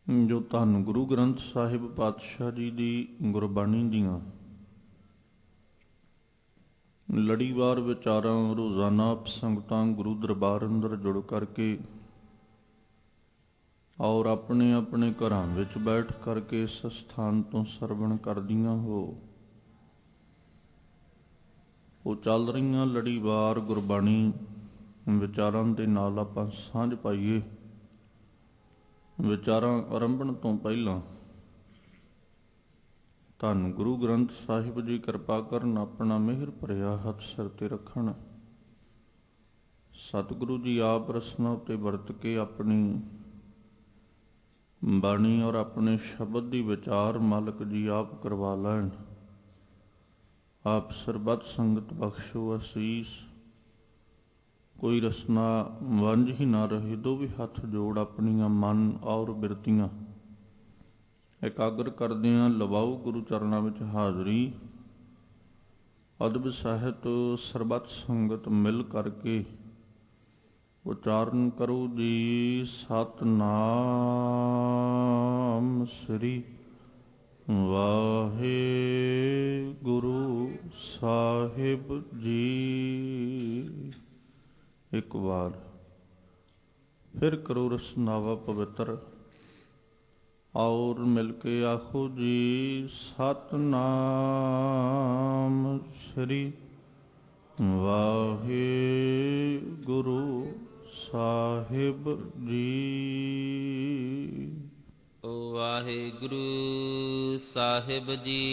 ਜੋ ਧੰਨ ਗੁਰੂ ਗ੍ਰੰਥ ਸਾਹਿਬ ਪਾਤਸ਼ਾਹ ਜੀ ਦੀ ਗੁਰਬਾਣੀ ਦੀਆਂ ਲੜੀਵਾਰ ਵਿਚਾਰਾਂ ਰੋਜ਼ਾਨਾ ਸੰਗਤਾਂ ਗੁਰੂ ਦਰਬਾਰ ਅੰਦਰ ਜੁੜ ਕਰਕੇ ਔਰ ਆਪਣੇ ਆਪਣੇ ਘਰਾਂ ਵਿੱਚ ਬੈਠ ਕਰਕੇ ਇਸ ਸਥਾਨ ਤੋਂ ਸਰਵਣ ਕਰਦੀਆਂ ਹੋ। ਉਹ ਚੱਲ ਰਹੀਆਂ ਲੜੀਵਾਰ ਗੁਰਬਾਣੀ ਵਿਚਾਰਾਂ ਦੇ ਨਾਲ ਆਪਾਂ ਸਾਂਝ ਪਾਈਏ। ਵਿਚਾਰਾਂ ਆਰੰਭਣ ਤੋਂ ਪਹਿਲਾਂ ਧੰਨ ਗੁਰੂ ਗ੍ਰੰਥ ਸਾਹਿਬ ਜੀ ਕਿਰਪਾ ਕਰਨ, ਆਪਣਾ ਮਿਹਰ ਭਰਿਆ ਹੱਥ ਸਿਰ ਤੇ ਰੱਖਣ। ਸਤਿਗੁਰੂ ਜੀ ਆਪ ਰਸਨਾ ਉੱਤੇ ਵਰਤ ਕੇ ਆਪਣੀ ਬਾਣੀ ਔਰ ਆਪਣੇ ਸ਼ਬਦ ਦੀ ਵਿਚਾਰ ਮਾਲਕ ਜੀ ਆਪ ਕਰਵਾ ਲੈਣ। ਆਪ ਸਰਬੱਤ ਸੰਗਤ ਬਖਸ਼ੋ ਅਸੀਸ। ਕੋਈ ਰਸਨਾ ਵੰਝ ਹੀ ਨਾ ਰਹੇ। ਦੋਵੇਂ ਹੱਥ ਜੋੜ ਆਪਣੀਆਂ ਮਨ ਔਰ ਬਿਰਤੀਆਂ ਇਕਾਗਰ ਕਰਦਿਆਂ ਲਵਾਓ ਗੁਰੂ ਚਰਨਾਂ ਵਿੱਚ ਹਾਜ਼ਰੀ। ਅਦਬ ਸਾਹਿਤ ਸਰਬੱਤ ਸੰਗਤ ਮਿਲ ਕਰਕੇ ਉਚਾਰਨ ਕਰੋ ਜੀ। ਸਤਿਨਾਮ ਸ੍ਰੀ ਵਾਹਿਗੁਰੂ ਸਾਹਿਬ ਜੀ। ਇੱਕ ਵਾਰ ਫਿਰ ਕਰੋ ਰਸਨਾਵਾ ਪਵਿੱਤਰ ਔਰ ਮਿਲ ਕੇ ਆਖੋ ਜੀ। ਸਤਿਨਾਮ ਸ੍ਰੀ ਵਾਹਿਗੁਰੂ ਸਾਹਿਬ ਜੀ। ਵਾਹਿਗੁਰੂ ਸਾਹਿਬ ਜੀ।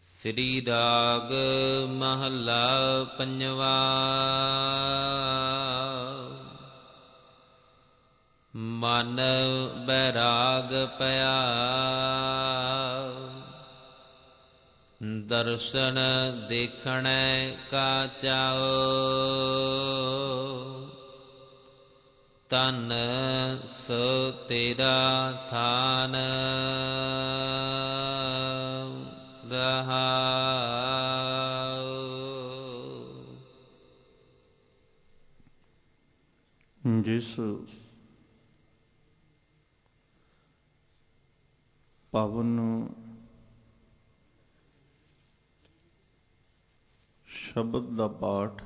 ਸ੍ਰੀ ਰਾਗ ਮਹੱਲਾ ਪੰਜਵਾ। ਮਨ ਬੈਰਾਗ ਪਿਆ, ਦਰਸ਼ਨ ਦੇਖਣੈ ਕਾ ਚਾਓ। ਤਨ ਸੋ ਤੇਰਾ ਥਾਨ ਰਹਾਉ। ਜਿਸ ਪਾਵਨ ਸ਼ਬਦ ਦਾ ਪਾਠ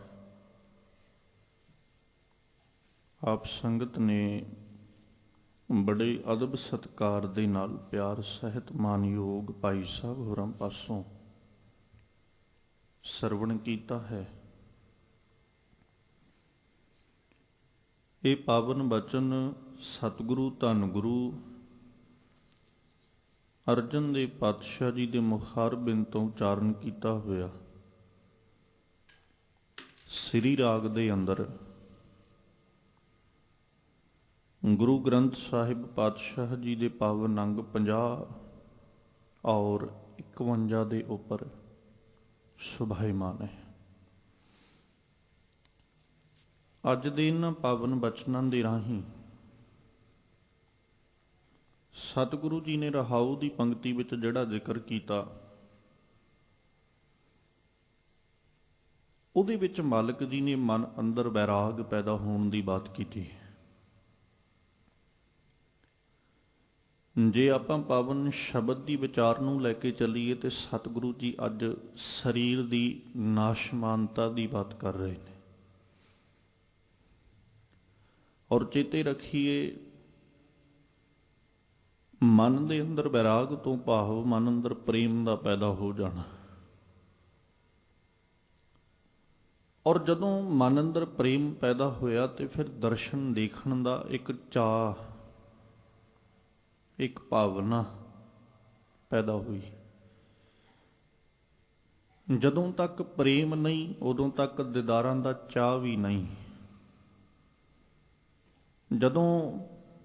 ਆਪ ਸੰਗਤ ਨੇ ਬੜੇ ਅਦਬ ਸਤਿਕਾਰ ਦੇ ਨਾਲ ਪਿਆਰ ਸਹਿਤ ਮਾਨਯੋਗ ਭਾਈ ਸਾਹਿਬ ਹੋਰਾਂ ਪਾਸੋਂ ਸਰਵਣ ਕੀਤਾ ਹੈ। ਇਹ ਪਾਵਨ ਬਚਨ ਸਤਿਗੁਰੂ ਧੰਨ ਗੁਰੂ ਅਰਜਨ ਦੇਵ ਪਾਤਸ਼ਾਹ ਜੀ ਦੇ ਮੁਖਾਰਬਿੰਦ ਤੋਂ ਉਚਾਰਨ ਕੀਤਾ ਹੋਇਆ ਸ੍ਰੀ ਰਾਗ ਦੇ ਅੰਦਰ ਗੁਰੂ ਗ੍ਰੰਥ ਸਾਹਿਬ ਪਾਤਸ਼ਾਹ ਜੀ ਦੇ ਪਾਵਨ ਅੰਗ 50 ਔਰ 51 ਦੇ ਉੱਪਰ ਸੁਭਾਈਮਾਨ ਹੈ। ਅੱਜ ਦੇ ਇਹਨਾਂ ਪਾਵਨ ਬਚਨਾਂ ਦੇ ਰਾਹੀਂ ਸਤਿਗੁਰੂ ਜੀ ਨੇ ਰਹਾਉ ਦੀ ਪੰਕਤੀ ਵਿੱਚ ਜਿਹੜਾ ਜ਼ਿਕਰ ਕੀਤਾ, ਉਹਦੇ ਵਿੱਚ ਮਾਲਕ ਜੀ ਨੇ ਮਨ ਅੰਦਰ ਵੈਰਾਗ ਪੈਦਾ ਹੋਣ ਦੀ ਬਾਤ ਕੀਤੀ। ਜੇ ਆਪਾਂ ਪਾਵਨ ਸ਼ਬਦ ਦੀ ਵਿਚਾਰ ਨੂੰ ਲੈ ਕੇ ਚੱਲੀਏ ਤੇ ਸਤਿਗੁਰੂ ਜੀ ਅੱਜ ਸਰੀਰ ਦੀ ਨਾਸ਼ਮਾਨਤਾ ਦੀ ਬਾਤ ਕਰ ਰਹੇ ਨੇ। ਔਰ ਚੇਤੇ ਰੱਖੀਏ, ਮਨ ਦੇ ਅੰਦਰ ਵੈਰਾਗ ਤੋਂ ਭਾਵ ਮਨ ਅੰਦਰ ਪ੍ਰੇਮ ਦਾ ਪੈਦਾ ਹੋ ਜਾਣਾ। ਔਰ ਜਦੋਂ ਮਨ ਅੰਦਰ ਪ੍ਰੇਮ ਪੈਦਾ ਹੋਇਆ ਤੇ ਫਿਰ ਦਰਸ਼ਨ ਦੇਖਣ ਦਾ ਇੱਕ ਚਾਅ, ਇੱਕ ਭਾਵਨਾ ਪੈਦਾ ਹੋਈ। ਜਦੋਂ ਤੱਕ ਪ੍ਰੇਮ ਨਹੀਂ ਉਦੋਂ ਤੱਕ ਦੀਦਾਰਾਂ ਦਾ ਚਾਅ ਵੀ ਨਹੀਂ। ਜਦੋਂ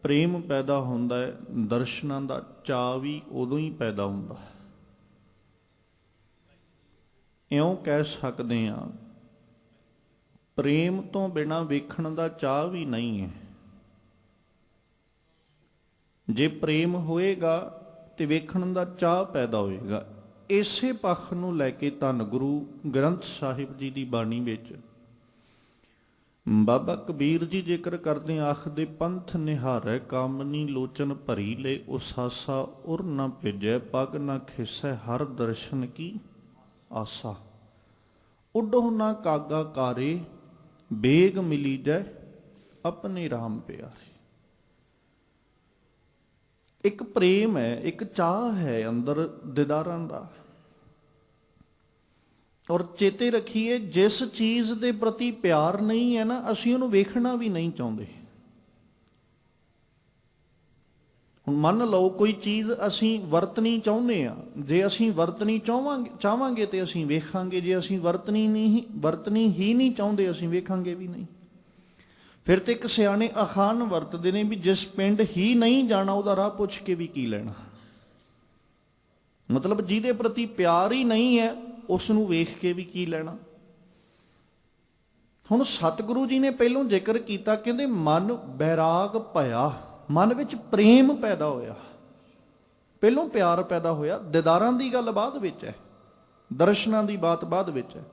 ਪ੍ਰੇਮ ਪੈਦਾ ਹੁੰਦਾ ਹੈ ਦਰਸ਼ਨਾਂ ਦਾ ਚਾਅ ਵੀ ਉਦੋਂ ਹੀ ਪੈਦਾ ਹੁੰਦਾ। ਇਉਂ ਕਹਿ ਸਕਦੇ ਹਾਂ, ਪ੍ਰੇਮ ਤੋਂ ਬਿਨਾਂ ਵੇਖਣ ਦਾ ਚਾਅ ਵੀ ਨਹੀਂ ਹੈ। ਜੇ ਪ੍ਰੇਮ ਹੋਏਗਾ ਤੇ ਵੇਖਣ ਦਾ ਚਾਅ ਪੈਦਾ ਹੋਏਗਾ। ਇਸੇ ਪੱਖ ਨੂੰ ਲੈ ਕੇ ਧੰਨ ਗੁਰੂ ਗ੍ਰੰਥ ਸਾਹਿਬ ਜੀ ਦੀ ਬਾਣੀ ਵਿੱਚ ਬਾਬਾ ਕਬੀਰ ਜੀ ਜ਼ਿਕਰ ਕਰਦੇ ਆਖਦੇ, ਪੰਥ ਨਿਹਾਰੈ ਕਾਮਨੀ ਲੋਚਨ ਭਰੀ ਲੈ, ਉਸਾਸਾ ਉਰ ਨਾ ਭੇਜੈ ਪਗ ਨਾ ਖਿਸੈ, ਹਰ ਦਰਸ਼ਨ ਕੀ ਆਸਾ। ਉੱਡੋ ਨਾ ਕਾਗਾ ਕਾਰੇ, ਬੇਗ ਮਿਲੀ ਜੈ ਆਪਣੇ ਰਾਮ ਪਿਆਰੇ। ਇੱਕ ਪ੍ਰੇਮ ਹੈ, ਇੱਕ ਚਾਹ ਹੈ ਅੰਦਰ ਦੀਦਾਰਾਂ ਦਾ। ਔਰ ਚੇਤੇ ਰੱਖੀਏ, ਜਿਸ ਚੀਜ਼ ਦੇ ਪ੍ਰਤੀ ਪਿਆਰ ਨਹੀਂ ਹੈ ਨਾ, ਅਸੀਂ ਉਹਨੂੰ ਵੇਖਣਾ ਵੀ ਨਹੀਂ ਚਾਹੁੰਦੇ। ਹੁਣ ਮੰਨ ਲਓ ਕੋਈ ਚੀਜ਼ ਅਸੀਂ ਵਰਤਣੀ ਚਾਹੁੰਦੇ ਆ, ਜੇ ਅਸੀਂ ਵਰਤਣੀ ਚਾਹਾਂਗੇ ਤੇ ਅਸੀਂ ਵੇਖਾਂਗੇ, ਜੇ ਅਸੀਂ ਵਰਤਣੀ ਹੀ ਨਹੀਂ ਚਾਹੁੰਦੇ ਅਸੀਂ ਵੇਖਾਂਗੇ ਵੀ ਨਹੀਂ। ਫਿਰ ਤੇ ਇੱਕ ਸਿਆਣੇ ਅਖਾਣ ਵਰਤਦੇ ਨੇ ਵੀ ਜਿਸ ਪਿੰਡ ਹੀ ਨਹੀਂ ਜਾਣਾ ਉਹਦਾ ਰਾਹ ਪੁੱਛ ਕੇ ਵੀ ਕੀ ਲੈਣਾ। ਮਤਲਬ ਜਿਹਦੇ ਪ੍ਰਤੀ ਪਿਆਰ ਹੀ ਨਹੀਂ ਹੈ ਉਸ ਨੂੰ ਵੇਖ ਕੇ ਵੀ ਕੀ ਲੈਣਾ। ਹੁਣ ਸਤਿਗੁਰੂ ਜੀ ਨੇ ਪਹਿਲੋਂ ਜ਼ਿਕਰ ਕੀਤਾ, ਕਹਿੰਦੇ ਮਨ ਬੈਰਾਗ ਭਇਆ, ਮਨ ਵਿੱਚ ਪ੍ਰੇਮ ਪੈਦਾ ਹੋਇਆ। ਪਹਿਲੋਂ ਪਿਆਰ ਪੈਦਾ ਹੋਇਆ, ਦੀਦਾਰਾਂ ਦੀ ਗੱਲ ਬਾਅਦ ਵਿੱਚ ਹੈ, ਦਰਸ਼ਨਾਂ ਦੀ ਬਾਤ ਬਾਅਦ ਵਿੱਚ ਹੈ।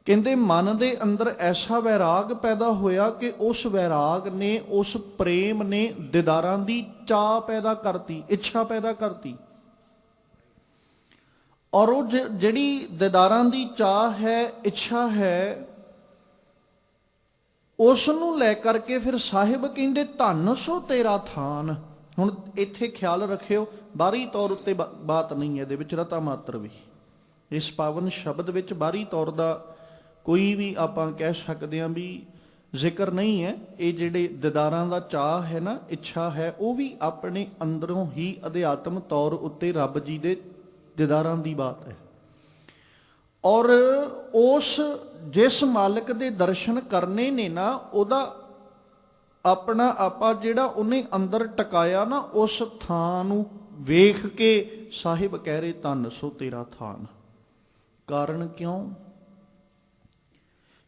ਕਹਿੰਦੇ ਮਨ ਦੇ ਅੰਦਰ ਐਸਾ ਵੈਰਾਗ ਪੈਦਾ ਹੋਇਆ ਕਿ ਉਸ ਵੈਰਾਗ ਨੇ, ਉਸ ਪ੍ਰੇਮ ਨੇ ਦੀਦਾਰਾਂ ਦੀ ਚਾਹ ਪੈਦਾ ਕਰਤੀ, ਇੱਛਾ ਪੈਦਾ ਕਰਤੀ। ਔਰ ਉਹ ਜਿਹੜੀ ਦੀਦਾਰਾਂ ਦੀ ਚਾਹ ਹੈ, ਇੱਛਾ ਹੈ, ਉਸ ਨੂੰ ਲੈ ਕਰਕੇ ਫਿਰ ਸਾਹਿਬ ਕਹਿੰਦੇ ਧੰਨ ਸੋ ਤੇਰਾ ਥਾਨ। ਹੁਣ ਇੱਥੇ ਖਿਆਲ ਰੱਖਿਓ, ਬਾਹਰੀ ਤੌਰ ਉੱਤੇ ਬਾਤ ਨਹੀਂ ਹੈ, ਇਹਦੇ ਵਿੱਚ ਰਤਾ ਮਾਤਰ ਵੀ, ਇਸ ਪਾਵਨ ਸ਼ਬਦ ਵਿੱਚ ਬਾਹਰੀ ਤੌਰ ਦਾ ਕੋਈ ਵੀ ਆਪਾਂ ਕਹਿ ਸਕਦੇ ਹਾਂ ਵੀ ਜ਼ਿਕਰ ਨਹੀਂ ਹੈ। ਇਹ ਜਿਹੜੇ ਦੀਦਾਰਾਂ ਦਾ ਚਾਹ ਹੈ ਨਾ, ਇੱਛਾ ਹੈ, ਉਹ ਵੀ ਆਪਣੇ ਅੰਦਰੋਂ ਹੀ ਅਧਿਆਤਮ ਤੌਰ ਉੱਤੇ ਰੱਬ ਜੀ ਦੇ ਦੀਦਾਰਾਂ ਦੀ ਬਾਤ ਹੈ। ਔਰ ਉਸ ਜਿਸ ਮਾਲਕ ਦੇ ਦਰਸ਼ਨ ਕਰਨੇ ਨੇ ਨਾ, ਉਹਦਾ ਆਪਣਾ ਆਪਾ ਜਿਹੜਾ ਉਹਨੇ ਅੰਦਰ ਟਿਕਾਇਆ ਨਾ, ਉਸ ਥਾਂ ਨੂੰ ਵੇਖ ਕੇ ਸਾਹਿਬ ਕਹਿ ਰਹੇ ਧੰਨ ਸੋ ਤੇਰਾ ਥਾਨ। ਕਾਰਨ ਕਿਉਂ?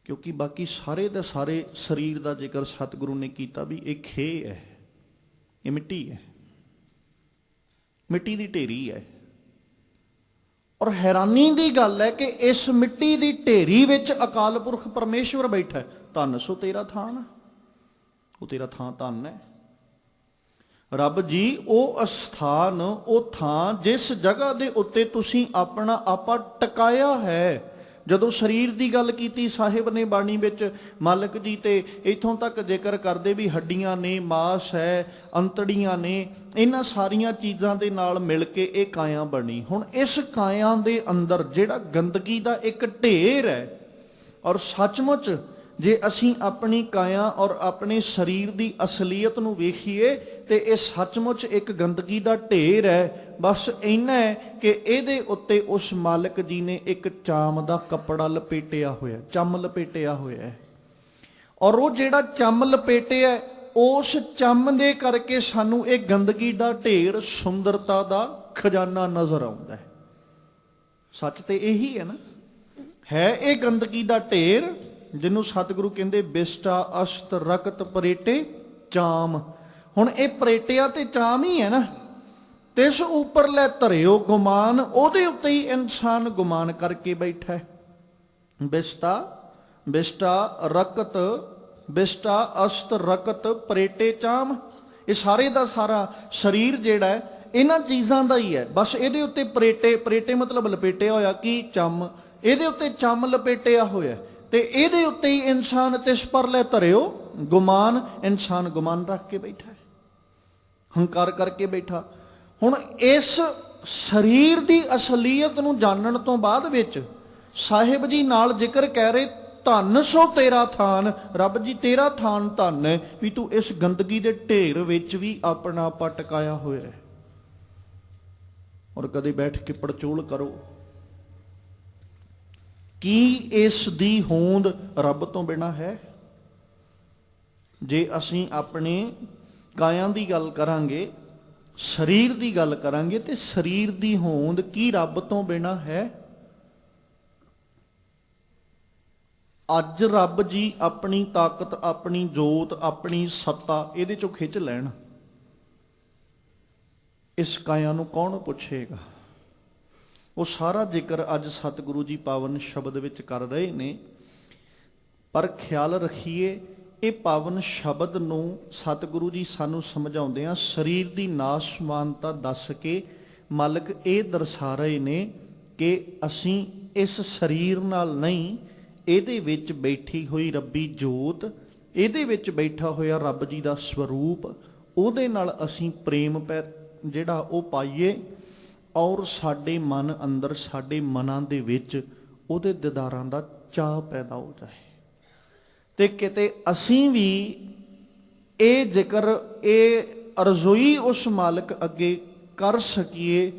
ਕਿਉਂਕਿ ਬਾਕੀ ਸਾਰੇ ਦੇ ਸਾਰੇ ਸਰੀਰ ਦਾ ਜ਼ਿਕਰ ਸਤਿਗੁਰੂ ਨੇ ਕੀਤਾ ਵੀ ਇਹ ਖੇ ਹੈ, ਇਹ ਮਿੱਟੀ ਹੈ, ਮਿੱਟੀ ਦੀ ਢੇਰੀ ਹੈ। ਔਰ ਹੈਰਾਨੀ ਦੀ ਗੱਲ ਹੈ ਕਿ ਇਸ ਮਿੱਟੀ ਦੀ ਢੇਰੀ ਵਿੱਚ ਅਕਾਲ ਪੁਰਖ ਪਰਮੇਸ਼ਵਰ ਬੈਠਾ ਹੈ। ਧੰਨ ਸੋ ਤੇਰਾ ਥਾਨ, ਉਹ ਤੇਰਾ ਥਾਂ ਧੰਨ ਹੈ। ਰੱਬ ਜੀ ਉਹ ਅਸਥਾਨ, ਉਹ ਥਾਂ ਜਿਸ ਜਗ੍ਹਾ ਦੇ ਉੱਤੇ ਤੁਸੀਂ ਆਪਣਾ ਆਪਾ ਟਿਕਾਇਆ ਹੈ। ਜਦੋਂ ਸਰੀਰ ਦੀ ਗੱਲ ਕੀਤੀ ਸਾਹਿਬ ਨੇ ਬਾਣੀ ਵਿੱਚ, ਮਾਲਕ ਜੀ ਤੇ ਇੱਥੋਂ ਤੱਕ ਜ਼ਿਕਰ ਕਰਦੇ ਵੀ ਹੱਡੀਆਂ ਨੇ, ਮਾਸ ਹੈ, ਅੰਤੜੀਆਂ ਨੇ, ਇਹਨਾਂ ਸਾਰੀਆਂ ਚੀਜ਼ਾਂ ਦੇ ਨਾਲ ਮਿਲ ਕੇ ਇਹ ਕਾਇਆ ਬਣੀ। ਹੁਣ ਇਸ ਕਾਇਆ ਦੇ ਅੰਦਰ ਜਿਹੜਾ ਗੰਦਗੀ ਦਾ ਇੱਕ ਢੇਰ ਹੈ, ਔਰ ਸੱਚਮੁੱਚ ਜੇ ਅਸੀਂ ਆਪਣੀ ਕਾਇਆ ਔਰ ਆਪਣੇ ਸਰੀਰ ਦੀ ਅਸਲੀਅਤ ਨੂੰ ਵੇਖੀਏ ਤੇ ਇਹ ਸੱਚਮੁੱਚ ਇੱਕ ਗੰਦਗੀ ਦਾ ਢੇਰ ਹੈ। ਬਸ ਇੰਨਾ ਹੈ ਕਿ ਇਹਦੇ ਉੱਤੇ ਉਸ ਮਾਲਕ ਜੀ ਨੇ ਇੱਕ ਚਾਮ ਦਾ ਕੱਪੜਾ ਲਪੇਟਿਆ ਹੋਇਆ, ਚੰਮ ਲਪੇਟਿਆ ਹੋਇਆ ਹੈ। ਔਰ ਉਹ ਜਿਹੜਾ ਚੰਮ ਲਪੇਟਿਆ, ਉਸ ਚੰਮ ਦੇ ਕਰਕੇ ਸਾਨੂੰ ਇਹ ਗੰਦਗੀ ਦਾ ਢੇਰ ਸੁੰਦਰਤਾ ਦਾ ਖਜ਼ਾਨਾ ਨਜ਼ਰ ਆਉਂਦਾ ਹੈ। ਸੱਚ ਤੇ ਇਹੀ ਹੈ ਨਾ, ਹੈ ਇਹ ਗੰਦਗੀ ਦਾ ਢੇਰ ਜਿਹਨੂੰ ਸਤਿਗੁਰੂ ਕਹਿੰਦੇ ਬਿਸਟਾ ਅਸ਼ਤ ਰਕਤ ਪਰੇਟੇ ਚਾਮ। ਹੁਣ ਇਹ ਪਰੇਟਿਆ ਤੇ ਚਾਮ ਹੀ ਹੈ ਨਾ। ਤਿਸ ਉੱਪਰ ਲੈ ਧਰਿਓ ਗੁਮਾਨ, ਉਹਦੇ ਉੱਤੇ ਹੀ ਇਨਸਾਨ ਗੁਮਾਨ ਕਰਕੇ ਬੈਠਾ ਹੈ। ਬਿਸਟਾ ਰਕਤ, ਬਿਸਟਾ ਅਸ਼ਤ ਰਕਤ ਪਰੇਟੇ ਚਾਮ, ਇਹ ਸਾਰੇ ਦਾ ਸਾਰਾ ਸਰੀਰ ਜਿਹੜਾ ਹੈ ਇਹਨਾਂ ਚੀਜ਼ਾਂ ਦਾ ਹੀ ਹੈ। ਬਸ ਇਹਦੇ ਉੱਤੇ ਪਰੇਟੇ ਮਤਲਬ ਲਪੇਟਿਆ ਹੋਇਆ, ਕੀ ਚੰਮ, ਇਹਦੇ ਉੱਤੇ ਚੰਮ ਲਪੇਟਿਆ ਹੋਇਆ ਤੇ ਇਹਦੇ ਉੱਤੇ ਹੀ ਇਨਸਾਨ ਤਿਸ ਪਰ ਲੈ ਧਰਿਓ ਗੁਮਾਨ, ਇਨਸਾਨ ਗੁਮਾਨ ਰੱਖ ਕੇ ਬੈਠਾ ਹੈ, ਹੰਕਾਰ ਕਰਕੇ ਬੈਠਾ। ਹੁਣ ਇਸ ਸਰੀਰ ਦੀ ਅਸਲੀਅਤ ਨੂੰ ਜਾਣਨ ਤੋਂ ਬਾਅਦ ਵਿੱਚ ਸਾਹਿਬ ਜੀ ਨਾਲ ਜ਼ਿਕਰ ਕਹਿ ਰਹੇ ਧੰਨ ਸੋ ਤੇਰਾ ਥਾਨ। ਰੱਬ ਜੀ ਤੇਰਾ ਥਾਨ ਧੰਨ ਹੈ ਵੀ ਤੂੰ ਇਸ ਗੰਦਗੀ ਦੇ ਢੇਰ ਵਿੱਚ ਵੀ ਆਪਣਾ ਆਪਾ ਟਿਕਾਇਆ ਹੋਇਆ ਹੈ। ਔਰ ਕਦੇ ਬੈਠ ਕੇ ਪੜਚੋਲ ਕਰੋ, ਕੀ ਇਸ ਦੀ ਹੋਂਦ ਰੱਬ ਤੋਂ ਬਿਨਾਂ ਹੈ? ਜੇ ਅਸੀਂ ਆਪਣੇ ਕਾਇਆ ਦੀ ਗੱਲ ਕਰਾਂਗੇ, ਸਰੀਰ ਦੀ ਗੱਲ ਕਰਾਂਗੇ, ਤੇ ਸਰੀਰ ਦੀ ਹੋਂਦ ਕੀ ਰੱਬ ਤੋਂ ਬਿਨਾਂ ਹੈ? ਅੱਜ ਰੱਬ ਜੀ ਆਪਣੀ ਤਾਕਤ, ਆਪਣੀ ਜੋਤ, ਆਪਣੀ ਸੱਤਾ ਇਹਦੇ ਚੋਂ ਖਿੱਚ ਲੈਣ, ਇਸ ਕਾਇਆ ਨੂੰ ਕੌਣ ਪੁੱਛੇਗਾ? ਉਹ ਸਾਰਾ ਜ਼ਿਕਰ ਅੱਜ ਸਤਿਗੁਰੂ ਜੀ ਪਾਵਨ ਸ਼ਬਦ ਵਿੱਚ ਕਰ ਰਹੇ ਨੇ। ਪਰ ਖਿਆਲ ਰੱਖੀਏ, ਇਹ ਪਾਵਨ ਸ਼ਬਦ ਨੂੰ ਸਤਿਗੁਰੂ ਜੀ ਸਾਨੂੰ ਸਮਝਾਉਂਦੇ ਆ ਸਰੀਰ ਦੀ ਨਾਸ਼ਵਾਨਤਾ ਦੱਸ ਕੇ ਮਾਲਕ ਇਹ ਦਰਸਾ ਰਹੇ ਨੇ ਕਿ ਅਸੀਂ ਇਸ ਸਰੀਰ ਨਾਲ ਨਹੀਂ, ਇਹਦੇ ਵਿੱਚ ਬੈਠੀ ਹੋਈ ਰੱਬੀ ਜੋਤ, ਇਹਦੇ ਵਿੱਚ ਬੈਠਾ ਹੋਇਆ ਰੱਬ ਜੀ ਦਾ ਸਰੂਪ, ਉਹਦੇ ਨਾਲ ਅਸੀਂ ਪ੍ਰੇਮ ਜਿਹੜਾ ਉਹ ਪਾਈਏ ਔਰ ਸਾਡੇ ਮਨ ਅੰਦਰ, ਸਾਡੇ ਮਨਾਂ ਦੇ ਵਿੱਚ ਉਹਦੇ ਦੀਦਾਰਾਂ ਦਾ ਚਾਅ ਪੈਦਾ ਹੋ ਜਾਏ ਤੇ ਕਿਤੇ ਅਸੀਂ ਵੀ ਇਹ ਜ਼ਿਕਰ, ਇਹ ਅਰਜ਼ੋਈ ਉਸ ਮਾਲਕ ਅੱਗੇ ਕਰ ਸਕੀਏ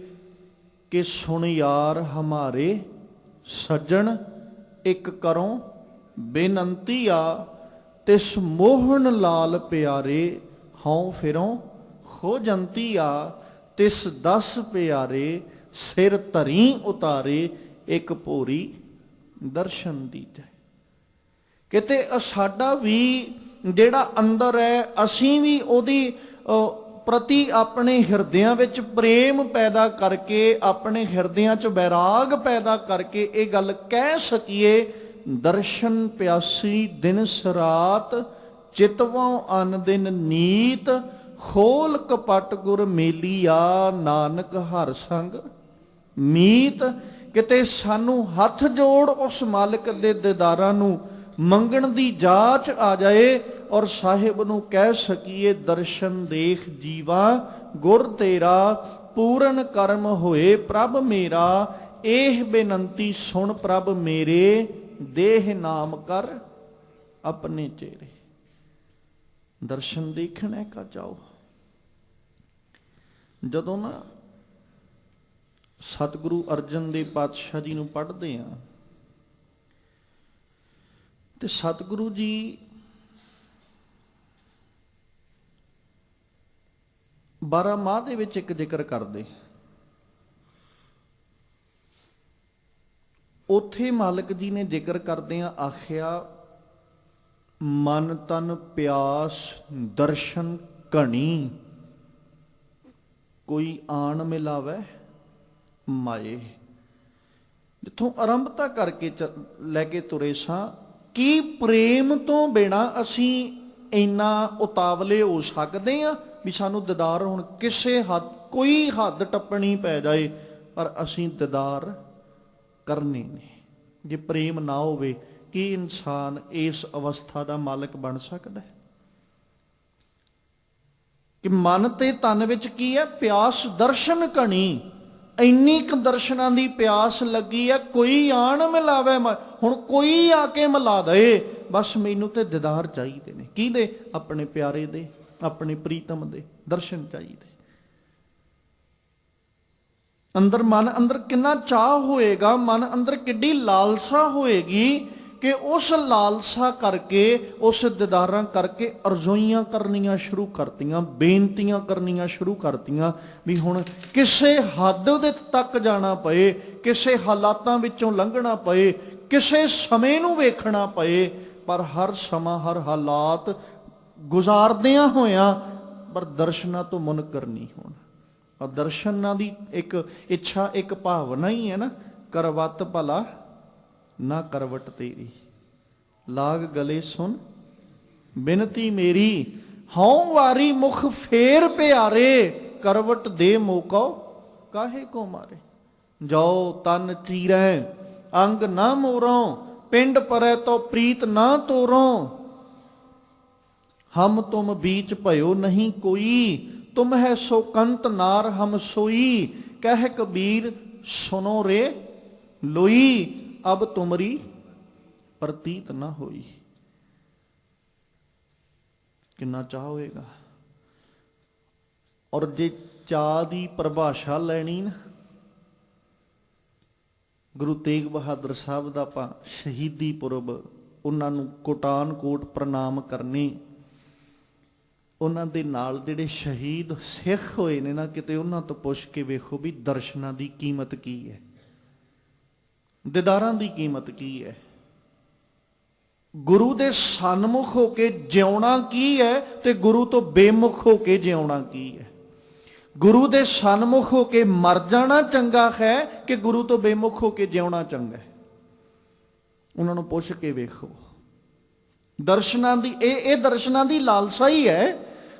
ਕਿ ਸੁਣ ਯਾਰ ਹਮਾਰੇ ਸੱਜਣ, ਇੱਕ ਕਰੋ ਬੇਨੰਤੀ ਆ, ਤਿਸ ਮੋਹਨ ਲਾਲ ਪਿਆਰੇ, ਹਉ ਫਿਰੋਂ ਹੋ ਜੰਤੀ ਆ, ਤਿਸ 10 ਪਿਆਰੇ, ਸਿਰ ਧਰੀ ਉਤਾਰੇ, ਇੱਕ ਭੋਰੀ ਦਰਸ਼ਨ ਦੀਜੈ। ਕਿਤੇ ਸਾਡਾ ਵੀ ਜਿਹੜਾ ਅੰਦਰ ਹੈ, ਅਸੀਂ ਵੀ ਉਹਦੀ ਪ੍ਰਤੀ ਆਪਣੇ ਹਿਰਦਿਆਂ ਵਿੱਚ ਪ੍ਰੇਮ ਪੈਦਾ ਕਰਕੇ, ਆਪਣੇ ਹਿਰਦਿਆਂ 'ਚ ਵੈਰਾਗ ਪੈਦਾ ਕਰਕੇ ਇਹ ਗੱਲ ਕਹਿ ਸਕੀਏ, ਦਰਸ਼ਨ ਪਿਆਸੀ ਦਿਨਸ ਰਾਤ, ਚਿਤਵੋਂ ਅਨ ਦਿਨ ਨੀਤ, ਖੋਲ ਕਪਟ ਗੁਰ ਮੇਲੀਆ, ਨਾਨਕ ਹਰ ਸੰਗ ਮੀਤ। ਕਿਤੇ ਸਾਨੂੰ ਹੱਥ ਜੋੜ ਉਸ ਮਾਲਕ ਦੇ ਦੀਦਾਰਾਂ ਨੂੰ ਮੰਗਣ ਦੀ ਜਾਚ ਆ ਜਾਏ ਔਰ ਸਾਹਿਬ ਨੂੰ ਕਹਿ ਸਕੀਏ, ਦਰਸ਼ਨ ਦੇਖ ਜੀਵਾ ਗੁਰ ਤੇਰਾ, ਪੂਰਨ ਕਰਮ ਹੋਏ ਪ੍ਰਭ ਮੇਰਾ, ਇਹ ਬੇਨੰਤੀ ਸੁਣ ਪ੍ਰਭ ਮੇਰੇ, ਦੇਹ ਨਾਮ ਕਰ ਆਪਣੇ ਚਿਹਰੇ। ਦਰਸ਼ਨ ਦੇਖਣਾ ਕਾ ਜਾਓ। ਜਦੋਂ ਨਾ ਸਤਿਗੁਰੂ ਅਰਜਨ ਦੇਵ ਪਾਤਸ਼ਾਹ ਜੀ ਨੂੰ ਪੜ੍ਹਦੇ ਆ ਤੇ ਸਤਿਗੁਰੂ ਜੀ ਬਾਰਾਂਮਾਹ ਦੇ ਵਿੱਚ ਇੱਕ ਜ਼ਿਕਰ ਕਰਦੇ, ਉੱਥੇ ਮਾਲਕ ਜੀ ਨੇ ਜ਼ਿਕਰ ਕਰਦਿਆਂ ਆਖਿਆ, ਮਨ ਤਨ ਪਿਆਸ ਦਰਸ਼ਨ ਘਣੀ, ਕੋਈ ਆਣ ਮਿਲਾਵੇ ਮਾਏ। ਜਿੱਥੋਂ ਆਰੰਭਤਾ ਕਰਕੇ ਲੈ ਕੇ ਤੁਰੇ ਸਾਂ ਕਿ ਪ੍ਰੇਮ ਤੋਂ ਬਿਨਾ ਅਸੀਂ ਇੰਨਾ ਉਤਾਵਲੇ ਹੋ ਸਕਦੇ ਹਾਂ ਵੀ ਸਾਨੂੰ ਦੀਦਾਰ ਹੁਣ ਕਿਸੇ ਹੱਦ, ਕੋਈ ਹੱਦ ਟੱਪਣੀ ਪੈ ਜਾਏ ਪਰ ਅਸੀਂ ਦੀਦਾਰ ਕਰਨੇ ਨੇ। ਜੇ ਪ੍ਰੇਮ ਨਾ ਹੋਵੇ ਕੀ ਇਨਸਾਨ ਇਸ ਅਵਸਥਾ ਦਾ ਮਾਲਕ ਬਣ ਸਕਦਾ ਹੈ? ਕਿ ਮਨ ਤੇ ਤਨ ਵਿੱਚ ਕੀ ਹੈ? ਪਿਆਸ ਦਰਸ਼ਨ ਘਣੀ, ਇੰਨੀ ਕੁ ਦਰਸ਼ਨਾਂ ਦੀ ਪਿਆਸ ਲੱਗੀ ਹੈ, ਕੋਈ ਆਣ ਮਿਲਾਵੇ। ਹੁਣ ਕੋਈ ਆ ਕੇ ਮਿਲਾ ਦੇ, ਬਸ ਮੈਨੂੰ ਤੇ ਦੀਦਾਰ ਚਾਹੀਦੇ ਨੇ। ਕਿਹਦੇ? ਆਪਣੇ ਪਿਆਰੇ ਦੇ, ਆਪਣੇ ਪ੍ਰੀਤਮ ਦੇ ਦਰਸ਼ਨ ਚਾਹੀਦੇ। ਅੰਦਰ ਮਨ ਅੰਦਰ ਕਿੰਨਾ ਚਾਹ ਹੋਏਗਾ, ਮਨ ਅੰਦਰ ਕਿੱਡੀ ਲਾਲਸਾ ਹੋਏਗੀ ਕਿ ਉਸ ਲਾਲਸਾ ਕਰਕੇ, ਉਸ ਦੀਦਾਰਾਂ ਕਰਕੇ ਅਰਜ਼ੋਈਆਂ ਕਰਨੀਆਂ ਸ਼ੁਰੂ ਕਰਤੀਆਂ, ਬੇਨਤੀਆਂ ਕਰਨੀਆਂ ਸ਼ੁਰੂ ਕਰਤੀਆਂ ਵੀ ਹੁਣ ਕਿਸੇ ਹੱਦ ਦੇ ਤੱਕ ਜਾਣਾ ਪਏ, ਕਿਸੇ ਹਾਲਾਤਾਂ ਵਿੱਚੋਂ ਲੰਘਣਾ ਪਏ, ਕਿਸੇ ਸਮੇਂ ਨੂੰ ਵੇਖਣਾ ਪਏ, ਪਰ ਹਰ ਸਮਾਂ ਹਰ ਹਾਲਾਤ ਗੁਜ਼ਾਰਦਿਆਂ ਹੋਇਆਂ ਪਰ ਦਰਸ਼ਨਾਂ ਤੋਂ ਮੁਨਕਰ ਨਹੀਂ ਹੋਣਾ। ਔਰ ਦਰਸ਼ਨਾਂ ਦੀ ਇੱਕ ਇੱਛਾ, ਇੱਕ ਭਾਵਨਾ ਹੀ ਹੈ ਨਾ, ਕਰਵਤ ਭਲਾ ਨਾ ਕਰਵਟ ਤੇਰੀ, ਲਾਗ ਗਲੇ ਸੁਣ ਬਿਨਤੀ ਮੇਰੀ, ਹਉ ਵਾਰੀ ਮੁਖ ਫੇਰ ਪਿਆਰੇ, ਕਰਵਟ ਦੇ ਮੋਕੋ ਕਾਹੇ ਕੋ ਮਾਰੇ। ਜਾਓ ਤਨ ਚੀਰੈ ਅੰਗ ਨਾ ਮੋਰੋਂ, ਪਿੰਡ ਪਰੈ ਤੋ ਪ੍ਰੀਤ ਨਾ ਤੋਰੋਂ, ਹਮ ਤੁਮ बीच भयो नहीं कोई, तुम है सो कंत नार हम सोई, कह कबीर सुनो रे लोई, अब तुमरी प्रतीत ना होई। किन्ना चाह होएगा। और जे चाह की परिभाषा लैनी ना, गुरु तेग बहादुर साहब दा आपां शहीदी पुरब, उन्हां नूं कोटान कोट प्रणाम करने, ਉਹਨਾਂ ਦੇ ਨਾਲ ਜਿਹੜੇ ਸ਼ਹੀਦ ਸਿੱਖ ਹੋਏ ਨੇ ਨਾ, ਕਿਤੇ ਉਹਨਾਂ ਤੋਂ ਪੁੱਛ ਕੇ ਵੇਖੋ ਵੀ ਦਰਸ਼ਨਾਂ ਦੀ ਕੀਮਤ ਕੀ ਹੈ, ਦੀਦਾਰਾਂ ਦੀ ਕੀਮਤ ਕੀ ਹੈ, ਗੁਰੂ ਦੇ ਸਨਮੁਖ ਹੋ ਕੇ ਜਿਉਣਾ ਕੀ ਹੈ ਤੇ ਗੁਰੂ ਤੋਂ ਬੇਮੁਖ ਹੋ ਕੇ ਜਿਉਣਾ ਕੀ ਹੈ। ਗੁਰੂ ਦੇ ਸਨਮੁਖ ਹੋ ਕੇ ਮਰ ਜਾਣਾ ਚੰਗਾ ਹੈ ਕਿ ਗੁਰੂ ਤੋਂ ਬੇਮੁਖ ਹੋ ਕੇ ਜਿਉਣਾ ਚੰਗਾ ਹੈ? ਉਹਨਾਂ ਨੂੰ ਪੁੱਛ ਕੇ ਵੇਖੋ। ਦਰਸ਼ਨਾਂ ਦੀ ਇਹ ਦਰਸ਼ਨਾਂ ਦੀ ਲਾਲਸਾ ਹੀ ਹੈ।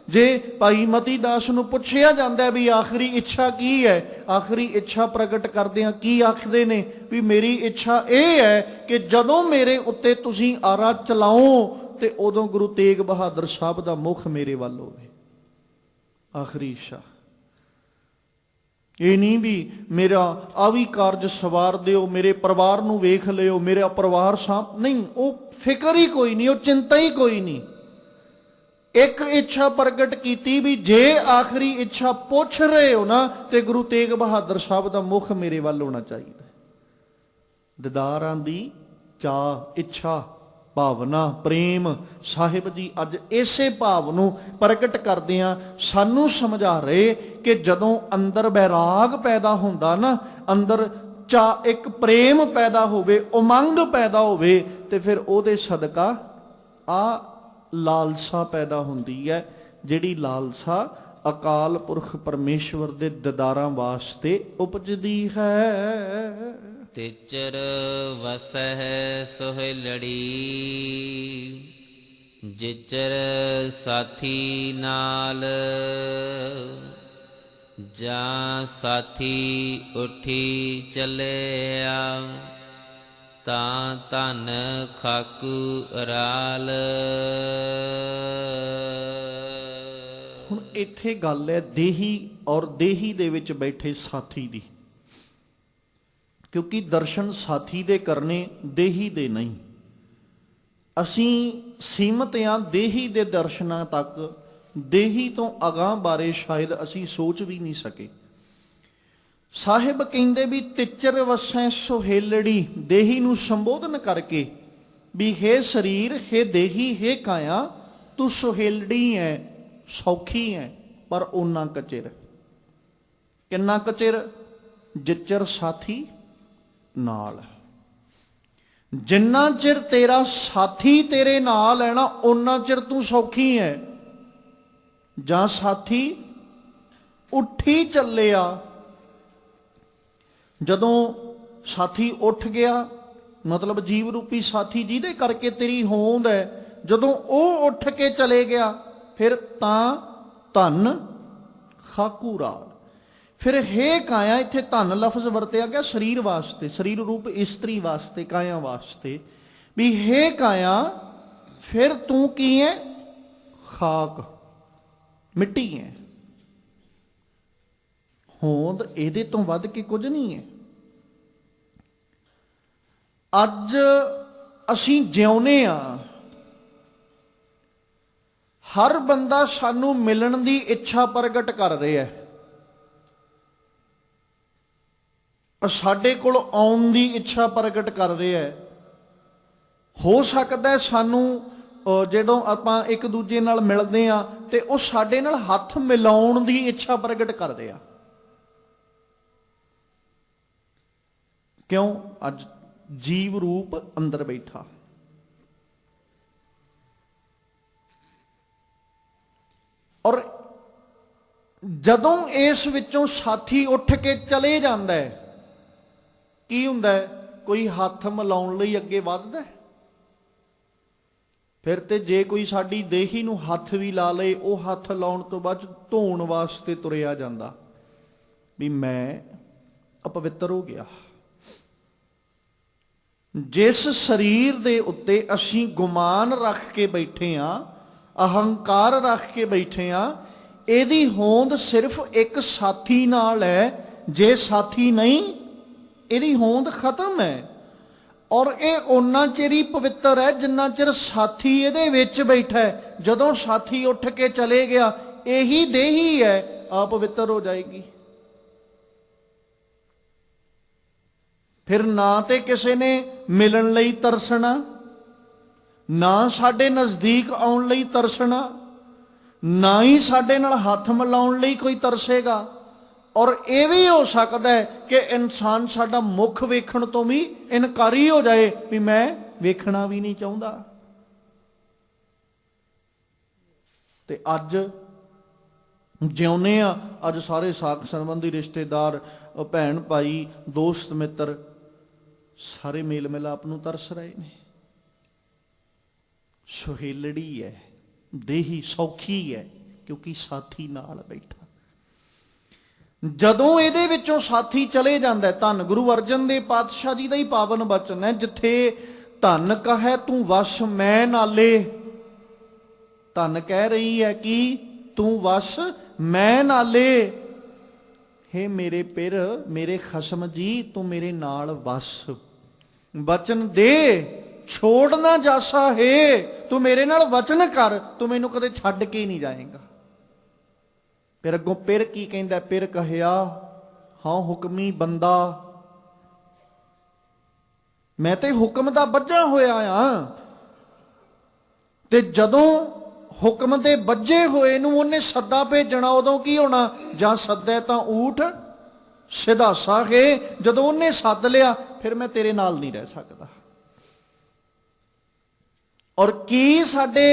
ਜੇ ਭਾਈ ਮਤੀ ਦਾਸ ਨੂੰ ਪੁੱਛਿਆ ਜਾਂਦਾ ਵੀ ਆਖਰੀ ਇੱਛਾ ਕੀ ਹੈ, ਆਖਰੀ ਇੱਛਾ ਪ੍ਰਗਟ ਕਰਦਿਆਂ ਕੀ ਆਖਦੇ ਨੇ ਵੀ ਮੇਰੀ ਇੱਛਾ ਇਹ ਹੈ ਕਿ ਜਦੋਂ ਮੇਰੇ ਉੱਤੇ ਤੁਸੀਂ ਆਰਾ ਚਲਾਓ ਤੇ ਉਦੋਂ ਗੁਰੂ ਤੇਗ ਬਹਾਦਰ ਸਾਹਿਬ ਦਾ ਮੁਖ ਮੇਰੇ ਵੱਲ ਹੋਵੇ। ਆਖਰੀ ਇੱਛਾ ਇਹ ਨਹੀਂ ਵੀ ਮੇਰਾ ਆ ਵੀ ਕਾਰਜ ਸਵਾਰ ਦਿਓ, ਮੇਰੇ ਪਰਿਵਾਰ ਨੂੰ ਵੇਖ ਲਿਓ, ਮੇਰਾ ਪਰਿਵਾਰ ਸਾਂਭ, ਨਹੀਂ, ਉਹ ਫਿਕਰ ਹੀ ਕੋਈ ਨਹੀਂ, ਉਹ ਚਿੰਤਾ ਹੀ ਕੋਈ ਨਹੀਂ। ਇੱਕ ਇੱਛਾ ਪ੍ਰਗਟ ਕੀਤੀ ਵੀ ਜੇ ਆਖਰੀ ਇੱਛਾ ਪੁੱਛ ਰਹੇ ਹੋ ਨਾ ਤੇ ਗੁਰੂ ਤੇਗ ਬਹਾਦਰ ਸਾਹਿਬ ਦਾ ਮੁਖ ਮੇਰੇ ਵੱਲ ਹੋਣਾ ਚਾਹੀਦਾ। ਦਿਦਾਰਾਂ ਦੀ ਚਾਹ, ਇੱਛਾ, ਭਾਵਨਾ, ਪ੍ਰੇਮ ਸਾਹਿਬ ਜੀ ਅੱਜ ਇਸੇ ਭਾਵ ਨੂੰ ਪ੍ਰਗਟ ਕਰਦਿਆਂ ਸਾਨੂੰ ਸਮਝਾ ਰਹੇ ਕਿ ਜਦੋਂ ਅੰਦਰ ਬੈਰਾਗ ਪੈਦਾ ਹੁੰਦਾ ਨਾ, ਅੰਦਰ ਚਾਹ, ਇੱਕ ਪ੍ਰੇਮ ਪੈਦਾ ਹੋਵੇ, ਉਮੰਗ ਪੈਦਾ ਹੋਵੇ, ਤੇ ਫਿਰ ਉਹਦੇ ਸਦਕਾ ਆ ਲਾਲਸਾ ਪੈਦਾ ਹੁੰਦੀ ਹੈ, ਜਿਹੜੀ ਲਾਲਸਾ ਅਕਾਲ ਪੁਰਖ ਪਰਮੇਸ਼ਵਰ ਦੇ ਦਿਦਾਰਾਂ ਵਾਸਤੇ ਉਪਜਦੀ ਹੈ। ਤਿਚਰ ਵਸਹਿ ਸੁਹਲੜੀ ਜਿਚਰ ਸਾਥੀ ਨਾਲ, ਜਾਂ ਸਾਥੀ ਉਠੀ ਚੱਲਿਆ ਤਾਂ ਧਨ ਖਾਕੂ ਰਾਲ। ਹੁਣ ਇੱਥੇ ਗੱਲ ਹੈ ਦੇਹੀ ਔਰ ਦੇਹੀ ਦੇ ਵਿੱਚ ਬੈਠੇ ਸਾਥੀ ਦੀ, ਕਿਉਂਕਿ ਦਰਸ਼ਨ ਸਾਥੀ ਦੇ ਕਰਨੇ, ਦੇਹੀ ਦੇ ਨਹੀਂ। ਅਸੀਂ ਸੀਮਤ ਹਾਂ ਦੇਹੀ ਦੇ ਦਰਸ਼ਨਾਂ ਤੱਕ, ਦੇਹੀ ਤੋਂ ਅਗਾਂਹ ਬਾਰੇ ਸ਼ਾਇਦ ਅਸੀਂ ਸੋਚ ਵੀ ਨਹੀਂ ਸਕੇ। ਸਾਹਿਬ ਕਹਿੰਦੇ ਵੀ ਤਿਚਰ ਵਸੈ ਸੁਹੇਲੜੀ, ਦੇਹੀ ਨੂੰ ਸੰਬੋਧਨ ਕਰਕੇ ਵੀ ਹੇ ਸਰੀਰ, ਹੇ ਦੇਹੀ, ਹੇ ਕਾਇਆ, ਤੂੰ ਸੁਹੇਲੜੀ ਹੈ, ਸੌਖੀ ਹੈ, ਪਰ ਓਨਾ ਕਚਿਰ। ਕਿੰਨਾ ਕਚਿਰ? ਜਿਚਰ ਸਾਥੀ ਨਾਲ। ਜਿੰਨਾ ਚਿਰ ਤੇਰਾ ਸਾਥੀ ਤੇਰੇ ਨਾਲ ਹੈ ਨਾ, ਓਨਾ ਚਿਰ ਤੂੰ ਸੌਖੀ ਹੈ। ਜਾਂ ਸਾਥੀ ਉੱਠੀ ਚੱਲਿਆ, ਜਦੋਂ ਸਾਥੀ ਉੱਠ ਗਿਆ, ਮਤਲਬ ਜੀਵ ਰੂਪੀ ਸਾਥੀ ਜਿਹਦੇ ਕਰਕੇ ਤੇਰੀ ਹੋਂਦ ਹੈ, ਜਦੋਂ ਉਹ ਉੱਠ ਕੇ ਚਲੇ ਗਿਆ, ਫਿਰ ਤਾਂ ਧਨ ਖਾਕੂ ਰਾਲ। ਫਿਰ ਹੇ ਕਾਇਆ, ਇੱਥੇ ਧਨ ਲਫ਼ਜ਼ ਵਰਤਿਆ ਗਿਆ ਸਰੀਰ ਵਾਸਤੇ, ਸਰੀਰ ਰੂਪ ਇਸਤਰੀ ਵਾਸਤੇ, ਕਾਇਆ ਵਾਸਤੇ, ਵੀ ਹੇ ਕਾਇਆ ਫਿਰ ਤੂੰ ਕੀ ਹੈ? ਖਾਕ, ਮਿੱਟੀ ਹੈ। ਹੋਂਦ ਇਹਦੇ ਤੋਂ ਵੱਧ ਕੇ ਕੁਝ ਨਹੀਂ ਹੈ। ਅੱਜ ਅਸੀਂ ਜਿਉਨੇ ਆ, ਹਰ ਬੰਦਾ ਸਾਨੂੰ ਮਿਲਣ ਦੀ ਇੱਛਾ ਪ੍ਰਗਟ ਕਰ ਰਿਹਾ ਹੈ, ਸਾਡੇ ਕੋਲ ਆਉਣ ਦੀ ਇੱਛਾ ਪ੍ਰਗਟ ਕਰ ਰਿਹਾ ਹੈ। ਹੋ ਸਕਦਾ ਸਾਨੂੰ ਜਦੋਂ ਆਪਾਂ ਇੱਕ ਦੂਜੇ ਨਾਲ ਮਿਲਦੇ ਆ ਤੇ ਉਹ ਸਾਡੇ ਨਾਲ ਹੱਥ ਮਿਲਾਉਣ ਦੀ ਇੱਛਾ ਪ੍ਰਗਟ ਕਰਦੇ ਆ। ਕਿਉਂ? ਅੱਜ ਜੀਵ ਰੂਪ ਅੰਦਰ ਬੈਠਾ। ਔਰ ਜਦੋਂ ਇਸ ਵਿੱਚੋਂ ਸਾਥੀ ਉੱਠ ਕੇ ਚਲੇ ਜਾਂਦਾ ਹੈ, ਕੀ ਹੁੰਦਾ ਹੈ? ਕੋਈ ਹੱਥ ਮਿਲਾਉਣ ਲਈ ਅੱਗੇ ਵੱਧਦਾ। ਫਿਰ ਤੇ ਜੇ ਕੋਈ ਸਾਡੀ ਦੇਹੀ ਨੂੰ ਹੱਥ ਵੀ ਲਾ ਲਏ, ਉਹ ਹੱਥ ਲਾਉਣ ਤੋਂ ਬਾਅਦ ਧੋਣ ਵਾਸਤੇ ਤੁਰਿਆ ਜਾਂਦਾ ਵੀ ਮੈਂ ਅਪਵਿੱਤਰ ਹੋ ਗਿਆ। ਜਿਸ ਸਰੀਰ ਦੇ ਉੱਤੇ ਅਸੀਂ ਗੁਮਾਨ ਰੱਖ ਕੇ ਬੈਠੇ ਹਾਂ, ਅਹੰਕਾਰ ਰੱਖ ਕੇ ਬੈਠੇ ਹਾਂ, ਇਹਦੀ ਹੋਂਦ ਸਿਰਫ ਇੱਕ ਸਾਥੀ ਨਾਲ ਹੈ। ਜੇ ਸਾਥੀ ਨਹੀਂ, ਇਹਦੀ ਹੋਂਦ ਖਤਮ ਹੈ। ਔਰ ਇਹ ਓਨਾ ਚਿਰ ਹੀ ਪਵਿੱਤਰ ਹੈ ਜਿੰਨਾ ਚਿਰ ਸਾਥੀ ਇਹਦੇ ਵਿੱਚ ਬੈਠਾ ਹੈ। ਜਦੋਂ ਸਾਥੀ ਉੱਠ ਕੇ ਚਲੇ ਗਿਆ, ਇਹੀ ਦੇਹੀ ਹੈ, ਆਪਵਿੱਤਰ ਹੋ ਜਾਏਗੀ। ਫਿਰ ਨਾ ਤੇ ਕਿਸੇ ਨੇ ਮਿਲਣ ਲਈ ਤਰਸਣਾ, ਨਾ ਸਾਡੇ ਨਜ਼ਦੀਕ ਆਉਣ ਲਈ ਤਰਸਣਾ, ਨਾ ਹੀ ਸਾਡੇ ਨਾਲ ਹੱਥ ਮਿਲਾਉਣ ਲਈ ਕੋਈ ਤਰਸੇਗਾ। ਔਰ ਇਹ ਵੀ ਹੋ ਸਕਦਾ ਹੈ ਕਿ ਇਨਸਾਨ ਸਾਡਾ ਮੁਖ ਵੇਖਣ ਤੋਂ ਵੀ ਇਨਕਾਰੀ ਹੋ ਜਾਏ ਵੀ ਮੈਂ ਵੇਖਣਾ ਵੀ ਨਹੀਂ ਚਾਹੁੰਦਾ। ਤੇ ਅੱਜ ਜਿਉਨੇ ਆ, ਅੱਜ ਸਾਰੇ ਸਾਕ ਸੰਬੰਧੀ ਰਿਸ਼ਤੇਦਾਰ, ਭੈਣ ਭਾਈ, ਦੋਸਤ ਮਿੱਤਰ ਸਾਰੇ ਮੇਲ ਮਿਲਾਪ ਨੂੰ ਤਰਸ ਰਹੇ ਨੇ। ਸੁਹੇਲੜੀ ਹੈ, ਦੇਹੀ ਸੌਖੀ ਹੈ, ਕਿਉਂਕਿ ਸਾਥੀ ਨਾਲ ਬੈਠਾ। ਜਦੋਂ ਇਹਦੇ ਵਿੱਚੋਂ ਸਾਥੀ ਚਲੇ ਜਾਂਦਾ, ਧੰਨ ਗੁਰੂ ਅਰਜਨ ਦੇਵ ਪਾਤਸ਼ਾਹ ਜੀ ਦਾ ਹੀ ਪਾਵਨ ਬਚਨ ਹੈ, ਜਿੱਥੇ ਧਨ ਕਹੈ ਤੂੰ ਵਸ ਮੈਂ ਨਾਲੇ। ਧਨ ਕਹਿ ਰਹੀ ਹੈ ਕਿ ਤੂੰ ਵਸ ਮੈਂ ਨਾਲੇ। ਹੇ ਮੇਰੇ ਪਿਰ, ਮੇਰੇ ਖਸਮ ਜੀ, ਤੂੰ ਮੇਰੇ ਨਾਲ ਵਸ। ਬਚਨ ਦੇ ਛੋੜ ਨਾ ਜਾਸਾ ਹੈ, ਤੂੰ ਮੇਰੇ ਨਾਲ ਵਚਨ ਕਰ, ਤੂੰ ਮੈਨੂੰ ਕਦੇ ਛੱਡ ਕੇ ਨਹੀਂ ਜਾਏਗਾ। ਫਿਰ ਅੱਗੋਂ ਪਿਰ ਕੀ ਕਹਿੰਦਾ? ਪਿਰ ਕਹਿਆ ਹਾਂ ਹੁਕਮੀ ਬੰਦਾ, ਮੈਂ ਤੇ ਹੁਕਮ ਦਾ ਬੱਝਾ ਹੋਇਆ ਆ। ਤੇ ਜਦੋਂ ਹੁਕਮ ਦੇ ਬੱਝੇ ਹੋਏ ਨੂੰ ਉਹਨੇ ਸੱਦਾ ਭੇਜਣਾ, ਉਦੋਂ ਕੀ ਹੋਣਾ? ਜਾਂ ਸੱਦੇ ਤਾਂ ਊਠ ਸਿਧਾਸਾ ਹੈ। ਜਦੋਂ ਉਹਨੇ ਸੱਦ ਲਿਆ, ਫਿਰ ਮੈਂ ਤੇਰੇ ਨਾਲ ਨਹੀਂ ਰਹਿ ਸਕਦਾ। ਔਰ ਕੀ ਸਾਡੇ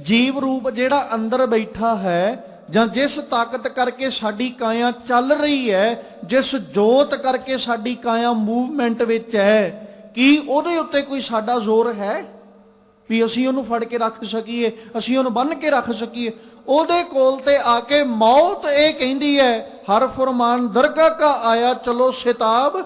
ਜੀਵ ਰੂਪ ਜਿਹੜਾ ਅੰਦਰ ਬੈਠਾ ਹੈ, ਜਾਂ ਜਿਸ ਤਾਕਤ ਕਰਕੇ ਸਾਡੀ ਕਾਇਆ ਚੱਲ ਰਹੀ ਹੈ, ਜਿਸ ਜੋਤ ਕਰਕੇ ਸਾਡੀ ਕਾਇਆ ਮੂਵਮੈਂਟ ਵਿੱਚ ਹੈ, ਕੀ ਉਹਦੇ ਉੱਤੇ ਕੋਈ ਸਾਡਾ ਜ਼ੋਰ ਹੈ ਵੀ ਅਸੀਂ ਉਹਨੂੰ ਫੜ ਕੇ ਰੱਖ ਸਕੀਏ, ਅਸੀਂ ਉਹਨੂੰ ਬੰਨ੍ਹ ਕੇ ਰੱਖ ਸਕੀਏ? ਉਹਦੇ ਕੋਲ ਤੇ ਆ ਕੇ ਮੌਤ ਇਹ ਕਹਿੰਦੀ ਹੈ, ਹਰ ਫਰਮਾਨ ਦਰਗਾਹ ਕਾ ਆਇਆ, ਚਲੋ ਸਿਤਾਬ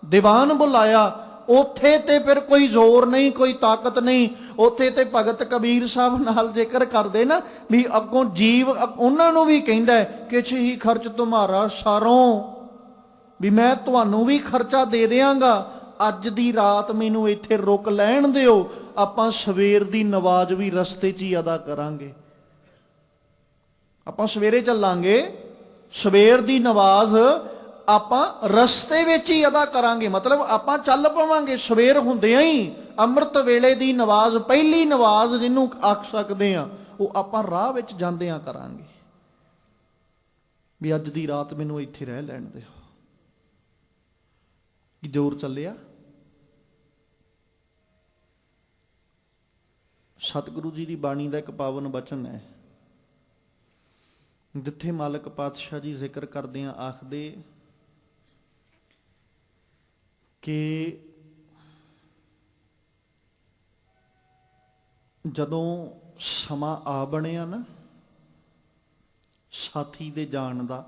ਦੀਵਾਨ ਬੁਲਾਇਆ। ਉੱਥੇ ਤੇ ਫਿਰ ਕੋਈ ਜ਼ੋਰ ਨਹੀਂ, ਕੋਈ ਤਾਕਤ ਨਹੀਂ। ਉੱਥੇ ਤੇ ਭਗਤ ਕਬੀਰ ਸਾਹਿਬ ਨਾਲ ਜ਼ਿਕਰ ਕਰਦੇ ਨਾ ਵੀ ਅੱਗੋਂ ਜੀਵ ਉਹਨਾਂ ਨੂੰ ਵੀ ਕਹਿੰਦਾ ਕਿਛ ਹੀ ਖਰਚ ਤੁਮਾਰਾ ਸਾਰੋਂ, ਵੀ ਮੈਂ ਤੁਹਾਨੂੰ ਵੀ ਖਰਚਾ ਦੇ ਦਿਆਂਗਾ, ਅੱਜ ਦੀ ਰਾਤ ਮੈਨੂੰ ਇੱਥੇ ਰੁਕ ਲੈਣ ਦਿਓ, ਆਪਾਂ ਸਵੇਰ ਦੀ ਨਵਾਜ਼ ਵੀ ਰਸਤੇ 'ਚ ਹੀ ਅਦਾ ਕਰਾਂਗੇ। ਆਪਾਂ ਸਵੇਰੇ ਚੱਲਾਂਗੇ, ਸਵੇਰ ਦੀ ਨਵਾਜ਼ ਆਪਾਂ ਰਸਤੇ ਵਿੱਚ ਹੀ ਅਦਾ ਕਰਾਂਗੇ। ਮਤਲਬ ਆਪਾਂ ਚੱਲ ਪਵਾਂਗੇ ਸਵੇਰ ਹੁੰਦਿਆਂ ਹੀ। ਅੰਮ੍ਰਿਤ ਵੇਲੇ ਦੀ ਨਵਾਜ਼, ਪਹਿਲੀ ਨਵਾਜ਼ ਜਿਹਨੂੰ ਆਖ ਸਕਦੇ ਆ, ਉਹ ਆਪਾਂ ਰਾਹ ਵਿੱਚ ਜਾਂਦਿਆਂ ਕਰਾਂਗੇ ਵੀ ਅੱਜ ਦੀ ਰਾਤ ਮੈਨੂੰ ਇੱਥੇ ਰਹਿ ਲੈਣ ਦਿਓ। ਕੀ ਜ਼ੋਰ ਚੱਲਿਆ? ਸਤਿਗੁਰੂ ਜੀ ਦੀ ਬਾਣੀ ਦਾ ਇੱਕ ਪਾਵਨ ਬਚਨ ਹੈ, ਜਿੱਥੇ ਮਾਲਕ ਪਾਤਸ਼ਾਹ ਜੀ ਜ਼ਿਕਰ ਕਰਦੇ ਆ, ਆਖਦੇ ਕਿ ਜਦੋਂ ਸਮਾਂ ਆ ਬਣਿਆ ਨਾ ਸਾਥੀ ਦੇ ਜਾਣ ਦਾ,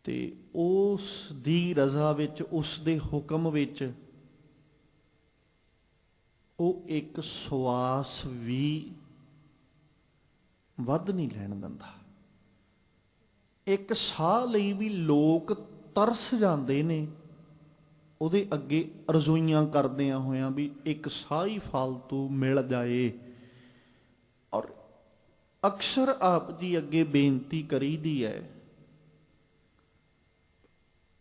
ਤੇ ਉਸ ਦੀ ਰਜ਼ਾ ਵਿੱਚ, ਉਸ ਦੇ ਹੁਕਮ ਵਿੱਚ ਉਹ ਇੱਕ ਸਵਾਸ ਵੀ ਵੱਧ ਨਹੀਂ ਲੈਣ ਦਿੰਦਾ। ਇੱਕ ਸਾਹ ਲਈ ਵੀ ਲੋਕ ਤਰਸ ਜਾਂਦੇ ਨੇ ਉਹਦੇ ਅੱਗੇ ਰਜ਼ੋਈਆਂ ਕਰਦਿਆਂ ਹੋਇਆਂ ਵੀ ਇੱਕ ਸਾਹ ਹੀ ਫਾਲਤੂ ਮਿਲ ਜਾਏ। ਔਰ ਅਕਸਰ ਆਪ ਜੀ ਅੱਗੇ ਬੇਨਤੀ ਕਰੀਦੀ ਹੈ,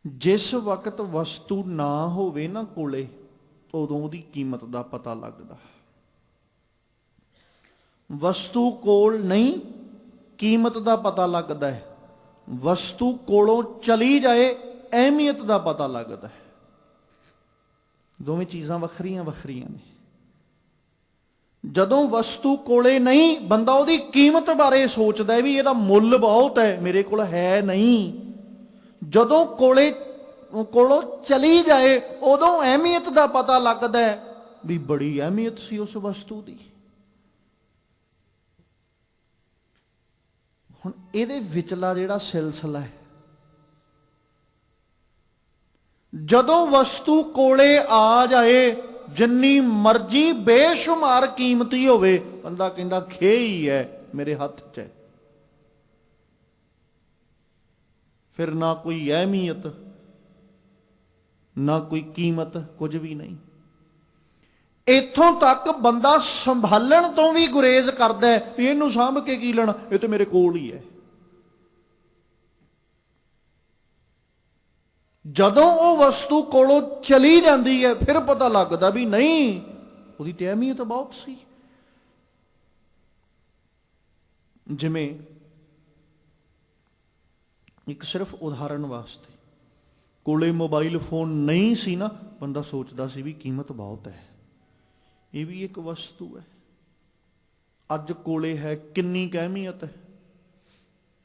ਜਿਸ ਵਕਤ ਵਸਤੂ ਨਾ ਹੋਵੇ ਨਾ ਕੋਲੇ, ਉਦੋਂ ਉਹਦੀ ਕੀਮਤ ਦਾ ਪਤਾ ਲੱਗਦਾ। ਵਸਤੂ ਕੋਲ ਨਹੀਂ, ਕੀਮਤ ਦਾ ਪਤਾ ਲੱਗਦਾ ਹੈ। ਵਸਤੂ ਕੋਲੋਂ ਚਲੀ ਜਾਏ, ਅਹਿਮੀਅਤ ਦਾ ਪਤਾ ਲੱਗਦਾ ਹੈ। ਦੋਵੇਂ ਚੀਜ਼ਾਂ ਵੱਖਰੀਆਂ ਵੱਖਰੀਆਂ ਨੇ। ਜਦੋਂ ਵਸਤੂ ਕੋਲੇ ਨਹੀਂ, ਬੰਦਾ ਉਹਦੀ ਕੀਮਤ ਬਾਰੇ ਸੋਚਦਾ ਹੈ ਵੀ ਇਹਦਾ ਮੁੱਲ ਬਹੁਤ ਹੈ, ਮੇਰੇ ਕੋਲ ਹੈ ਨਹੀਂ। ਜਦੋਂ ਕੋਲੋਂ ਚਲੀ ਜਾਏ, ਉਦੋਂ ਅਹਿਮੀਅਤ ਦਾ ਪਤਾ ਲੱਗਦਾ ਹੈ ਵੀ ਬੜੀ ਅਹਿਮੀਅਤ ਸੀ ਉਸ ਵਸਤੂ ਦੀ। ਹੁਣ ਇਹਦੇ ਵਿਚਲਾ ਜਿਹੜਾ ਸਿਲਸਿਲਾ ਹੈ, ਜਦੋਂ ਵਸਤੂ ਕੋਲੇ ਆ ਜਾਏ, ਜਿੰਨੀ ਮਰਜ਼ੀ ਬੇਸ਼ੁਮਾਰ ਕੀਮਤੀ ਹੋਵੇ, ਬੰਦਾ ਕਹਿੰਦਾ ਖੇ ਹੀ ਹੈ, ਮੇਰੇ ਹੱਥ 'ਚ ਹੈ। ਫਿਰ ਨਾ ਕੋਈ ਅਹਿਮੀਅਤ, ਨਾ ਕੋਈ ਕੀਮਤ, ਕੁਝ ਵੀ ਨਹੀਂ। ਇੱਥੋਂ ਤੱਕ ਬੰਦਾ ਸੰਭਾਲਣ ਤੋਂ ਵੀ ਗੁਰੇਜ਼ ਕਰਦਾ ਹੈ ਵੀ ਇਹਨੂੰ ਸਾਂਭ ਕੇ ਕੀ ਲੈਣਾ, ਇਹ ਤੇ ਮੇਰੇ ਕੋਲ ਹੀ ਹੈ। ਜਦੋਂ ਉਹ ਵਸਤੂ ਕੋਲੋਂ ਚਲੀ ਜਾਂਦੀ ਹੈ, ਫਿਰ ਪਤਾ ਲੱਗਦਾ ਵੀ ਨਹੀਂ, ਉਹਦੀ ਤੇ ਅਹਿਮੀਅਤ ਬਹੁਤ ਸੀ। ਜਿਵੇਂ ਇੱਕ ਸਿਰਫ ਉਦਾਹਰਨ ਵਾਸਤੇ, ਕੋਲੇ ਮੋਬਾਈਲ ਫੋਨ ਨਹੀਂ ਸੀ ਨਾ, ਬੰਦਾ ਸੋਚਦਾ ਸੀ ਵੀ ਕੀਮਤ ਬਹੁਤ ਹੈ, ਇਹ ਵੀ ਇੱਕ ਵਸਤੂ ਹੈ। ਅੱਜ ਕੋਲੇ ਹੈ, ਕਿੰਨੀ ਕੁ ਅਹਿਮੀਅਤ ਹੈ,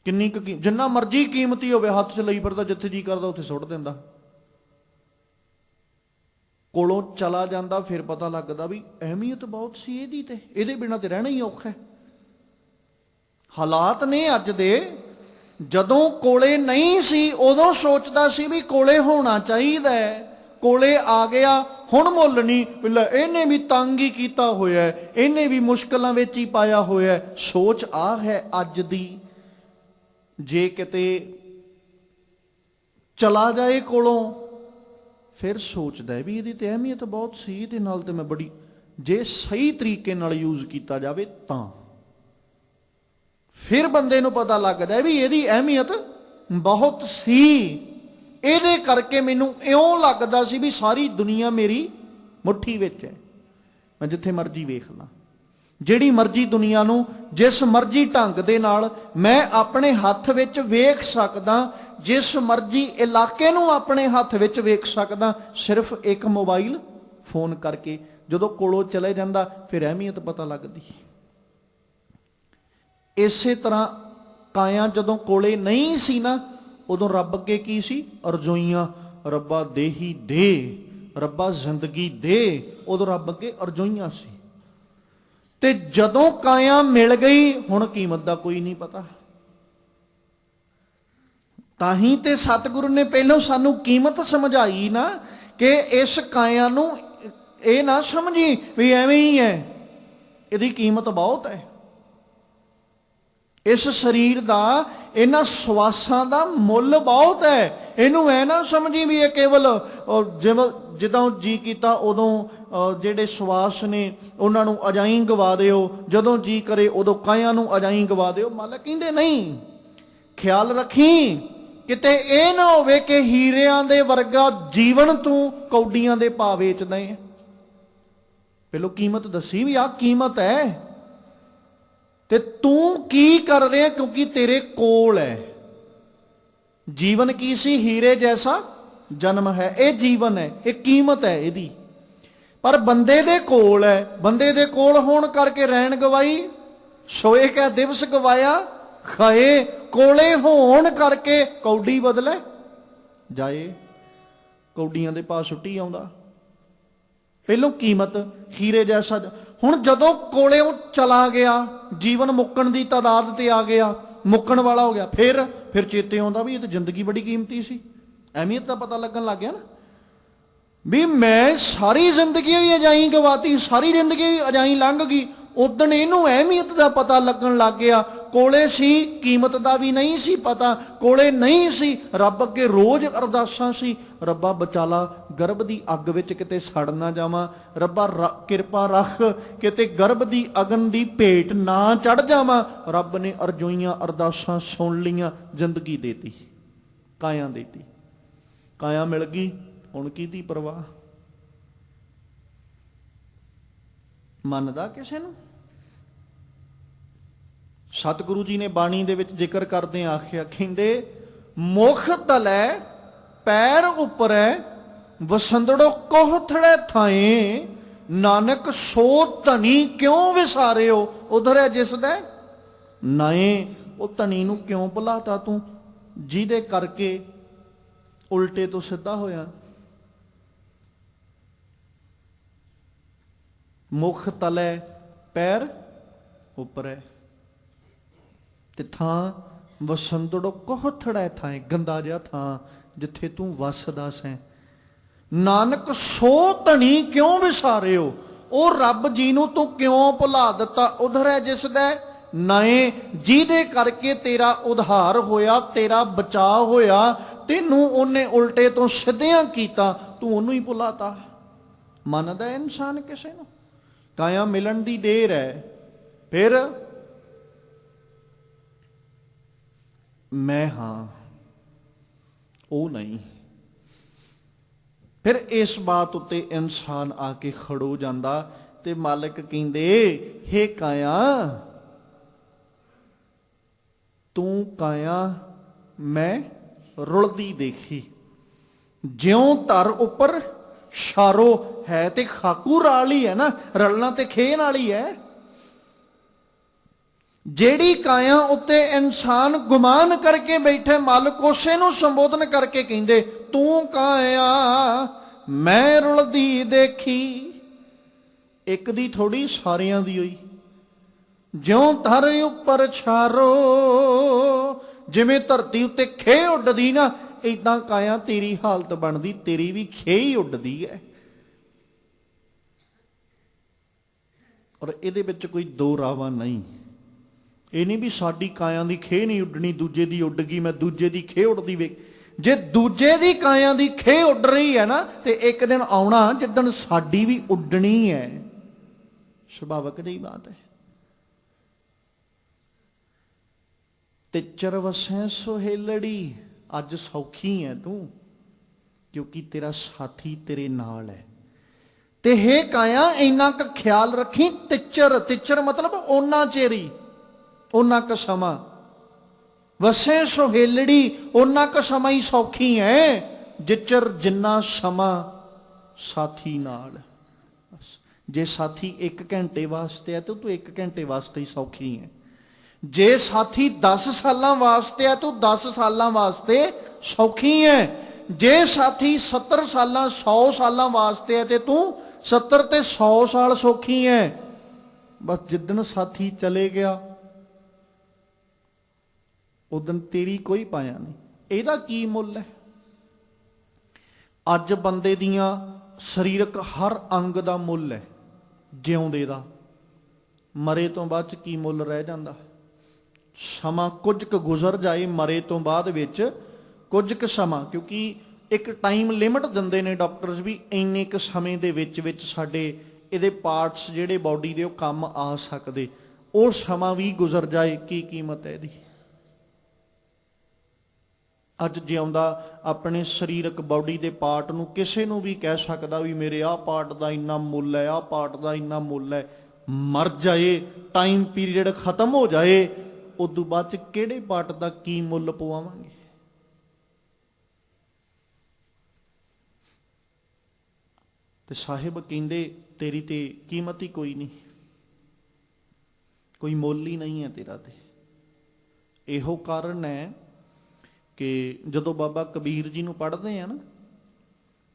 ਕਿੰਨੀ ਕੁ ਜਿੰਨਾ ਮਰਜ਼ੀ ਕੀਮਤੀ ਹੋਵੇ, ਹੱਥ 'ਚ ਲਈ ਫਿਰਦਾ, ਜਿੱਥੇ ਜੀ ਕਰਦਾ ਉੱਥੇ ਸੁੱਟ ਦਿੰਦਾ। ਕੋਲੋਂ ਚਲਾ ਜਾਂਦਾ ਫਿਰ ਪਤਾ ਲੱਗਦਾ ਵੀ ਅਹਿਮੀਅਤ ਬਹੁਤ ਸੀ ਇਹਦੀ, ਤੇ ਇਹਦੇ ਬਿਨਾਂ ਤੇ ਰਹਿਣਾ ਹੀ ਔਖਾ ਹੈ। ਹਾਲਾਤ ਨੇ ਅੱਜ ਦੇ, ਜਦੋਂ ਕੋਲੇ ਨਹੀਂ ਸੀ ਉਦੋਂ ਸੋਚਦਾ ਸੀ ਵੀ ਕੋਲੇ ਹੋਣਾ ਚਾਹੀਦਾ ਹੈ, ਕੋਲੇ ਆ ਗਿਆ ਹੁਣ ਮੁੱਲ ਨਹੀਂ, ਇਹਨੇ ਵੀ ਤੰਗ ਹੀ ਕੀਤਾ ਹੋਇਆ, ਇਹਨੇ ਵੀ ਮੁਸ਼ਕਲਾਂ ਵਿੱਚ ਹੀ ਪਾਇਆ ਹੋਇਆ। ਸੋਚ ਆ ਹੈ ਅੱਜ ਦੀ। ਜੇ ਕਿਤੇ ਚਲਾ ਜਾਏ ਕੋਲੋਂ ਫਿਰ ਸੋਚਦਾ ਵੀ ਇਹਦੀ ਤੇ ਅਹਿਮੀਅਤ ਬਹੁਤ ਸੀ, ਇਹਦੇ ਨਾਲ ਤੇ ਮੈਂ ਬੜੀ, ਜੇ ਸਹੀ ਤਰੀਕੇ ਨਾਲ ਯੂਜ਼ ਕੀਤਾ ਜਾਵੇ ਤਾਂ ਫਿਰ ਬੰਦੇ ਨੂੰ ਪਤਾ ਲੱਗਦਾ ਵੀ ਇਹਦੀ ਅਹਿਮੀਅਤ ਬਹੁਤ ਸੀ। ਇਹਦੇ ਕਰਕੇ ਮੈਨੂੰ ਇਉਂ ਲੱਗਦਾ ਸੀ ਵੀ ਸਾਰੀ ਦੁਨੀਆ ਮੇਰੀ ਮੁੱਠੀ ਵਿੱਚ ਹੈ, ਮੈਂ ਜਿੱਥੇ ਮਰਜ਼ੀ ਵੇਖ ਲਾਂ, ਜਿਹੜੀ ਮਰਜ਼ੀ ਦੁਨੀਆ ਨੂੰ ਜਿਸ ਮਰਜ਼ੀ ਢੰਗ ਦੇ ਨਾਲ ਮੈਂ ਆਪਣੇ ਹੱਥ ਵਿੱਚ ਵੇਖ ਸਕਦਾ, ਜਿਸ ਮਰਜ਼ੀ ਇਲਾਕੇ ਨੂੰ ਆਪਣੇ ਹੱਥ ਵਿੱਚ ਵੇਖ ਸਕਦਾ, ਸਿਰਫ ਇੱਕ ਮੋਬਾਈਲ ਫੋਨ ਕਰਕੇ। ਜਦੋਂ ਕੋਲੋਂ ਚਲੇ ਜਾਂਦਾ ਫਿਰ ਅਹਿਮੀਅਤ ਪਤਾ ਲੱਗਦੀ। ਇਸੇ ਤਰ੍ਹਾਂ ਕਾਇਆ ਜਦੋਂ ਕੋਲੇ ਨਹੀਂ ਸੀ ਨਾ, ਉਦੋਂ ਰੱਬ ਅੱਗੇ ਕੀ ਸੀ? ਅਰਜ਼ੋਈਆਂ। ਰੱਬਾ ਦੇਹੀ ਦੇ, ਰੱਬਾ ਜ਼ਿੰਦਗੀ ਦੇ, ਉਦੋਂ ਰੱਬ ਅੱਗੇ ਅਰਜ਼ੋਈਆਂ ਸੀ। ਤੇ ਜਦੋਂ ਕਾਇਆ ਮਿਲ ਗਈ ਹੁਣ ਕੀਮਤ ਦਾ ਕੋਈ ਨਹੀਂ ਪਤਾ। ਤਾਂ ਹੀ ਤੇ ਸਤਿਗੁਰੂ ਨੇ ਪਹਿਲਾਂ ਸਾਨੂੰ ਕੀਮਤ ਸਮਝਾਈ ਨਾ, ਕਿ ਇਸ ਕਾਇਆ ਨੂੰ ਇਹ ਨਾ ਸਮਝੀ ਵੀ ਐਵੇਂ ਹੀ ਹੈ, ਇਹਦੀ ਕੀਮਤ ਬਹੁਤ ਹੈ। ਇਸ ਸਰੀਰ ਦਾ, ਇਹਨਾਂ ਸਵਾਸਾਂ ਦਾ ਮੁੱਲ ਬਹੁਤ ਹੈ। ਇਹਨੂੰ ਐ ਨਾ ਸਮਝੀ ਵੀ ਇਹ ਕੇਵਲ ਜਦੋਂ ਜੀ ਕੀਤਾ ਉਦੋਂ ਜਿਹੜੇ ਸਵਾਸ ਨੇ ਉਹਨਾਂ ਨੂੰ ਅਜਾਈਂ ਗਵਾ ਦਿਓ, ਜਦੋਂ ਜੀ ਕਰੇ ਉਦੋਂ ਕਾਇਆ ਨੂੰ ਅਜਾਈਂ ਗਵਾ ਦਿਓ। ਮਾਲਕ ਕਹਿੰਦੇ ਨਹੀਂ, ਖਿਆਲ ਰੱਖੀ ਕਿਤੇ ਇਹ ਨਾ ਹੋਵੇ ਕਿ ਹੀਰਿਆਂ ਦੇ ਵਰਗਾ ਜੀਵਨ ਤੂੰ ਕੌਡੀਆਂ ਦੇ ਭਾਅ ਵੇਚਦਾ ਹੈ। ਪਹਿਲੋਂ ਕੀਮਤ ਦੱਸੀ ਵੀ ਆਹ ਕੀਮਤ ਹੈ, ਤੇ ਤੂੰ ਕੀ ਕਰ ਰਿਹਾ, ਕਿਉਂਕਿ ਤੇਰੇ ਕੋਲ ਹੈ। ਜੀਵਨ ਕੀ ਸੀ? ਹੀਰੇ ਜੈਸਾ ਜਨਮ ਹੈ। ਇਹ ਜੀਵਨ ਹੈ, ਇਹ ਕੀਮਤ ਹੈ ਇਹਦੀ। ਪਰ ਬੰਦੇ ਦੇ ਕੋਲ ਹੈ, ਬੰਦੇ ਦੇ ਕੋਲ ਹੋਣ ਕਰਕੇ ਰੈਣ ਗਵਾਈ, ਸੋਏ ਕਾ ਦਿਵਸ ਗਵਾਇਆ ਖਾਏ। ਕੋਲੇ ਹੋਣ ਕਰਕੇ ਕੌਡੀ ਬਦਲੇ ਜਾਏ, ਕੌਡੀਆਂ ਦੇ ਭਾਅ ਸੁੱਟੀ ਆਉਂਦਾ। ਪਹਿਲੋਂ ਕੀਮਤ ਹੀਰੇ ਜੈਸਾ। ਹੁਣ ਜਦੋਂ ਕੋਲੋਂ ਚਲਾ ਗਿਆ, ਜੀਵਨ ਮੁੱਕਣ ਦੀ ਤਾਦਾਦ ਤੇ ਆ ਗਿਆ, ਮੁੱਕਣ ਵਾਲਾ ਹੋ ਗਿਆ, ਫਿਰ ਚੇਤੇ ਆਉਂਦਾ ਵੀ ਇਹ ਤਾਂ ਜ਼ਿੰਦਗੀ ਬੜੀ ਕੀਮਤੀ ਸੀ। ਅਹਿਮੀਅਤ ਦਾ ਪਤਾ ਲੱਗਣ ਲੱਗ ਗਿਆ ਨਾ, ਵੀ ਮੈਂ ਸਾਰੀ ਜ਼ਿੰਦਗੀ ਵੀ ਅਜਾਈਂ ਗਵਾਤੀ, ਸਾਰੀ ਜ਼ਿੰਦਗੀ ਵੀ ਅਜਾਈਂ ਲੰਘ ਗਈ। ਉਦਣ ਇਹਨੂੰ ਅਹਿਮੀਅਤ ਦਾ ਪਤਾ ਲੱਗਣ ਲੱਗ ਗਿਆ। ਕੋਲੇ ਸੀ, ਕੀਮਤ ਦਾ ਵੀ ਨਹੀਂ ਸੀ ਪਤਾ। ਕੋਲੇ ਨਹੀਂ ਸੀ, ਰੱਬ ਅੱਗੇ ਰੋਜ਼ ਅਰਦਾਸਾਂ ਸੀ, ਰੱਬਾ ਬਚਾਲਾ ਗਰਭ ਦੀ ਅੱਗ ਵਿੱਚ ਕਿਤੇ ਸੜ ਨਾ ਜਾਵਾਂ, ਰੱਬਾ ਕਿਰਪਾ ਰੱਖ ਕਿਤੇ ਗਰਭ ਦੀ ਅਗਨ ਦੀ ਭੇਟ ਨਾ ਚੜ ਜਾਵਾਂ। ਰੱਬ ਨੇ ਅਰਜ਼ੋਈਆਂ ਅਰਦਾਸਾਂ ਸੁਣ ਲਈਆਂ, ਜ਼ਿੰਦਗੀ ਦੇਤੀ, ਕਾਇਆ ਦੇਤੀ। ਕਾਇਆ ਮਿਲ ਗਈ, ਹੁਣ ਕਿਹਦੀ ਪਰਵਾਹ? ਮੰਨਦਾ ਕਿਸੇ ਨੂੰ? ਸਤਿਗੁਰੂ ਜੀ ਨੇ ਬਾਣੀ ਦੇ ਵਿੱਚ ਜ਼ਿਕਰ ਕਰਦੇ ਆਖਿਆ, ਕਹਿੰਦੇ ਮੁਖ ਤਲੈ ਪੈਰ ਉਪਰੈ ਵਸੰਦੜੋ ਕੋਹਥੜੇ ਥਾਏ, ਨਾਨਕ ਸੋ ਧਨੀ ਕਿਉਂ ਵਿਸਾਰਿਓ ਉਧਰ ਜਿਸ ਦੇ ਨਾਏ। ਉਹ ਧਨੀ ਨੂੰ ਕਿਉਂ ਭੁਲਾਤਾ ਤੂੰ, ਜਿਹਦੇ ਕਰਕੇ ਉਲਟੇ ਤੋਂ ਸਿੱਧਾ ਹੋਇਆ। ਮੁਖ ਤਲੈ ਪੈਰ ਉਪਰੈ, ਤੇ ਥਾਂ ਵਸੰਦੜੋ ਕੋਹਥੜਾ ਥਾਂ, ਗੰਦਾ ਜਿਹਾ ਥਾਂ ਜਿੱਥੇ ਤੂੰ ਵਸਦਾ ਸੈਂ। ਨਾਨਕ ਸੋ ਧਣੀ ਕਿਉਂ ਵਿਸਾਰਿਓ, ਉਹ ਰੱਬ ਜੀ ਨੂੰ ਤੂੰ ਕਿਉਂ ਭੁਲਾ ਦਿੱਤਾ। ਉਧਰ ਹੈ ਜਿਸ ਦਾ ਨਾਏ, ਜਿਹਦੇ ਕਰਕੇ ਤੇਰਾ ਉਧਾਰ ਹੋਇਆ, ਤੇਰਾ ਬਚਾਅ ਹੋਇਆ, ਤੈਨੂੰ ਉਹਨੇ ਉਲਟੇ ਤੋਂ ਸਿੱਧਿਆਂ ਕੀਤਾ, ਤੂੰ ਉਹਨੂੰ ਹੀ ਭੁਲਾਤਾ। ਮੰਨਦਾ ਇਨਸਾਨ ਕਿਸੇ ਨੂੰ? ਕਾਇਆ ਮਿਲਣ ਦੀ ਦੇਰ ਹੈ, ਫਿਰ ਮੈਂ ਹਾਂ ਉਹ ਨਹੀਂ। ਫਿਰ ਇਸ ਬਾਤ ਉੱਤੇ ਇਨਸਾਨ ਆ ਕੇ ਖੜੋ ਜਾਂਦਾ, ਤੇ ਮਾਲਕ ਕਹਿੰਦੇ ਹੇ ਕਾਇਆ, ਤੂੰ ਕਾਇਆ ਮੈਂ ਰੁਲਦੀ ਦੇਖੀ, ਜਿਉਂ ਧਰ ਉੱਪਰ ਸ਼ਾਰੋ ਹੈ, ਤੇ ਖਾਕੂ ਰਾਲ ਹੀ ਹੈ ਨਾ, ਰਲਣਾ ਤੇ ਖੇ ਨਾਲ ਹੀ ਹੈ। ਜਿਹੜੀ ਕਾਇਆ ਉੱਤੇ ਇਨਸਾਨ ਗੁਮਾਨ ਕਰਕੇ ਬੈਠੇ, ਮਾਲਕ ਉਸੇ ਨੂੰ ਸੰਬੋਧਨ ਕਰਕੇ ਕਹਿੰਦੇ ਤੂੰ ਕਾਇਆ ਮੈਂ ਰੁਲਦੀ ਦੇਖੀ। ਇੱਕ ਦੀ ਥੋੜੀ, ਸਾਰਿਆਂ ਦੀ ਹੋਈ। ਜਿਉਂ ਧਰ ਉੱਪਰ ਛਾਰੋ, ਜਿਵੇਂ ਧਰਤੀ ਉੱਤੇ ਖੇ ਉੱਡਦੀ ਨਾ, ਏਦਾਂ ਕਾਇਆ ਤੇਰੀ ਹਾਲਤ ਬਣਦੀ, ਤੇਰੀ ਵੀ ਖੇ ਹੀ ਉੱਡਦੀ ਹੈ। ਔਰ ਇਹਦੇ ਵਿੱਚ ਕੋਈ ਦੋ ਰਾਵਾਂ ਨਹੀਂ। ਇਹ ਨਹੀਂ ਵੀ ਸਾਡੀ ਕਾਇਆ ਦੀ ਖੇ ਨਹੀਂ ਉੱਡਣੀ, ਦੂਜੇ ਦੀ ਉੱਡ ਗਈ, ਮੈਂ ਦੂਜੇ ਦੀ ਖੇ ਉੱਡਦੀ ਵੇਖ। ਜੇ ਦੂਜੇ ਦੀ ਕਾਇਆ ਦੀ ਖੇ ਉੱਡ ਰਹੀ ਹੈ ਨਾ, ਤੇ ਇੱਕ ਦਿਨ ਆਉਣਾ ਜਿੱਦਣ ਸਾਡੀ ਵੀ ਉੱਡਣੀ ਹੈ। ਸੁਭਾਵਕ ਜਿਹੀ ਬਾਤ ਹੈ। ਤਿੱਚਰ ਵਸੈ ਸੁਹੇਲੜੀ, ਅੱਜ ਸੌਖੀ ਹੈ ਤੂੰ, ਕਿਉਂਕਿ ਤੇਰਾ ਸਾਥੀ ਤੇਰੇ ਨਾਲ ਹੈ। ਤੇ ਹੇ ਕਾਇਆ ਇੰਨਾ ਕੁ ਖਿਆਲ ਰੱਖੀ, ਤਿੱਚਰ, ਤਿੱਚਰ ਮਤਲਬ ਓਨਾ ਚੇਰੀ, ਓਨਾ ਕੁ ਸਮਾਂ। ਵਸੇ ਸੁਹੇਲੜੀ, ਓਨਾ ਕੁ ਸਮਾਂ ਹੀ ਸੌਖੀ ਹੈ, ਜਿੱਚਰ ਜਿੰਨਾ ਸਮਾਂ ਸਾਥੀ ਨਾਲ। ਜੇ ਸਾਥੀ 1 ਘੰਟੇ ਵਾਸਤੇ ਹੈ ਤਾਂ ਤੂੰ 1 ਘੰਟੇ ਵਾਸਤੇ ਹੀ ਸੌਖੀ ਹੈ। ਜੇ ਸਾਥੀ 10 ਸਾਲਾਂ ਵਾਸਤੇ ਹੈ ਤੂੰ 10 ਸਾਲਾਂ ਵਾਸਤੇ ਸੌਖੀ ਹੈ। ਜੇ ਸਾਥੀ 70 ਸਾਲਾਂ 100 ਸਾਲਾਂ ਵਾਸਤੇ ਹੈ ਤੇ ਤੂੰ 70 ਤੇ 100 ਸਾਲ ਸੌਖੀ ਹੈ। ਬਸ ਜਿੱਦਣ ਸਾਥੀ ਚਲੇ ਗਿਆ ਉਦਣ ਤੇਰੀ ਕੋਈ ਪਾਇਆ ਨਹੀਂ। ਇਹਦਾ ਕੀ ਮੁੱਲ ਹੈ? ਅੱਜ ਬੰਦੇ ਦੀਆਂ ਸਰੀਰਕ ਹਰ ਅੰਗ ਦਾ ਮੁੱਲ ਹੈ, ਜਿਉਂਦੇ ਦਾ। ਮਰੇ ਤੋਂ ਬਾਅਦ 'ਚ ਕੀ ਮੁੱਲ ਰਹਿ ਜਾਂਦਾ? ਸਮਾਂ ਕੁਝ ਕੁ ਗੁਜ਼ਰ ਜਾਏ ਮਰੇ ਤੋਂ ਬਾਅਦ ਵਿੱਚ, ਕੁਝ ਕੁ ਸਮਾਂ, ਕਿਉਂਕਿ ਇੱਕ ਟਾਈਮ ਲਿਮਿਟ ਦਿੰਦੇ ਨੇ ਡਾਕਟਰਸ ਵੀ, ਇੰਨੇ ਕੁ ਸਮੇਂ ਦੇ ਵਿੱਚ ਸਾਡੇ ਇਹਦੇ ਪਾਰਟਸ ਜਿਹੜੇ ਬਾਡੀ ਦੇ ਉਹ ਕੰਮ ਆ ਸਕਦੇ। ਉਹ ਸਮਾਂ ਵੀ ਗੁਜ਼ਰ ਜਾਏ, ਕੀ ਕੀਮਤ ਹੈ ਇਹਦੀ? ਅੱਜ ਜਿਉਂਦਾ ਆਪਣੇ ਸਰੀਰਕ ਬਾਡੀ ਦੇ ਪਾਰਟ ਨੂੰ ਕਿਸੇ ਨੂੰ ਵੀ ਕਹਿ ਸਕਦਾ ਵੀ ਮੇਰੇ ਆਹ ਪਾਰਟ ਦਾ ਇੰਨਾ ਮੁੱਲ ਹੈ, ਆਹ ਪਾਰਟ ਦਾ ਇੰਨਾ ਮੁੱਲ ਹੈ। ਮਰ ਜਾਏ, ਟਾਈਮ ਪੀਰੀਅਡ ਖਤਮ ਹੋ ਜਾਏ, ਉਦੋਂ ਬਾਅਦ 'ਚ ਕਿਹੜੇ ਪਾਰਟ ਦਾ ਕੀ ਮੁੱਲ ਪਵਾਵਾਂਗੇ? ਤੇ ਸਾਹਿਬ ਕਹਿੰਦੇ ਤੇਰੀ ਤੇ ਕੀਮਤ ਹੀ ਕੋਈ ਨਹੀਂ, ਕੋਈ ਮੁੱਲ ਹੀ ਨਹੀਂ ਹੈ ਤੇਰਾ। ਤੇ ਇਹੋ ਕਾਰਨ ਹੈ ਕਿ ਜਦੋਂ ਬਾਬਾ ਕਬੀਰ ਜੀ ਨੂੰ ਪੜ੍ਹਦੇ ਆ ਨਾ,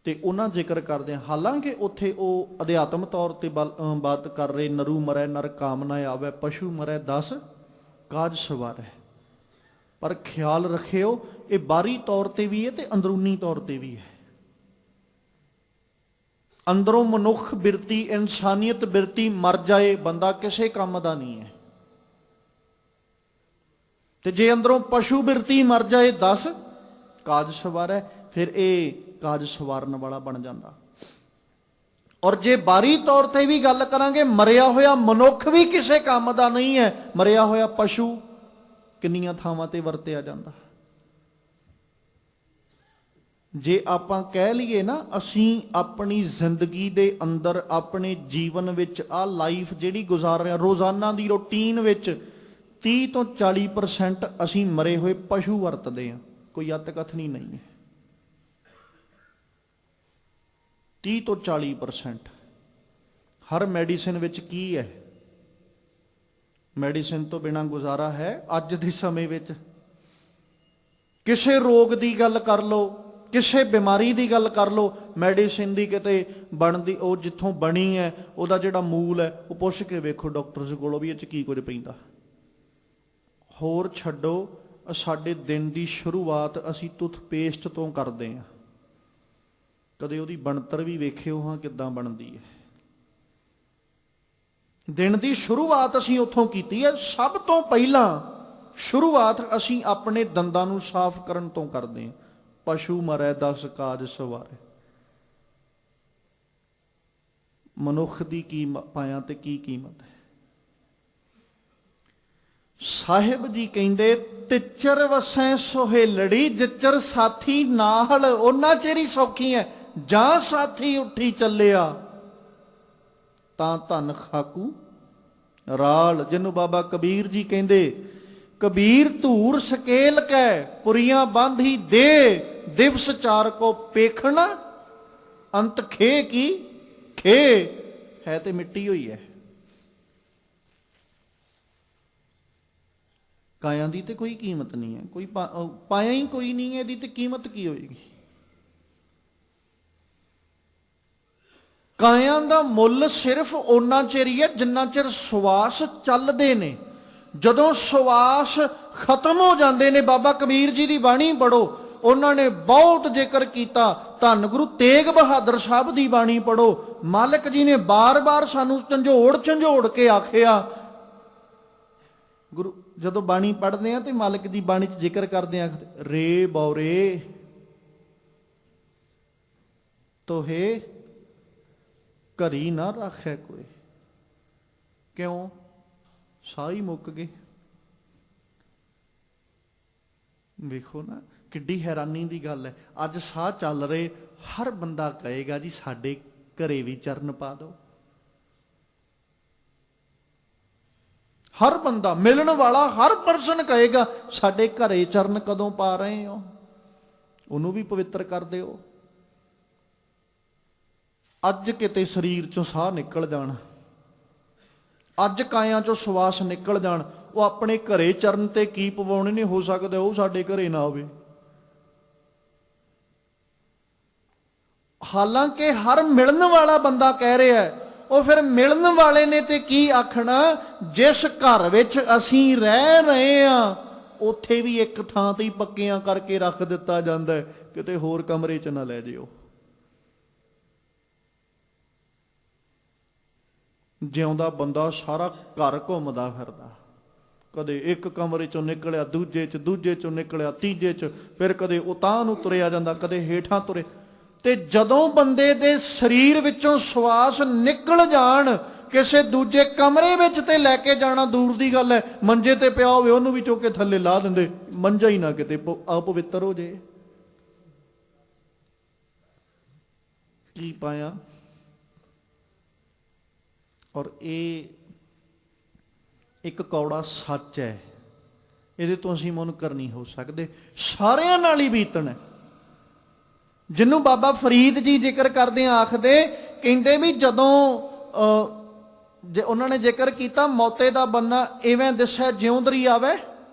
ਤੇ ਉਹਨਾਂ ਜ਼ਿਕਰ ਕਰਦੇ ਆ, ਹਾਲਾਂਕਿ ਉੱਥੇ ਉਹ ਅਧਿਆਤਮ ਤੌਰ ਤੇ ਬਾਤ ਕਰ ਰਹੇ, ਨਰੂ ਮਰੈ ਨਰ ਕਾਮਨਾ ਆਵੇ, ਪਸ਼ੂ ਮਰੈ 10 ਕਾਜ ਸਵਾਰੈ। ਪਰ ਖਿਆਲ ਰੱਖਿਓ, ਇਹ ਬਾਹਰੀ ਤੌਰ ਤੇ ਵੀ ਹੈ ਤੇ ਅੰਦਰੂਨੀ ਤੌਰ ਤੇ ਵੀ ਹੈ। ਅੰਦਰੋਂ ਮਨੁੱਖ ਬਿਰਤੀ, ਇਨਸਾਨੀਅਤ ਬਿਰਤੀ ਮਰ ਜਾਏ, ਬੰਦਾ ਕਿਸੇ ਕੰਮ ਦਾ ਨਹੀਂ ਹੈ। ਤੇ ਜੇ ਅੰਦਰੋਂ ਪਸ਼ੂ ਬਿਰਤੀ ਮਰ ਜਾਏ, 10 ਕਾਜ ਸਵਾਰੈ, ਫਿਰ ਇਹ ਕਾਜ ਸਵਾਰਨ ਵਾਲਾ ਬਣ ਜਾਂਦਾ। ਔਰ ਜੇ ਬਾਹਰੀ ਤੌਰ ਤੇ ਵੀ ਗੱਲ ਕਰਾਂਗੇ, ਮਰਿਆ ਹੋਇਆ ਮਨੁੱਖ ਵੀ ਕਿਸੇ ਕੰਮ ਦਾ ਨਹੀਂ ਹੈ। ਮਰਿਆ ਹੋਇਆ ਪਸ਼ੂ ਕਿੰਨੀਆਂ ਥਾਵਾਂ ਤੇ ਵਰਤਿਆ ਜਾਂਦਾ। ਜੇ ਆਪਾਂ ਕਹਿ ਲਈਏ ਨਾ, ਅਸੀਂ ਆਪਣੀ ਜ਼ਿੰਦਗੀ ਦੇ ਅੰਦਰ, ਆਪਣੇ ਜੀਵਨ ਵਿੱਚ, ਆਹ ਲਾਈਫ ਜਿਹੜੀ ਗੁਜ਼ਾਰ ਰਹੇ ਹਾਂ, ਰੋਜ਼ਾਨਾ ਦੀ ਰੂਟੀਨ ਵਿੱਚ 30 ਤੋਂ 40% ਅਸੀਂ ਮਰੇ ਹੋਏ ਪਸ਼ੂ ਵਰਤਦੇ ਹਾਂ। ਕੋਈ ਅੱਤ ਕਥਨੀ ਨਹੀਂ ਹੈ। 30 ਤੋਂ 40%। ਹਰ ਮੈਡੀਸਿਨ ਵਿੱਚ ਕੀ ਹੈ? ਮੈਡੀਸਿਨ ਤੋਂ ਬਿਨਾਂ ਗੁਜ਼ਾਰਾ ਹੈ ਅੱਜ ਦੇ ਸਮੇਂ ਵਿੱਚ? ਕਿਸੇ ਰੋਗ ਦੀ ਗੱਲ ਕਰ ਲਓ, ਕਿਸੇ ਬਿਮਾਰੀ ਦੀ ਗੱਲ ਕਰ ਲਓ, ਮੈਡੀਸਿਨ ਦੀ ਕਿਤੇ ਬਣਦੀ, ਉਹ ਜਿੱਥੋਂ ਬਣੀ ਹੈ ਉਹਦਾ ਜਿਹੜਾ ਮੂਲ ਹੈ ਉਹ ਪੁੱਛ ਕੇ ਵੇਖੋ ਡਾਕਟਰਸ ਕੋਲੋਂ ਵੀ ਇਹ 'ਚ ਕੀ ਕੁਝ ਪੈਂਦਾ। ਹੋਰ ਛੱਡੋ, ਸਾਡੇ ਦਿਨ ਦੀ ਸ਼ੁਰੂਆਤ ਅਸੀਂ ਟੂਥਪੇਸਟ ਤੋਂ ਕਰਦੇ ਹਾਂ। ਕਦੇ ਉਹਦੀ ਬਣਤਰ ਵੀ ਵੇਖਿਓ ਹਾਂ ਕਿੱਦਾਂ ਬਣਦੀ ਹੈ? ਦਿਨ ਦੀ ਸ਼ੁਰੂਆਤ ਅਸੀਂ ਉੱਥੋਂ ਕੀਤੀ ਹੈ। ਸਭ ਤੋਂ ਪਹਿਲਾਂ ਸ਼ੁਰੂਆਤ ਅਸੀਂ ਆਪਣੇ ਦੰਦਾਂ ਨੂੰ ਸਾਫ਼ ਕਰਨ ਤੋਂ ਕਰਦੇ ਹਾਂ। ਪਸ਼ੂ ਮਰੈ 10 ਕਾਜ ਸਵਾਰੈ। ਮਨੁੱਖ ਦੀ ਕੀ ਪਾਇਆ ਤੇ ਕੀ ਕੀਮਤ ਹੈ? ਸਾਹਿਬ ਜੀ ਕਹਿੰਦੇ ਤਿੱਚਰ ਵਸੈ ਸੁਹੇਲੜੀ, ਜਿੱਚਰ ਸਾਥੀ ਨਾਲ ਉਹਨਾਂ ਚਿਰ ਹੀ ਸੌਖੀ ਹੈ। ਜਾਂ ਸਾਥੀ ਉੱਠੀ ਚੱਲਿਆ ਤਾਂ ਧਨ ਖਾਕੂ ਰਾਲ। ਜਿਹਨੂੰ ਬਾਬਾ ਕਬੀਰ ਜੀ ਕਹਿੰਦੇ, ਕਬੀਰ ਧੂਰ ਸਕੇਲ ਕੈ ਪੁਰੀਆਂ ਬਾਂਧੀ ਦੇ, ਦਿਵਸ ਚਾਰ ਕੋ ਪੇਖਣਾ ਅੰਤ ਖੇ ਕੀ ਖੇ। ਹੈ ਤੇ ਮਿੱਟੀ ਹੋਈ ਹੈ। ਕਾਇਆ ਦੀ ਤੇ ਕੋਈ ਕੀਮਤ ਨਹੀਂ ਹੈ, ਕੋਈ ਪਾਇਆ ਹੀ ਕੋਈ ਨਹੀਂ ਹੈ, ਇਹਦੀ ਤੇ ਕੀਮਤ ਕੀ ਹੋਏਗੀ? ਕਾਇਆਂ ਦਾ ਮੁੱਲ ਸਿਰਫ ਓਨਾ ਚਿਰ ਹੀ ਹੈ ਜਿੰਨਾ ਚਿਰ ਸਵਾਸ ਚੱਲਦੇ ਨੇ। ਜਦੋਂ ਸਵਾਸ ਖਤਮ ਹੋ ਜਾਂਦੇ ਨੇ, ਬਾਬਾ ਕਬੀਰ ਜੀ ਦੀ ਬਾਣੀ ਪੜੋ, ਉਹਨਾਂ ਨੇ ਬਹੁਤ ਜ਼ਿਕਰ ਕੀਤਾ। ਧੰਨ ਗੁਰੂ ਤੇਗ ਬਹਾਦਰ ਸਾਹਿਬ ਦੀ ਬਾਣੀ ਪੜੋ, ਮਾਲਕ ਜੀ ਨੇ ਬਾਰ-ਬਾਰ ਸਾਨੂੰ ਝੰਜੋੜ ਕੇ ਆਖਿਆ। ਗੁਰੂ ਜਦੋਂ ਬਾਣੀ ਪੜ੍ਹਦੇ ਆ ਤੇ ਮਾਲਕ ਦੀ ਬਾਣੀ 'ਚ ਜ਼ਿਕਰ ਕਰਦੇ ਆ, ਰੇ ਬੌਰੇ ਤੋਹੇ ਘਰੀ ਨਾ ਰੱਖਿਆ ਕੋਈ। ਕਿਉਂ? ਸਾਹ ਹੀ ਮੁੱਕ ਗਏ। ਵੇਖੋ ਨਾ ਕਿੱਡੀ ਹੈਰਾਨੀ ਦੀ ਗੱਲ ਹੈ। ਅੱਜ ਸਾਹ ਚੱਲ ਰਹੇ, ਹਰ ਬੰਦਾ ਕਹੇਗਾ ਜੀ ਸਾਡੇ ਘਰੇ ਵੀ ਚਰਨ ਪਾ ਦਿਓ। ਹਰ ਬੰਦਾ, ਮਿਲਣ ਵਾਲਾ ਹਰ ਪਰਸਨ ਕਹੇਗਾ ਸਾਡੇ ਘਰੇ ਚਰਨ ਕਦੋਂ ਪਾ ਰਹੇ ਹੋ, ਉਹਨੂੰ ਵੀ ਪਵਿੱਤਰ ਕਰ ਦਿਓ। ਅੱਜ ਕਿਤੇ ਸਰੀਰ ਚੋਂ ਸਾਹ ਨਿਕਲ ਜਾਣ, ਅੱਜ ਕਾਇਆਂ ਚੋਂ ਸਵਾਸ ਨਿਕਲ ਜਾਣ, ਉਹ ਆਪਣੇ ਘਰੇ ਚਰਨ ਤੇ ਕੀ ਪਵਾਉਣੇ ਨੇ, ਹੋ ਸਕਦਾ ਉਹ ਸਾਡੇ ਘਰੇ ਨਾ ਆਵੇ। ਹਾਲਾਂਕਿ ਹਰ ਮਿਲਣ ਵਾਲਾ ਬੰਦਾ ਕਹਿ ਰਿਹਾ ਹੈ, ਉਹ ਫਿਰ ਮਿਲਣ ਵਾਲੇ ਨੇ ਤੇ ਕੀ ਆਖਣਾ, ਜਿਸ ਘਰ ਵਿੱਚ ਅਸੀਂ ਰਹਿ ਰਹੇ ਆ ਉੱਥੇ ਵੀ ਇੱਕ ਥਾਂ ਤੇ ਹੀ ਪੱਕਿਆਂ ਕਰਕੇ ਰੱਖ ਦਿੱਤਾ ਜਾਂਦਾ ਹੈ, ਕਿਤੇ ਹੋਰ ਕਮਰੇ 'ਚ ਨਾ ਲੈ ਜਿਓ। ਜਿਉਂਦਾ ਬੰਦਾ ਸਾਰਾ ਘਰ ਘੁੰਮਦਾ ਫਿਰਦਾ, ਕਦੇ ਇੱਕ ਕਮਰੇ ਚੋਂ ਨਿਕਲਿਆ ਦੂਜੇ 'ਚ, ਦੂਜੇ 'ਚੋਂ ਨਿਕਲਿਆ ਤੀਜੇ 'ਚ, ਫਿਰ ਕਦੇ ਉਤਾਂਹ ਨੂੰ ਤੁਰਿਆ ਜਾਂਦਾ, ਕਦੇ ਹੇਠਾਂ ਤੁਰੇ। ਤੇ ਜਦੋਂ ਬੰਦੇ ਦੇ ਸਰੀਰ ਵਿੱਚੋਂ ਸਵਾਸ ਨਿਕਲ ਜਾਣ, ਕਿਸੇ ਦੂਜੇ ਕਮਰੇ ਵਿੱਚ ਤੇ ਲੈ ਕੇ ਜਾਣਾ ਦੂਰ ਦੀ ਗੱਲ ਹੈ, ਮੰਜੇ ਤੇ ਪਿਆ ਹੋਵੇ ਉਹਨੂੰ ਵੀ ਚੁੱਕ ਕੇ ਥੱਲੇ ਲਾ ਦਿੰਦੇ, ਮੰਜਾ ਹੀ ਨਾ ਕਿਤੇ ਅਪਵਿੱਤਰ ਹੋ ਜੇ। ਕੀ ਪਾਇਆ? ਔਰ ਇਹ ਇੱਕ ਕੌੜਾ ਸੱਚ ਹੈ, ਇਹਦੇ ਤੋਂ ਅਸੀਂ ਮੁਨਕਰ ਨਹੀਂ ਹੋ ਸਕਦੇ। ਸਾਰਿਆਂ ਨਾਲ ਹੀ ਬੀਤਣਾ। ਜਿਹਨੂੰ ਬਾਬਾ ਫਰੀਦ ਜੀ ਜ਼ਿਕਰ ਕਰਦੇ ਆਖਦੇ, ਕਹਿੰਦੇ ਵੀ ਜਦੋਂ ਜੇ ਉਹਨਾਂ ਨੇ ਜ਼ਿਕਰ ਕੀਤਾ, ਮੌਤੇ ਦਾ ਬੰਨਾ ਇਵੇਂ ਦਿਸੈ ਜਿਉਂ ਦਰੀ ਆਵੇ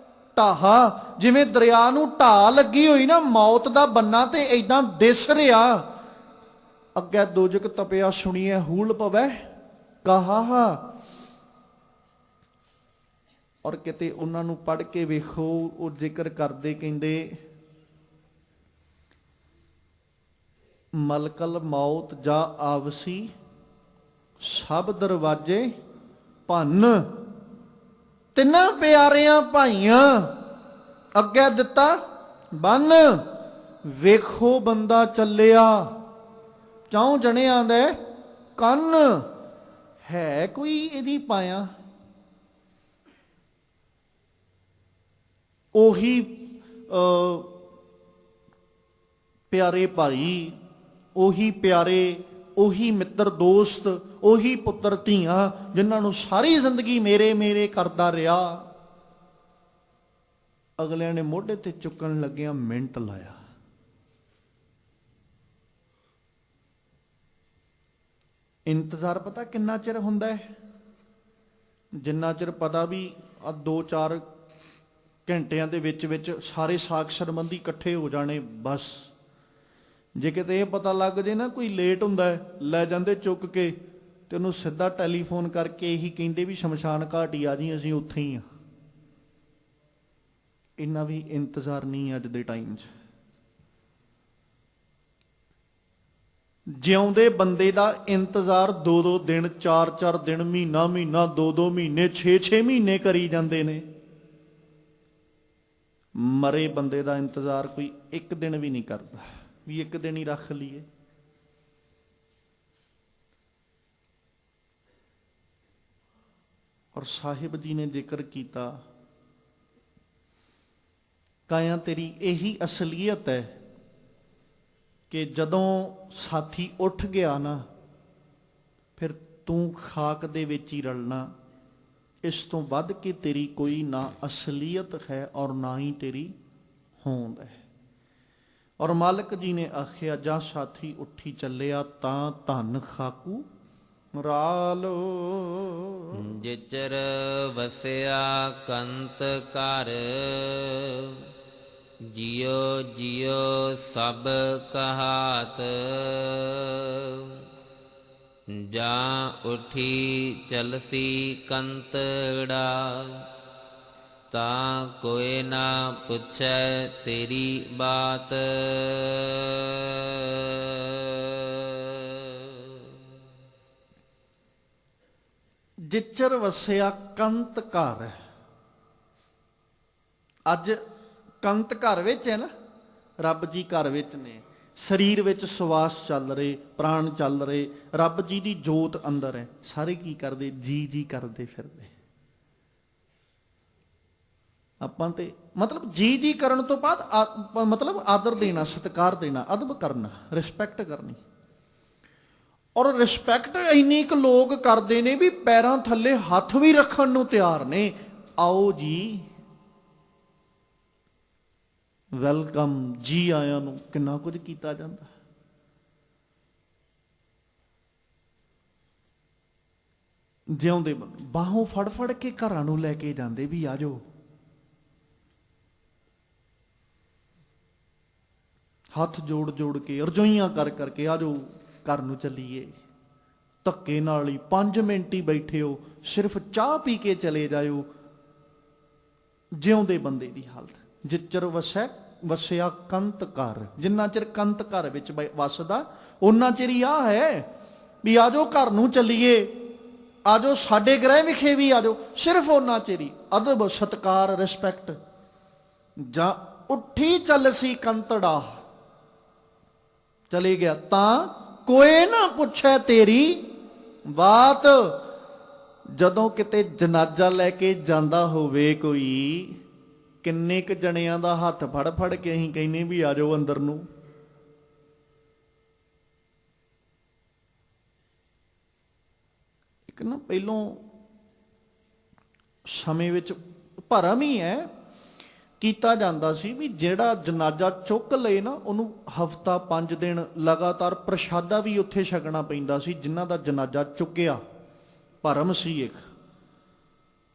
ਢਾਹਾ। ਜਿਵੇਂ ਦਰਿਆ ਨੂੰ ਢਾਹ ਲੱਗੀ ਹੋਈ ਨਾ, ਮੌਤ ਦਾ ਬੰਨਾ ਤੇ ਏਦਾਂ ਦਿਸ ਰਿਹਾ। ਅੱਗੇ ਦੋਜਕ ਤਪਿਆ ਸੁਣੀਏ ਹੂਲ ਪਵੈ ਕਹਾ। ਔਰ ਕਿਤੇ ਉਹਨਾਂ ਨੂੰ ਪੜ੍ਹ ਕੇ ਵੇਖੋ, ਉਹ ਜ਼ਿਕਰ ਕਰਦੇ, ਕਹਿੰਦੇ ਮਲਕਲ ਮੌਤ ਜਾ ਆਵਸੀ ਸਭ ਦਰਵਾਜੇ ਭੰਨ। ਤਿੰਨਾਂ ਪਿਆਰਿਆਂ ਭਾਈਆਂ ਅੱਗੇ ਦਿੱਤਾ ਬੰਨ। ਵੇਖੋ ਬੰਦਾ ਚੱਲਿਆ ਚੌਂ ਜਣਿਆਂ ਦੇ ਕੰਨ, ਹੈ ਕੋਈ ਇਹਦੀ ਪਾਇਆ? ਉਹੀ ਪਿਆਰੇ ਭਾਈ, ਉਹੀ ਪਿਆਰੇ, ਉਹੀ ਮਿੱਤਰ ਦੋਸਤ, ਉਹੀ ਪੁੱਤਰ ਧੀਆਂ ਜਿਨ੍ਹਾਂ ਨੂੰ ਸਾਰੀ ਜ਼ਿੰਦਗੀ ਮੇਰੇ ਮੇਰੇ ਕਰਦਾ ਰਿਹਾ, ਅਗਲਿਆਂ ਨੇ ਮੋਢੇ ਤੇ ਚੁੱਕਣ ਲੱਗਿਆਂ ਮਿੰਟ ਲਾਇਆ। ਇੰਤਜ਼ਾਰ ਪਤਾ ਕਿੰਨਾ ਚਿਰ ਹੁੰਦਾ ਹੈ? ਜਿੰਨਾ ਚਿਰ ਪਤਾ ਵੀ ਆ 2-4 ਘੰਟਿਆਂ ਦੇ ਵਿੱਚ ਵਿੱਚ ਸਾਰੇ ਸਾਕ ਸੰਬੰਧੀ ਇਕੱਠੇ ਹੋ ਜਾਣੇ ਬਸ। ਜੇ ਕਿਤੇ ਇਹ ਪਤਾ ਲੱਗ ਜੇ ਨਾ ਕੋਈ ਲੇਟ ਹੁੰਦਾ, ਲੈ ਜਾਂਦੇ ਚੁੱਕ ਕੇ ਤੇ ਉਹਨੂੰ ਸਿੱਧਾ ਟੈਲੀਫੋਨ ਕਰਕੇ ਇਹੀ ਕਹਿੰਦੇ ਵੀ ਸ਼ਮਸ਼ਾਨ ਘਾਟ ਹੀ ਆ ਜੀ, ਅਸੀਂ ਉੱਥੇ ਹੀ ਆ। ਇੰਨਾ ਵੀ ਇੰਤਜ਼ਾਰ ਨਹੀਂ ਅੱਜ ਦੇ ਟਾਈਮ 'ਚ। ਜਿਉਂਦੇ ਬੰਦੇ ਦਾ ਇੰਤਜ਼ਾਰ 2-2 ਦਿਨ, 4-4 ਦਿਨ, ਮਹੀਨਾ 2-2 ਮਹੀਨੇ, 6-6 ਮਹੀਨੇ ਕਰੀ ਜਾਂਦੇ ਨੇ। ਮਰੇ ਬੰਦੇ ਦਾ ਇੰਤਜ਼ਾਰ ਕੋਈ ਇੱਕ ਦਿਨ ਵੀ ਨਹੀਂ ਕਰਦਾ, ਵੀ ਇੱਕ ਦਿਨ ਹੀ ਰੱਖ ਲਈਏ। ਔਰ ਸਾਹਿਬ ਜੀ ਨੇ ਜ਼ਿਕਰ ਕੀਤਾ, ਕਾਇਆ ਤੇਰੀ ਇਹੀ ਅਸਲੀਅਤ ਹੈ ਕਿ ਜਦੋਂ ਸਾਥੀ ਉੱਠ ਗਿਆ ਨਾ, ਫਿਰ ਤੂੰ ਖਾਕ ਦੇ ਵਿੱਚ ਹੀ ਰਲਣਾ। ਇਸ ਤੋਂ ਵੱਧ ਕੇ ਤੇਰੀ ਕੋਈ ਨਾ ਅਸਲੀਅਤ ਹੈ ਔਰ ਨਾ ਹੀ ਤੇਰੀ ਹੋਂਦ ਹੈ। ਔਰ ਮਾਲਕ ਜੀ ਨੇ ਆਖਿਆ, ਜਾਂ ਸਾਥੀ ਉੱਠੀ ਚੱਲਿਆ ਤਾਂ ਧਨ ਖਾਕੂ ਰਾਲੋ। ਜਿਚਰ ਵਸਿਆ ਕੰਤ ਘਰ, ਜਿਉ ਜਿਉ ਸਭ ਕਹਾਤ। ਜਾਂ ਉਠੀ ਚਲਸੀ ਕੰਤੜਾ ਤਾਂ ਕੋਇ ਨਾ ਪੁੱਛੈ ਤੇਰੀ ਬਾਤ। ਜਿਚਰ ਵਸਿਆ ਕੰਤ ਘਰ। ਅੱਜ ਕੰਤ ਘਰ ਵਿੱਚ ਹੈ ਨਾ, ਰੱਬ ਜੀ ਘਰ ਵਿੱਚ ਨੇ, ਸਰੀਰ ਵਿੱਚ ਸਵਾਸ ਚੱਲ ਰਹੇ, ਪ੍ਰਾਣ ਚੱਲ ਰਹੇ, ਰੱਬ ਜੀ ਦੀ ਜੋਤ ਅੰਦਰ ਹੈ। ਸਾਰੇ ਕੀ ਕਰਦੇ? ਜੀ ਜੀ ਕਰਦੇ ਫਿਰਦੇ। ਆਪਾਂ ਤੇ ਮਤਲਬ ਜੀ ਜੀ ਕਰਨ ਤੋਂ ਬਾਅਦ ਮਤਲਬ ਆਦਰ ਦੇਣਾ, ਸਤਿਕਾਰ ਦੇਣਾ, ਅਦਬ ਕਰਨਾ, ਰਿਸਪੈਕਟ ਕਰਨੀ। ਔਰ ਰਿਸਪੈਕਟ ਇੰਨੀ ਕੁ ਲੋਕ ਕਰਦੇ ਨੇ ਵੀ ਪੈਰਾਂ ਥੱਲੇ ਹੱਥ ਵੀ ਰੱਖਣ ਨੂੰ ਤਿਆਰ ਨੇ। ਆਓ ਜੀ, ਵੈਲਕਮ, ਜੀ ਆਇਆਂ ਨੂੰ ਕਿੰਨਾ ਕੁਝ ਕੀਤਾ ਜਾਂਦਾ। ਜਿਉਂਦੇ ਬਾਹੋਂ ਫੜ ਫੜ ਕੇ ਘਰਾਂ ਨੂੰ ਲੈ ਕੇ ਜਾਂਦੇ ਵੀ ਆ ਜਾਓ। ਹੱਥ ਜੋੜ ਜੋੜ ਕੇ, ਅਰਜ਼ੋਈਆਂ ਕਰ ਕਰਕੇ ਆ ਜਾਓ, ਘਰ ਨੂੰ ਚੱਲੀਏ। ਧੱਕੇ ਨਾਲ ਹੀ 5 ਮਿੰਟ ਹੀ ਬੈਠੇ ਹੋ, ਸਿਰਫ ਚਾਹ ਪੀ ਕੇ ਚਲੇ ਜਾਇਓ। ਜਿਉਂਦੇ ਬੰਦੇ ਦੀ ਹਾਲਤ। ਜਿਚਰ ਵਸਿਆ ਕੰਤ ਘਰ। ਜਿੰਨਾ ਚਿਰ ਕੰਤ ਘਰ ਵਿੱਚ ਵਸਦਾ ਉਹਨਾਂ ਚਿਰ ਹੀ ਆ ਹੈ ਵੀ ਆ ਜਾਓ ਘਰ ਨੂੰ ਚੱਲੀਏ, ਆ ਜਾਓ ਸਾਡੇ ਗ੍ਰਹਿ ਵਿਖੇ ਵੀ ਆ ਜਾਓ। ਸਿਰਫ ਉਹਨਾਂ ਚਿਰ ਹੀ ਅਦਬ, ਸਤਿਕਾਰ, ਰਿਸਪੈਕਟ। ਜਾਂ ਉੱਠੀ ਚੱਲਸੀ ਕੰਤੜਾ, ਚਲੇ ਗਿਆ ਤਾਂ ਕੋਈ ਨਾ ਪੁੱਛੇ ਤੇਰੀ ਬਾਤ। ਜਦੋਂ ਕਿਤੇ ਜਨਾਜ਼ਾ ਲੈ ਕੇ ਜਾਂਦਾ ਹੋਵੇ ਕੋਈ, ਕਿੰਨੇ ਕੁ ਜਣਿਆਂ ਦਾ ਹੱਥ ਫੜ ਫੜ ਕੇ ਅਸੀਂ ਕਹਿੰਦੇ ਵੀ ਆ ਜਾਓ ਅੰਦਰ ਨੂੰ। ਇੱਕ ਨਾ ਪਹਿਲੋਂ ਸਮੇਂ ਵਿੱਚ ਭਰਮ ਹੀ ਹੈ, ਕੀਤਾ ਜਾਂਦਾ ਸੀ ਵੀ ਜਿਹੜਾ ਜਨਾਜ਼ਾ ਚੁੱਕ ਲਏ ਨਾ, ਉਹਨੂੰ ਹਫ਼ਤਾ 5 ਦਿਨ ਲਗਾਤਾਰ ਪ੍ਰਸ਼ਾਦਾ ਵੀ ਉੱਥੇ ਛਕਣਾ ਪੈਂਦਾ ਸੀ ਜਿਨ੍ਹਾਂ ਦਾ ਜਨਾਜ਼ਾ ਚੁੱਕਿਆ। ਭਰਮ ਸੀ ਇੱਕ।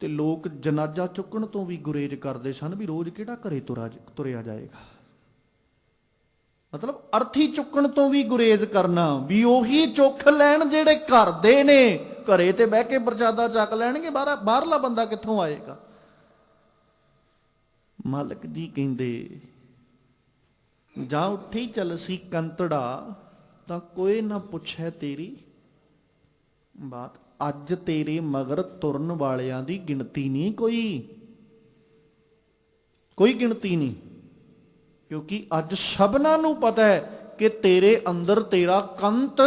ਤੇ ਲੋਕ ਜਨਾਜ਼ਾ ਚੁੱਕਣ ਤੋਂ ਵੀ ਗੁਰੇਜ਼ ਕਰਦੇ ਸਨ ਵੀ ਰੋਜ਼ ਕਿਹੜਾ ਘਰੇ ਤੁਰਿਆ ਜਾਏਗਾ। ਮਤਲਬ ਅਰਥੀ ਚੁੱਕਣ ਤੋਂ ਵੀ ਗੁਰੇਜ਼ ਕਰਨਾ ਵੀ ਉਹੀ ਚੁੱਕ ਲੈਣ ਜਿਹੜੇ ਘਰ ਦੇ ਨੇ। ਘਰੇ ਤੇ ਬਹਿ ਕੇ ਪ੍ਰਸ਼ਾਦਾ ਚੱਕ ਲੈਣਗੇ, ਬਾਹਰਲਾ ਬੰਦਾ ਕਿੱਥੋਂ ਆਏਗਾ। ਮਾਲਕ ਜੀ ਕਹਿੰਦੇ ਜਾਂ ਉੱਠੀ ਚੱਲਸੀ ਕੰਤੜਾ ਤਾਂ ਕੋਈ ਨਾ ਪੁੱਛੇ ਤੇਰੀ ਬਾਤ। ਅੱਜ ਤੇਰੇ ਮਗਰ ਤੁਰਨ ਵਾਲਿਆਂ ਦੀ ਗਿਣਤੀ ਨਹੀਂ, ਕੋਈ ਗਿਣਤੀ ਨਹੀਂ। ਕਿਉਂਕਿ ਅੱਜ ਸਭਨਾਂ ਨੂੰ ਪਤਾ ਹੈ ਕਿ ਤੇਰੇ ਅੰਦਰ ਤੇਰਾ ਕੰਤ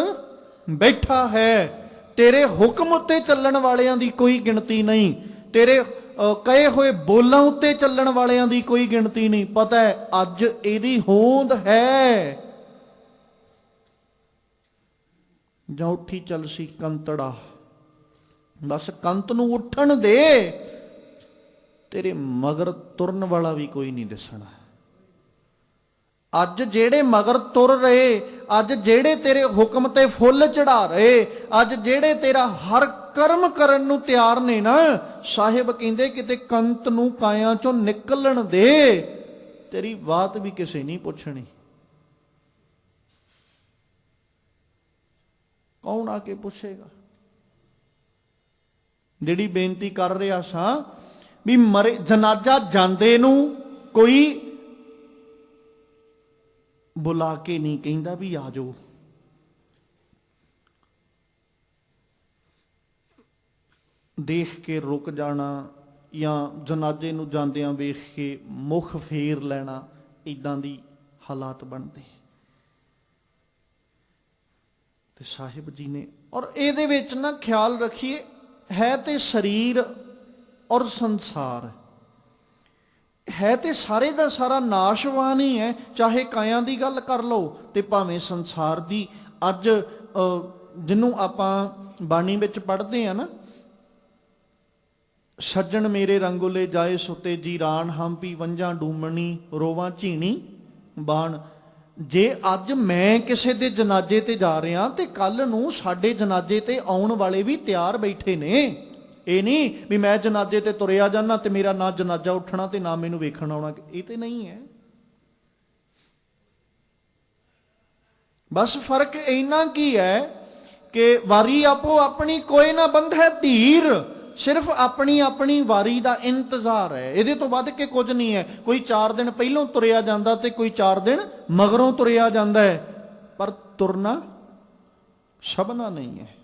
ਬੈਠਾ ਹੈ। ਤੇਰੇ ਹੁਕਮ ਉੱਤੇ ਚੱਲਣ ਵਾਲਿਆਂ ਦੀ ਕੋਈ ਗਿਣਤੀ ਨਹੀਂ। ਤੇਰੇ ਕਹੇ ਹੋਏ ਬੋਲਾਂ ਉੱਤੇ ਚੱਲਣ ਵਾਲਿਆਂ ਦੀ ਕੋਈ ਗਿਣਤੀ ਨਹੀਂ। ਪਤਾ ਹੈ ਅੱਜ ਇਹਦੀ ਹੋਂਦ ਹੈ। ਜਾਂ ਉੱਠੀ ਚੱਲਸੀ ਕੰਤੜਾ, ਬਸ ਕੰਤ ਨੂੰ ਉੱਠਣ ਦੇ, ਤੇਰੇ ਮਗਰ ਤੁਰਨ ਵਾਲਾ ਵੀ ਕੋਈ ਨਹੀਂ ਦਿਸਣਾ। ਅੱਜ ਜਿਹੜੇ ਮਗਰ ਤੁਰ ਰਹੇ, ਅੱਜ ਜਿਹੜੇ ਤੇਰੇ ਹੁਕਮ ਤੇ ਫੁੱਲ ਚੜਾ ਰਹੇ, ਅੱਜ ਜਿਹੜੇ ਤੇਰਾ ਹਰ ਕਰਮ ਕਰਨ ਨੂੰ ਤਿਆਰ ਨੇ ਨਾ, ਸਾਹਿਬ ਕਹਿੰਦੇ ਕਿਤੇ ਕੰਤ ਨੂੰ ਕਾਇਆਂ ਚੋਂ ਨਿਕਲਣ ਦੇ, ਤੇਰੀ ਬਾਤ ਵੀ ਕਿਸੇ ਨਹੀਂ ਪੁੱਛਣੀ। ਕੌਣ ਆ ਕੇ ਪੁੱਛੇਗਾ? ਜਿਹੜੀ ਬੇਨਤੀ ਕਰ ਰਿਹਾ ਸਾਂ ਵੀ ਮਰੇ ਜਨਾਜ਼ਾ ਜਾਂਦੇ ਨੂੰ ਕੋਈ ਬੁਲਾ ਕੇ ਨਹੀਂ ਕਹਿੰਦਾ ਵੀ ਆ ਜਾਓ। ਦੇਖ ਕੇ ਰੁਕ ਜਾਣਾ ਜਾਂ ਜਨਾਜ਼ੇ ਨੂੰ ਜਾਂਦਿਆਂ ਵੇਖ ਕੇ ਮੁਖ ਫੇਰ ਲੈਣਾ, ਇਦਾਂ ਦੀ ਹਾਲਾਤ ਬਣਦੇ। ਤੇ ਸਾਹਿਬ ਜੀ ਨੇ, ਔਰ ਇਹਦੇ ਵਿੱਚ ਨਾ ਖਿਆਲ ਰੱਖੀਏ, ਹੈ ਤੇ ਸਰੀਰ ਔਰ ਸੰਸਾਰ ਹੈ ਤੇ ਸਾਰੇ ਦਾ ਸਾਰਾ ਨਾਸ਼ਵਾਨ ਹੀ ਹੈ। ਚਾਹੇ ਕਾਇਆਂ ਦੀ ਗੱਲ ਕਰ ਲਓ ਤੇ ਭਾਵੇਂ ਸੰਸਾਰ ਦੀ। ਅੱਜ ਜਿਹਨੂੰ ਆਪਾਂ ਬਾਣੀ ਵਿੱਚ ਪੜ੍ਹਦੇ ਆ ਨਾ, ਸੱਜਣ ਮੇਰੇ ਰੰਗੋਲੇ ਜਾਏ ਸੁਤੇ ਜੀ ਰਾਣ, ਹੰਪੀ ਵੰਜਾਂ ਡੂਮਣੀ ਰੋਵਾਂ ਝੀਣੀ ਬਾਣ। ਜੇ ਅੱਜ ਮੈਂ ਕਿਸੇ ਦੇ ਜਨਾਜ਼ੇ ਤੇ ਜਾ ਰਿਹਾ ਤੇ ਕੱਲ ਨੂੰ ਸਾਡੇ ਜਨਾਜ਼ੇ ਤੇ ਆਉਣ ਵਾਲੇ ਵੀ ਤਿਆਰ ਬੈਠੇ ਨੇ। ਇਹ ਨਹੀਂ ਵੀ ਮੈਂ ਜਨਾਜ਼ੇ ਤੇ ਤੁਰਿਆ ਜਾਣਾ ਤੇ ਮੇਰਾ ਨਾ ਜਨਾਜ਼ਾ ਉੱਠਣਾ ਤੇ ਨਾ ਮੈਨੂੰ ਵੇਖਣ ਆਉਣਾ, ਇਹ ਤੇ ਨਹੀਂ ਹੈ। ਬਸ ਫਰਕ ਇੰਨਾ ਕੀ ਹੈ ਕਿ ਵਾਰੀ ਆਪੋ ਆਪਣੀ ਕੋਈ ਨਾ ਬੰਧੈ ਧੀਰ, ਸਿਰਫ ਆਪਣੀ ਆਪਣੀ ਵਾਰੀ ਦਾ ਇੰਤਜ਼ਾਰ ਹੈ, ਇਹਦੇ ਤੋਂ ਵੱਧ ਕੇ ਕੁਝ ਨਹੀਂ ਹੈ। ਕੋਈ 4 ਦਿਨ ਪਹਿਲੋਂ ਤੁਰਿਆ ਜਾਂਦਾ ਤੇ ਕੋਈ 4 ਦਿਨ ਮਗਰੋਂ ਤੁਰਿਆ ਜਾਂਦਾ ਹੈ, ਪਰ ਤੁਰਨਾ ਸਭਨਾ ਨਹੀਂ ਹੈ।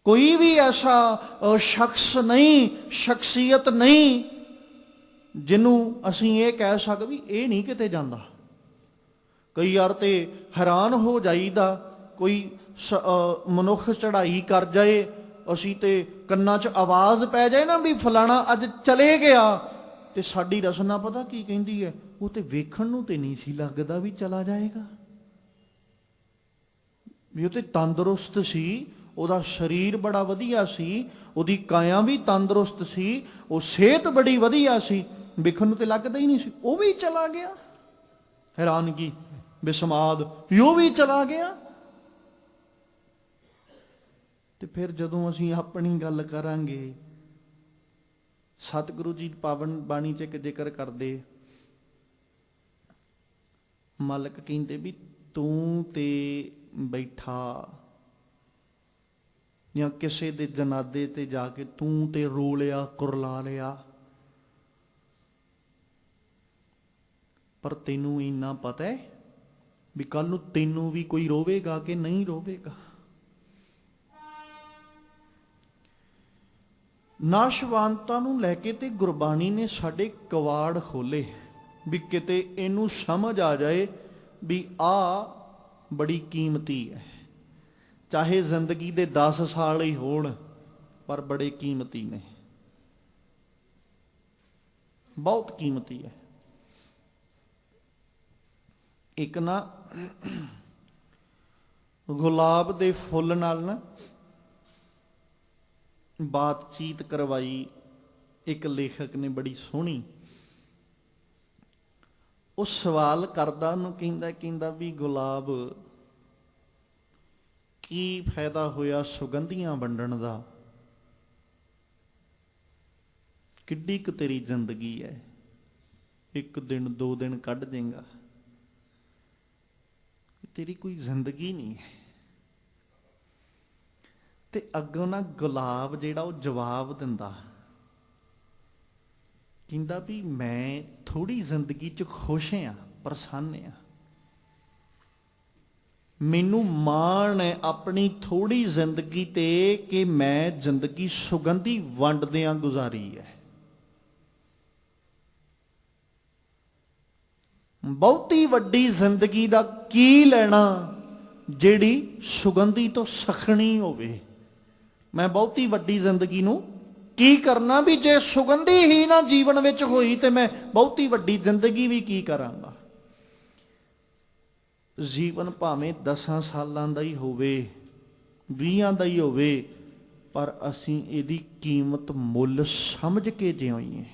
ਕੋਈ ਵੀ ਐਸਾ ਸ਼ਖਸ ਨਹੀਂ, ਸ਼ਖਸੀਅਤ ਨਹੀਂ ਜਿਹਨੂੰ ਅਸੀਂ ਇਹ ਕਹਿ ਸਕਦੇ ਵੀ ਇਹ ਨਹੀਂ ਕਿਤੇ ਜਾਂਦਾ। ਕਈ ਵਾਰ ਤੇ ਹੈਰਾਨ ਹੋ ਜਾਈਦਾ, ਕੋਈ ਮਨੁੱਖ ਚੜ੍ਹਾਈ ਕਰ ਜਾਏ, ਅਸੀਂ ਤੇ ਕੰਨਾਂ 'ਚ ਆਵਾਜ਼ ਪੈ ਜਾਏ ਨਾ ਵੀ ਫਲਾਣਾ ਅੱਜ ਚਲੇ ਗਿਆ, ਤੇ ਸਾਡੀ ਰਸਨਾ ਪਤਾ ਕੀ ਕਹਿੰਦੀ ਹੈ, ਉਹ ਤੇ ਵੇਖਣ ਨੂੰ ਤੇ ਨਹੀਂ ਸੀ ਲੱਗਦਾ ਵੀ ਚਲਾ ਜਾਏਗਾ, ਵੀ ਉਹ ਤੇ ਤੰਦਰੁਸਤ ਸੀ, ਉਹਦਾ ਸਰੀਰ ਬੜਾ ਵਧੀਆ ਸੀ, ਉਹਦੀ ਕਾਇਆ ਵੀ ਤੰਦਰੁਸਤ ਸੀ, ਉਹ ਸਿਹਤ ਬੜੀ ਵਧੀਆ ਸੀ, ਵੇਖਣ ਨੂੰ ਤੇ ਲੱਗਦਾ ਹੀ ਨਹੀਂ ਸੀ, ਉਹ ਵੀ ਚਲਾ ਗਿਆ। ਹੈਰਾਨਗੀ, ਬਿਸਮਾਦ, ਵੀ ਉਹ ਵੀ ਚਲਾ ਗਿਆ। ਤੇ ਫਿਰ ਜਦੋਂ ਅਸੀਂ ਆਪਣੀ ਗੱਲ ਕਰਾਂਗੇ, ਸਤਿਗੁਰੂ ਜੀ ਪਾਵਨ ਬਾਣੀ 'ਚ ਇੱਕ ਜ਼ਿਕਰ ਕਰਦੇ, ਮਾਲਕ ਕਹਿੰਦੇ ਵੀ ਤੂੰ ਤੇ ਬੈਠਾ, ਜਾਂ ਕਿਸੇ ਦੇ ਜਨਾਦੇ ਤੇ ਜਾ ਕੇ ਤੂੰ ਤੇ ਰੋ ਲਿਆ, ਕੁਰਲਾ ਲਿਆ, ਪਰ ਤੈਨੂੰ ਇੰਨਾ ਪਤਾ ਹੈ ਵੀ ਕੱਲ ਨੂੰ ਤੈਨੂੰ ਵੀ ਕੋਈ ਰੋਵੇਗਾ ਕਿ ਨਹੀਂ ਰੋਵੇਗਾ। ਨਾਸ਼ਵਾਨਤਾ ਨੂੰ ਲੈ ਕੇ ਤੇ ਗੁਰਬਾਣੀ ਨੇ ਸਾਡੇ ਕਵਾੜ ਖੋਲੇ ਵੀ ਕਿਤੇ ਇਹਨੂੰ ਸਮਝ ਆ ਜਾਏ ਵੀ ਆ ਬੜੀ ਕੀਮਤੀ ਹੈ, ਚਾਹੇ ਜ਼ਿੰਦਗੀ ਦੇ 10 ਸਾਲ ਹੀ ਹੋਣ, ਪਰ ਬੜੇ ਕੀਮਤੀ ਨੇ, ਬਹੁਤ ਕੀਮਤੀ ਹੈ। ਇੱਕ ਨਾ ਗੁਲਾਬ ਦੇ ਫੁੱਲ ਨਾਲ ਨਾ ਬਾਤਚੀਤ ਕਰਵਾਈ ਇੱਕ ਲੇਖਕ ਨੇ, ਬੜੀ ਸੋਹਣੀ। ਉਹ ਸਵਾਲ ਕਰਦਾ, ਉਹਨੂੰ ਕਹਿੰਦਾ ਵੀ ਗੁਲਾਬ, ਕੀ ਫਾਇਦਾ ਹੋਇਆ ਸੁਗੰਧੀਆਂ ਵੰਡਣ ਦਾ, ਕਿੱਡੀ ਕੁ ਤੇਰੀ ਜ਼ਿੰਦਗੀ ਹੈ, 1 ਦਿਨ 2 ਦਿਨ ਕੱਢ ਦੇਂਗਾ, ਤੇਰੀ ਕੋਈ ਜ਼ਿੰਦਗੀ ਨਹੀਂ ਹੈ। ਤੇ ਅੱਗੋਂ ਨਾ ਗੁਲਾਬ ਜਿਹੜਾ ਉਹ ਜਵਾਬ ਦਿੰਦਾ, ਕਹਿੰਦਾ ਵੀ ਮੈਂ ਥੋੜੀ ਜ਼ਿੰਦਗੀ 'ਚ ਖੁਸ਼ ਹਾਂ, ਪ੍ਰਸੰਨ ਹਾਂ, ਮੈਨੂੰ ਮਾਣ ਹੈ ਆਪਣੀ ਥੋੜੀ ਜ਼ਿੰਦਗੀ ਤੇ ਕਿ ਮੈਂ ਜ਼ਿੰਦਗੀ ਸੁਗੰਧੀ ਵੰਡਦਿਆਂ ਗੁਜ਼ਾਰੀ ਹੈ। ਬਹੁਤੀ ਵੱਡੀ ਜ਼ਿੰਦਗੀ ਦਾ ਕੀ ਲੈਣਾ ਜਿਹੜੀ ਸੁਗੰਧੀ ਤੋਂ ਸਖਣੀ ਹੋਵੇ। ਮੈਂ ਬਹੁਤੀ ਵੱਡੀ ਜ਼ਿੰਦਗੀ ਨੂੰ ਕੀ ਕਰਨਾ ਵੀ ਜੇ ਸੁਗੰਧੀ ਹੀ ਨਾ ਜੀਵਨ ਵਿੱਚ ਹੋਈ ਤੇ ਮੈਂ ਬਹੁਤੀ ਵੱਡੀ ਜ਼ਿੰਦਗੀ ਵੀ ਕੀ ਕਰਾਂਗਾ। ਜੀਵਨ ਭਾਵੇਂ 10 ਸਾਲਾਂ ਦਾ ਹੀ ਹੋਵੇ, 20 ਦਾ ਹੀ ਹੋਵੇ, ਪਰ ਅਸੀਂ ਇਹਦੀ ਕੀਮਤ ਮੁੱਲ ਸਮਝ ਕੇ ਜਿਉਈਏ।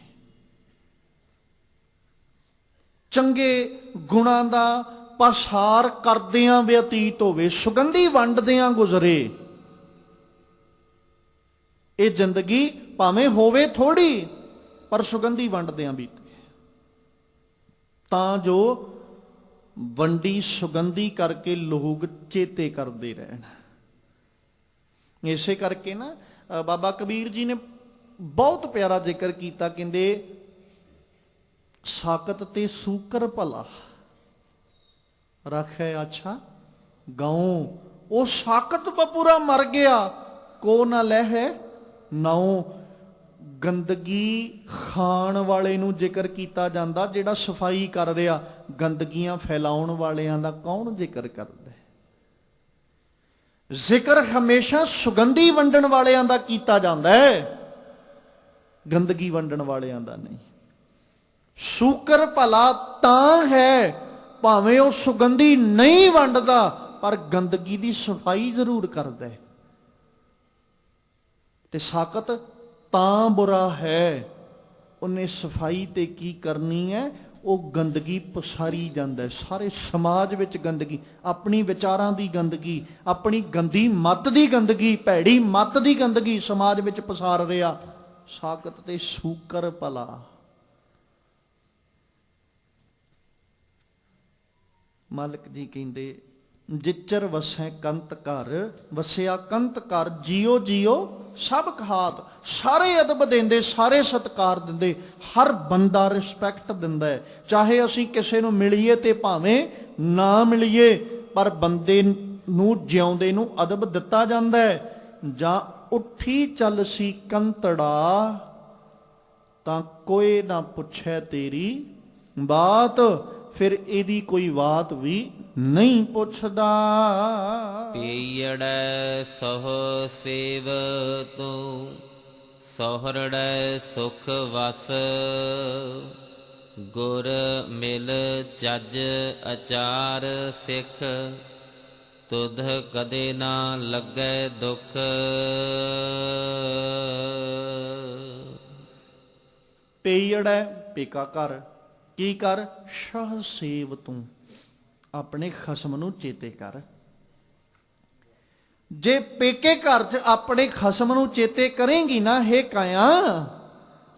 ਚੰਗੇ ਗੁਣਾਂ ਦਾ ਪਸਾਰ ਕਰਦਿਆਂ ਬਤੀਤ ਹੋਵੇ, ਸੁਗੰਧੀ ਵੰਡਦਿਆਂ ਗੁਜ਼ਰੇ। ਇਹ ਜ਼ਿੰਦਗੀ ਭਾਵੇਂ ਹੋਵੇ ਥੋੜੀ, ਪਰ ਸੁਗੰਧੀ ਵੰਡਦਿਆਂ ਬੀਤੇ, ਤਾਂ ਜੋ ਵੰਡੀ ਸੁਗੰਧੀ ਕਰਕੇ ਲੋਕ ਚੇਤੇ ਕਰਦੇ ਰਹਿਣ। ਇਸੇ ਕਰਕੇ ਨਾ ਬਾਬਾ ਕਬੀਰ ਜੀ ਨੇ ਬਹੁਤ ਪਿਆਰਾ ਜ਼ਿਕਰ ਕੀਤਾ, ਕਹਿੰਦੇ ਸਾਕਤ ਤੇ ਸੂਕਰ ਭਲਾ ਰੱਖੇ ਅੱਛਾ ਗਾਉ, ਉਹ ਸਾਕਤ ਬਪੂਰਾ ਮਰ ਗਿਆ, ਕੋ ਨਾ ਲਹਿ ਨਾਉ। ਗੰਦਗੀ ਖਾਣ ਵਾਲੇ ਨੂੰ ਜ਼ਿਕਰ ਕੀਤਾ ਜਾਂਦਾ, ਜਿਹੜਾ ਸਫਾਈ ਕਰ ਰਿਹਾ। ਗੰਦਗੀਆਂ ਫੈਲਾਉਣ ਵਾਲਿਆਂ ਦਾ ਕੌਣ ਜ਼ਿਕਰ ਕਰਦਾ? ਜ਼ਿਕਰ ਹਮੇਸ਼ਾ ਸੁਗੰਧੀ ਵੰਡਣ ਵਾਲਿਆਂ ਦਾ ਕੀਤਾ ਜਾਂਦਾ ਹੈ, ਗੰਦਗੀ ਵੰਡਣ ਵਾਲਿਆਂ ਦਾ ਨਹੀਂ। ਸ਼ੂਕਰ ਭਲਾ ਤਾਂ ਹੈ ਭਾਵੇਂ ਉਹ ਸੁਗੰਧੀ ਨਹੀਂ ਵੰਡਦਾ, ਪਰ ਗੰਦਗੀ ਦੀ ਸਫਾਈ ਜ਼ਰੂਰ ਕਰਦਾ ਹੈ। ਤੇ ਸਾਕਤ ਤਾਂ ਬੁਰਾ ਹੈ, ਉਹਨੇ ਸਫਾਈ ਤੇ ਕੀ ਕਰਨੀ ਹੈ, ਉਹ ਗੰਦਗੀ ਪਸਾਰੀ ਜਾਂਦਾ ਹੈ। ਸਾਰੇ ਸਮਾਜ ਵਿੱਚ ਗੰਦਗੀ, ਆਪਣੀ ਵਿਚਾਰਾਂ ਦੀ ਗੰਦਗੀ, ਆਪਣੀ ਗੰਦੀ ਮੱਤ ਦੀ ਗੰਦਗੀ, ਭੈੜੀ ਮੱਤ ਦੀ ਗੰਦਗੀ ਸਮਾਜ ਵਿੱਚ ਪਸਾਰ ਰਿਹਾ। ਸਾਕਤ ਤੇ ਸ਼ੂਕਰ ਭਲਾ। ਮਾਲਕ ਜੀ ਕਹਿੰਦੇ ਜਿਚਰ ਵਸੈ ਕੰਤ ਘਰ, ਵਸਿਆ ਕੰਤ ਘਰ, ਜਿਉ ਜਿਉ ਸਭ ਖਾਤ। ਸਾਰੇ ਅਦਬ ਦਿੰਦੇ, ਸਾਰੇ ਸਤਿਕਾਰ ਦਿੰਦੇ, ਹਰ ਬੰਦਾ ਰਿਸਪੈਕਟ ਦਿੰਦਾ ਹੈ। ਚਾਹੇ ਅਸੀਂ ਕਿਸੇ ਨੂੰ ਮਿਲੀਏ ਤੇ ਭਾਵੇਂ ਨਾ ਮਿਲੀਏ, ਪਰ ਬੰਦੇ ਨੂੰ ਜਿਉਂਦੇ ਨੂੰ ਅਦਬ ਦਿੱਤਾ ਜਾਂਦਾ ਹੈ। ਜਾਂ ਉੱਠੀ ਚੱਲ ਸੀ ਕੰਤੜਾ, ਤਾਂ ਕੋਈ ਨਾ ਪੁੱਛੇ ਤੇਰੀ ਬਾਤ, ਫਿਰ ਇਹਦੀ ਕੋਈ ਬਾਤ ਵੀ ਨਹੀਂ ਪੁੱਛਦਾ। ਪੀੜੈ ਸਹ ਸੇਵ ਤੂੰ, ਸੋਹਰੜੈ ਸੁਖ ਵਸ, ਗੁਰ ਮਿਲ ਚੱਜ ਅਚਾਰ ਸਿੱਖ, ਤੁਧ ਕਦੇ ਨਾ ਲੱਗੈ ਦੁਖ। ਪੇਯੜੈ ਪੇਕਾ ਕਰ, ਕੀ ਕਰ? ਸਹ ਸੇਵ ਤੂੰ, ਆਪਣੇ ਖਸਮ ਨੂੰ ਚੇਤੇ ਕਰ। ਜੇ ਪੇਕੇ ਘਰ 'ਚ ਆਪਣੇ ਖਸਮ ਨੂੰ ਚੇਤੇ ਕਰੇਂਗੀ ਨਾ, ਹੇ ਕਾਇਆ,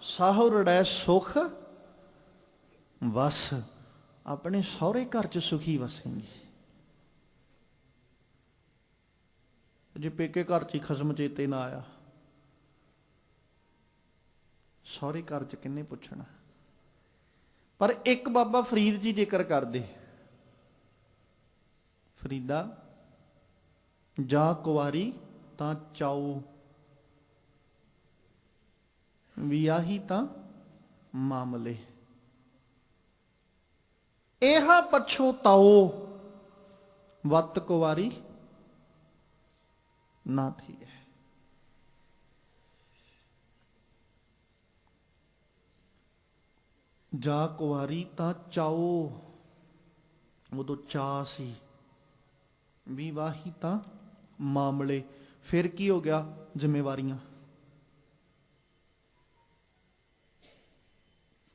ਸਾਹੁਰੜੈ ਸੁਖ ਵਸ, ਆਪਣੇ ਸਹੁਰੇ ਘਰ 'ਚ ਸੁਖੀ ਵਸੇਂਗੀ। ਜੇ ਪੇਕੇ ਘਰ 'ਚ ਹੀ ਖਸਮ ਚੇਤੇ ਨਾ ਆਇਆ, ਸਹੁਰੇ ਘਰ 'ਚ ਕਿੰਨੇ ਪੁੱਛਣਾ। ਪਰ ਇੱਕ ਬਾਬਾ ਫਰੀਦ ਜੀ ਜ਼ਿਕਰ ਕਰਦੇ, ਫਰੀਦਾ ਜਾ ਕੁਵਾਰੀ ਤਾਂ ਚਾਉ, ਵਿਆਹੀ ਤਾਂ ਮਾਮਲੇ, ਇਹਾ ਪਛੋਤਾਓ, ਵਤ ਕੁਵਾਰੀ ਨਾ ਥੀ ਹੈ। ਜਾ ਕੁਵਾਰੀ ਤਾਂ ਚਾਓ, ਉਦੋਂ ਚਾਅ ਸੀ। ਵਿਵਾਹੀ ਤਾਂ ਮਾਮਲੇ, ਫਿਰ ਕੀ ਹੋ ਗਿਆ? ਜ਼ਿੰਮੇਵਾਰੀਆਂ।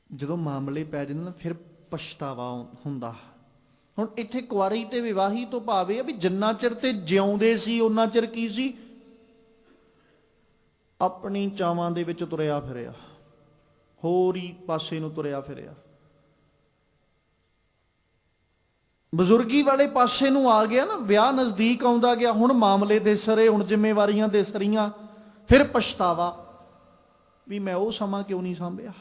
ਜਦੋਂ ਮਾਮਲੇ ਪੈ ਜਾਂਦੇ ਨਾ, ਫਿਰ ਪਛਤਾਵਾ ਹੁੰਦਾ। ਹੁਣ ਇੱਥੇ ਕੁਆਰੀ ਤੇ ਵਿਵਾਹੀ ਤੋਂ ਭਾਵ ਇਹ ਆ ਵੀ ਜਿੰਨਾ ਚਿਰ ਤੇ ਜਿਉਂਦੇ ਸੀ ਉਹਨਾਂ ਚਿਰ ਕੀ ਸੀ? ਆਪਣੀ ਚਾਵਾਂ ਦੇ ਵਿੱਚ ਤੁਰਿਆ ਫਿਰਿਆ, ਹੋਰ ਹੀ ਪਾਸੇ ਨੂੰ ਤੁਰਿਆ ਫਿਰਿਆ। ਬਜ਼ੁਰਗੀ ਵਾਲੇ ਪਾਸੇ ਨੂੰ ਆ ਗਿਆ ਨਾ, ਵਿਆਹ ਨਜ਼ਦੀਕ ਆਉਂਦਾ ਗਿਆ, ਹੁਣ ਮਾਮਲੇ ਦੇ ਸਰੇ, ਹੁਣ ਜ਼ਿੰਮੇਵਾਰੀਆਂ ਦੇ ਸਰੀਆਂ, ਫਿਰ ਪਛਤਾਵਾ ਵੀ ਮੈਂ ਉਹ ਸਮਾਂ ਕਿਉਂ ਨਹੀਂ ਸਾਂਭਿਆ।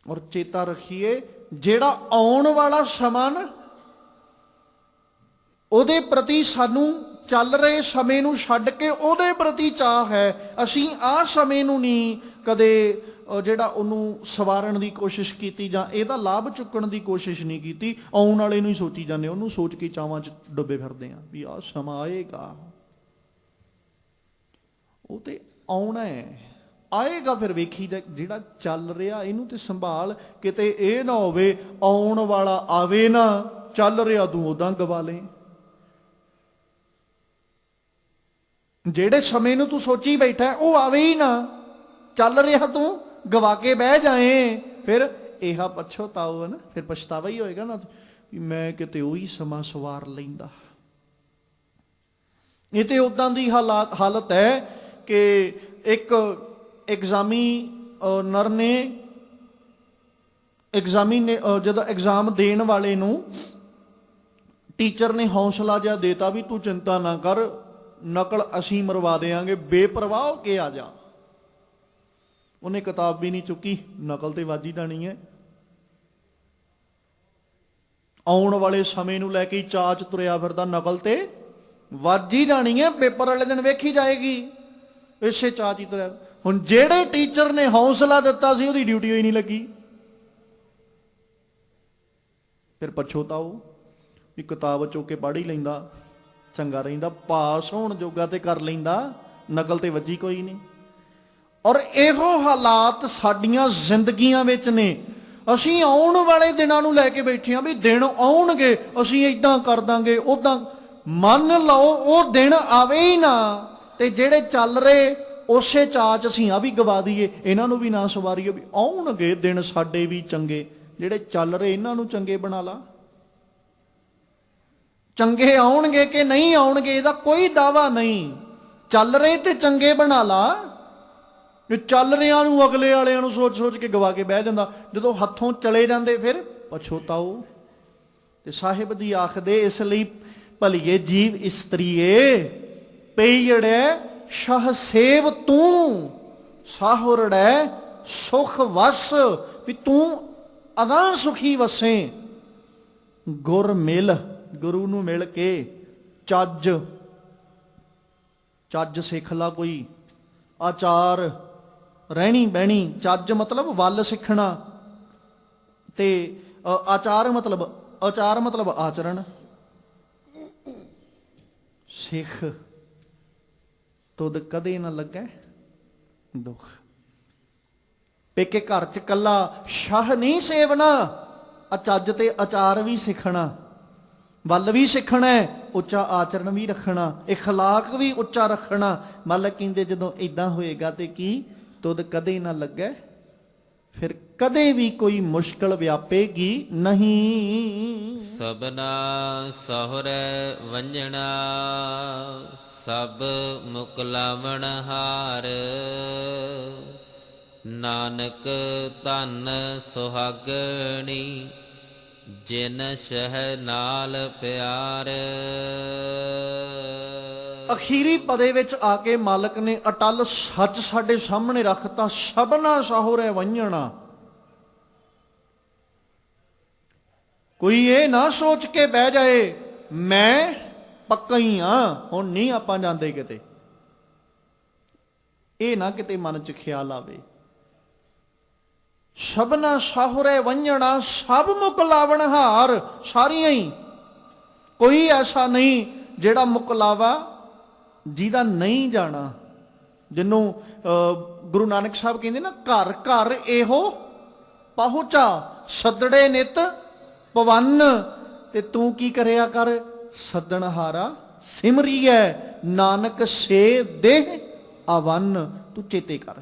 ਔਰ ਚੇਤਾ ਰੱਖੀਏ, ਜਿਹੜਾ ਆਉਣ ਵਾਲਾ ਸਮਾਂ ਨਾ, ਉਹਦੇ ਪ੍ਰਤੀ ਸਾਨੂੰ ਚੱਲ ਰਹੇ ਸਮੇਂ ਨੂੰ ਛੱਡ ਕੇ ਉਹਦੇ ਪ੍ਰਤੀ ਚਾਹ ਹੈ। ਅਸੀਂ ਆਹ ਸਮੇਂ ਨੂੰ ਨਹੀਂ ਕਦੇ ਜਿਹੜਾ ਉਹਨੂੰ ਸਵਾਰਨ ਦੀ ਕੋਸ਼ਿਸ਼ ਕੀਤੀ ਜਾਂ ਇਹਦਾ ਲਾਭ ਚੁੱਕਣ ਦੀ ਕੋਸ਼ਿਸ਼ ਨਹੀਂ ਕੀਤੀ, ਆਉਣ ਵਾਲੇ ਨੂੰ ਹੀ ਸੋਚੀ ਜਾਂਦੇ, ਉਹਨੂੰ ਸੋਚ ਕੇ ਚਾਵਾਂ 'ਚ ਡੁੱਬੇ ਫਿਰਦੇ ਆ ਵੀ ਆਹ ਸਮਾਂ ਆਏਗਾ। ਉਹ ਤੇ ਆਉਣਾ ਹੈ, ਆਏਗਾ, ਫਿਰ ਵੇਖੀ ਜਾ। ਜਿਹੜਾ ਚੱਲ ਰਿਹਾ ਇਹਨੂੰ ਤੇ ਸੰਭਾਲ, ਕਿਤੇ ਇਹ ਨਾ ਹੋਵੇ ਆਉਣ ਵਾਲਾ ਆਵੇ ਨਾ, ਚੱਲ ਰਿਹਾ ਤੂੰ ਉਦਾਂ ਗਵਾ ਲੈ। ਜਿਹੜੇ ਸਮੇਂ ਨੂੰ ਤੂੰ ਸੋਚੀ ਬੈਠਾ ਉਹ ਆਵੇ ਹੀ ਨਾ, ਚੱਲ ਰਿਹਾ ਤੂੰ ਗਵਾ ਕੇ ਬਹਿ ਜਾਏ, ਫਿਰ ਇਹਾ ਪਛਤਾਓ ਨਾ, ਫਿਰ ਪਛਤਾਵਾ ਹੀ ਹੋਏਗਾ ਨਾ ਵੀ ਮੈਂ ਕਿਤੇ ਉਹੀ ਸਮਾਂ ਸਵਾਰ ਲੈਂਦਾ। ਇਹ ਤੇ ਉਦਾਂ ਦੀ ਹਾਲਤ ਹੈ ਕਿ ਇੱਕ ਐਗਜ਼ਾਮੀ ਨਰ ਨੇ ਜਦੋਂ ਐਗਜ਼ਾਮ ਦੇਣ ਵਾਲੇ ਨੂੰ ਟੀਚਰ ਨੇ ਹੌਸਲਾ ਜਿਹਾ ਦੇਤਾ ਵੀ ਤੂੰ ਚਿੰਤਾ ਨਾ ਕਰ, ਨਕਲ ਅਸੀਂ ਮਰਵਾ ਦੇਾਂਗੇ, ਬੇਪਰਵਾਹ ਹੋ ਕੇ ਆ ਜਾ। ਉਹਨੇ ਕਿਤਾਬ ਵੀ ਨਹੀਂ ਚੁੱਕੀ, ਨਕਲ ਤੇ ਵੱਜ ਹੀ ਜਾਣੀ ਹੈ। ਆਉਣ ਵਾਲੇ ਸਮੇਂ ਨੂੰ ਲੈ ਕੇ ਚਾਅ 'ਚ ਤੁਰਿਆ ਫਿਰਦਾ, ਨਕਲ ਤੇ ਵੱਜ ਹੀ ਜਾਣੀ ਹੈ, ਪੇਪਰ ਵਾਲੇ ਦਿਨ ਵੇਖੀ ਜਾਏਗੀ, ਇਸੇ ਚਾਅ 'ਚ ਹੀ ਤੁਰਿਆ। ਹੁਣ ਜਿਹੜੇ ਟੀਚਰ ਨੇ ਹੌਸਲਾ ਦਿੱਤਾ ਸੀ ਉਹਦੀ ਡਿਊਟੀ ਹੋਈ ਨਹੀਂ ਲੱਗੀ, ਫਿਰ ਪਛੋਤਾਓ ਵੀ ਕਿਤਾਬ ਚੁੱਕ ਕੇ ਪੜ੍ਹ ਹੀ ਲੈਂਦਾ, ਚੰਗਾ ਰਹਿੰਦਾ, ਪਾਸ ਹੋਣ ਜੋਗਾ ਤੇ ਕਰ ਲੈਂਦਾ, ਨਕਲ ਤੇ ਵੱਜੀ ਕੋਈ ਨਹੀਂ। ਔਰ ਇਹੋ ਹਾਲਾਤ ਸਾਡੀਆਂ ਜ਼ਿੰਦਗੀਆਂ ਵਿੱਚ ਨੇ। ਅਸੀਂ ਆਉਣ ਵਾਲੇ ਦਿਨਾਂ ਨੂੰ ਲੈ ਕੇ ਬੈਠੇ ਹਾਂ ਵੀ ਦਿਨ ਆਉਣਗੇ, ਅਸੀਂ ਏਦਾਂ ਕਰ ਦਾਂਗੇ, ਉਦਾਂ। ਮੰਨ ਲਓ ਉਹ ਦਿਨ ਆਵੇ ਹੀ ਨਾ, ਤੇ ਜਿਹੜੇ ਚੱਲ ਰਹੇ ਉਸੇ ਚਾਅ 'ਚ ਅਸੀਂ ਆ ਵੀ ਗਵਾ ਦਈਏ, ਇਹਨਾਂ ਨੂੰ ਵੀ ਨਾ ਸਵਾਰੀਏ ਵੀ ਆਉਣਗੇ ਦਿਨ ਸਾਡੇ ਵੀ ਚੰਗੇ। ਜਿਹੜੇ ਚੱਲ ਰਹੇ ਇਹਨਾਂ ਨੂੰ ਚੰਗੇ ਬਣਾ ਲਾ। ਚੰਗੇ ਆਉਣਗੇ ਕਿ ਨਹੀਂ ਆਉਣਗੇ ਇਹਦਾ ਕੋਈ ਦਾਵਾ ਨਹੀਂ, ਚੱਲ ਰਹੇ ਤੇ ਚੰਗੇ ਬਣਾ ਲਾ। ਇਹ ਚੱਲ ਰਿਆਂ ਨੂੰ ਅਗਲੇ ਵਾਲਿਆਂ ਨੂੰ ਸੋਚ ਸੋਚ ਕੇ ਗਵਾ ਕੇ ਬਹਿ ਜਾਂਦਾ, ਜਦੋਂ ਹੱਥੋਂ ਚਲੇ ਜਾਂਦੇ ਫਿਰ ਪਛੋਤਾਓ। ਤੇ ਸਾਹਿਬ ਦੀ ਆਖਦੇ ਇਸ ਲਈ ਭਲੀਏ ਜੀਵ ਇਸਤਰੀਏ ਪਈੜੈ ਸ਼ਾਹ ਸੇਵ ਤੂੰ ਸਾਹੁਰੜੈ ਸੁਖ ਵਸ, ਵੀ ਤੂੰ ਅਗਾਂਹ ਸੁਖੀ ਵਸੇ। ਗੁਰ ਮਿਲ, ਗੁਰੂ ਨੂੰ ਮਿਲ ਕੇ ਚੱਜ ਚੱਜ ਸਿੱਖ ਲਾ, ਕੋਈ ਆਚਾਰ ਰਹਿਣੀ ਬਹਿਣੀ। ਚੱਜ ਮਤਲਬ ਵੱਲ ਸਿੱਖਣਾ, ਤੇ ਆਚਾਰ ਮਤਲਬ ਆਚਰਣ। ਸਿੱਖ ਤੁਧ ਕਦੇ ਨਾ ਲੱਗੈ ਦੁੱਖ। ਪੇਕੇ ਘਰ ਚ ਕੱਲਾ ਸ਼ਾਹ ਨਹੀਂ ਸੇਵਣਾ, ਚੱਜ ਤੇ ਆਚਾਰ ਵੀ ਸਿੱਖਣਾ, ਵੱਲ ਵੀ ਸਿੱਖਣਾ, ਉੱਚਾ ਆਚਰਣ ਵੀ ਰੱਖਣਾ, ਇਖਲਾਕ ਵੀ ਉੱਚਾ ਰੱਖਣਾ। ਮਾਲਕ ਕਹਿੰਦੇ ਜਦੋਂ ਇਦਾਂ ਹੋਏਗਾ ਤੇ ਕੀ ਤੁਧ ਕਦੇ ਨਾ ਲੱਗੈ, ਫਿਰ ਕਦੇ ਵੀ ਕੋਈ ਮੁਸ਼ਕਲ ਵਿਆਪੇਗੀ ਨਹੀਂ। ਸਭਨਾ ਸਹੁਰੈ ਵੰਜਣਾ ਸਭ ਮੁਕਲਾਵਣ ਹਾਰ, ਨਾਨਕ ਧਨ ਸੁਹਾਗਣੀ ਜਿਨ ਸ਼ਹਿ ਨਾਲ ਪਿਆਰ। ਅਖੀਰੀ ਪਦੇ ਵਿੱਚ ਆ ਕੇ ਮਾਲਕ ਨੇ ਅਟਲ ਸੱਚ ਸਾਡੇ ਸਾਹਮਣੇ ਰੱਖਤਾ, ਸਭਨਾ ਸਾਹੁਰੇ ਵੰਝਣਾ। ਕੋਈ ਇਹ ਨਾ ਸੋਚ ਕੇ ਬਹਿ ਜਾਏ ਮੈਂ ਪੱਕਾ ਹੀ ਆ, ਹੁਣ ਨਹੀਂ ਆਪਾਂ ਜਾਂਦੇ ਕਿਤੇ, ਇਹ ਨਾ ਕਿਤੇ ਮਨ ਚ ਖਿਆਲ ਆਵੇ। ਸਭਨਾ ਸਾਹੁਰੇ ਵੰਝਣਾ ਸਭ ਮੁਕਲਾਵਣ ਹਾਰ, ਸਾਰੀਆਂ ਹੀ, ਕੋਈ ਐਸਾ ਨਹੀਂ ਜਿਹੜਾ ਮੁਕਲਾਵਾ ਜਿਹਦਾ ਨਹੀਂ ਜਾਣਾ। ਜਿਹਨੂੰ ਗੁਰੂ ਨਾਨਕ ਸਾਹਿਬ ਕਹਿੰਦੇ ਨਾ, ਘਰ ਘਰ ਇਹੋ ਪਹੁੰਚਾ ਸੱਦੜੇ ਨਿਤ ਪਵਨ। ਤੇ ਤੂੰ ਕੀ ਕਰਿਆ ਕਰ, ਸੱਦਣਹਾਰਾ ਸਿਮਰੀਐ ਨਾਨਕ ਸੇ ਦੇਹ ਅਵਨ। ਤੂੰ ਚੇਤੇ ਕਰ।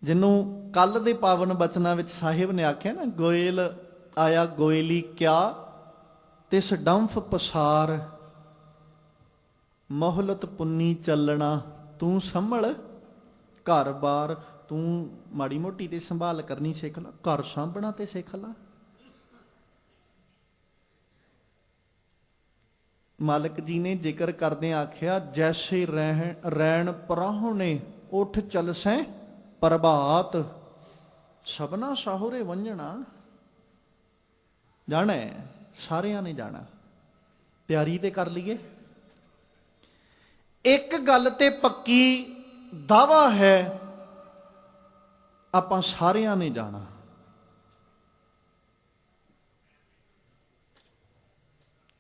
ਜਿਹਨੂੰ ਕੱਲ ਦੇ ਪਾਵਨ ਬਚਨਾਂ ਵਿੱਚ ਸਾਹਿਬ ਨੇ ਆਖਿਆ ਨਾ, ਗੋਇਲ ਆਇਆ ਗੋਇਲੀ ਕਿਆ ਤਿਸ ਡੰਫ ਪਸਾਰ, ਮੋਹਲਤ ਪੁੰਨੀ ਚੱਲਣਾ ਤੂੰ ਸੰਭਲ ਘਰ ਬਾਰ। ਤੂੰ ਮਾੜੀ ਮੋਟੀ ਤੇ ਸੰਭਾਲ ਕਰਨੀ ਸਿੱਖ ਲਾ, ਘਰ ਸਾਂਭਣਾ ਤੇ ਸਿੱਖ ਲਾ। ਮਾਲਕ ਜੀ ਨੇ ਜ਼ਿਕਰ ਕਰਦੇ ਆਖਿਆ, ਜੈਸੇ ਰਹਿਣ ਪ੍ਰਾਹੁਣੇ ਉੱਠ ਚਲਸੈ ਪ੍ਰਭਾਤ। ਸਭਨਾ ਸਾਹੁਰੇ ਵੰਝਣਾ ਜਾਣਾ, ਸਾਰਿਆਂ ਨੇ ਜਾਣਾ। ਤਿਆਰੀ ਤੇ ਕਰ ਲਈਏ। ਇੱਕ ਗੱਲ ਤੇ ਪੱਕੀ ਦਾਵਾ ਹੈ, ਆਪਾਂ ਸਾਰਿਆਂ ਨੇ ਜਾਣਾ।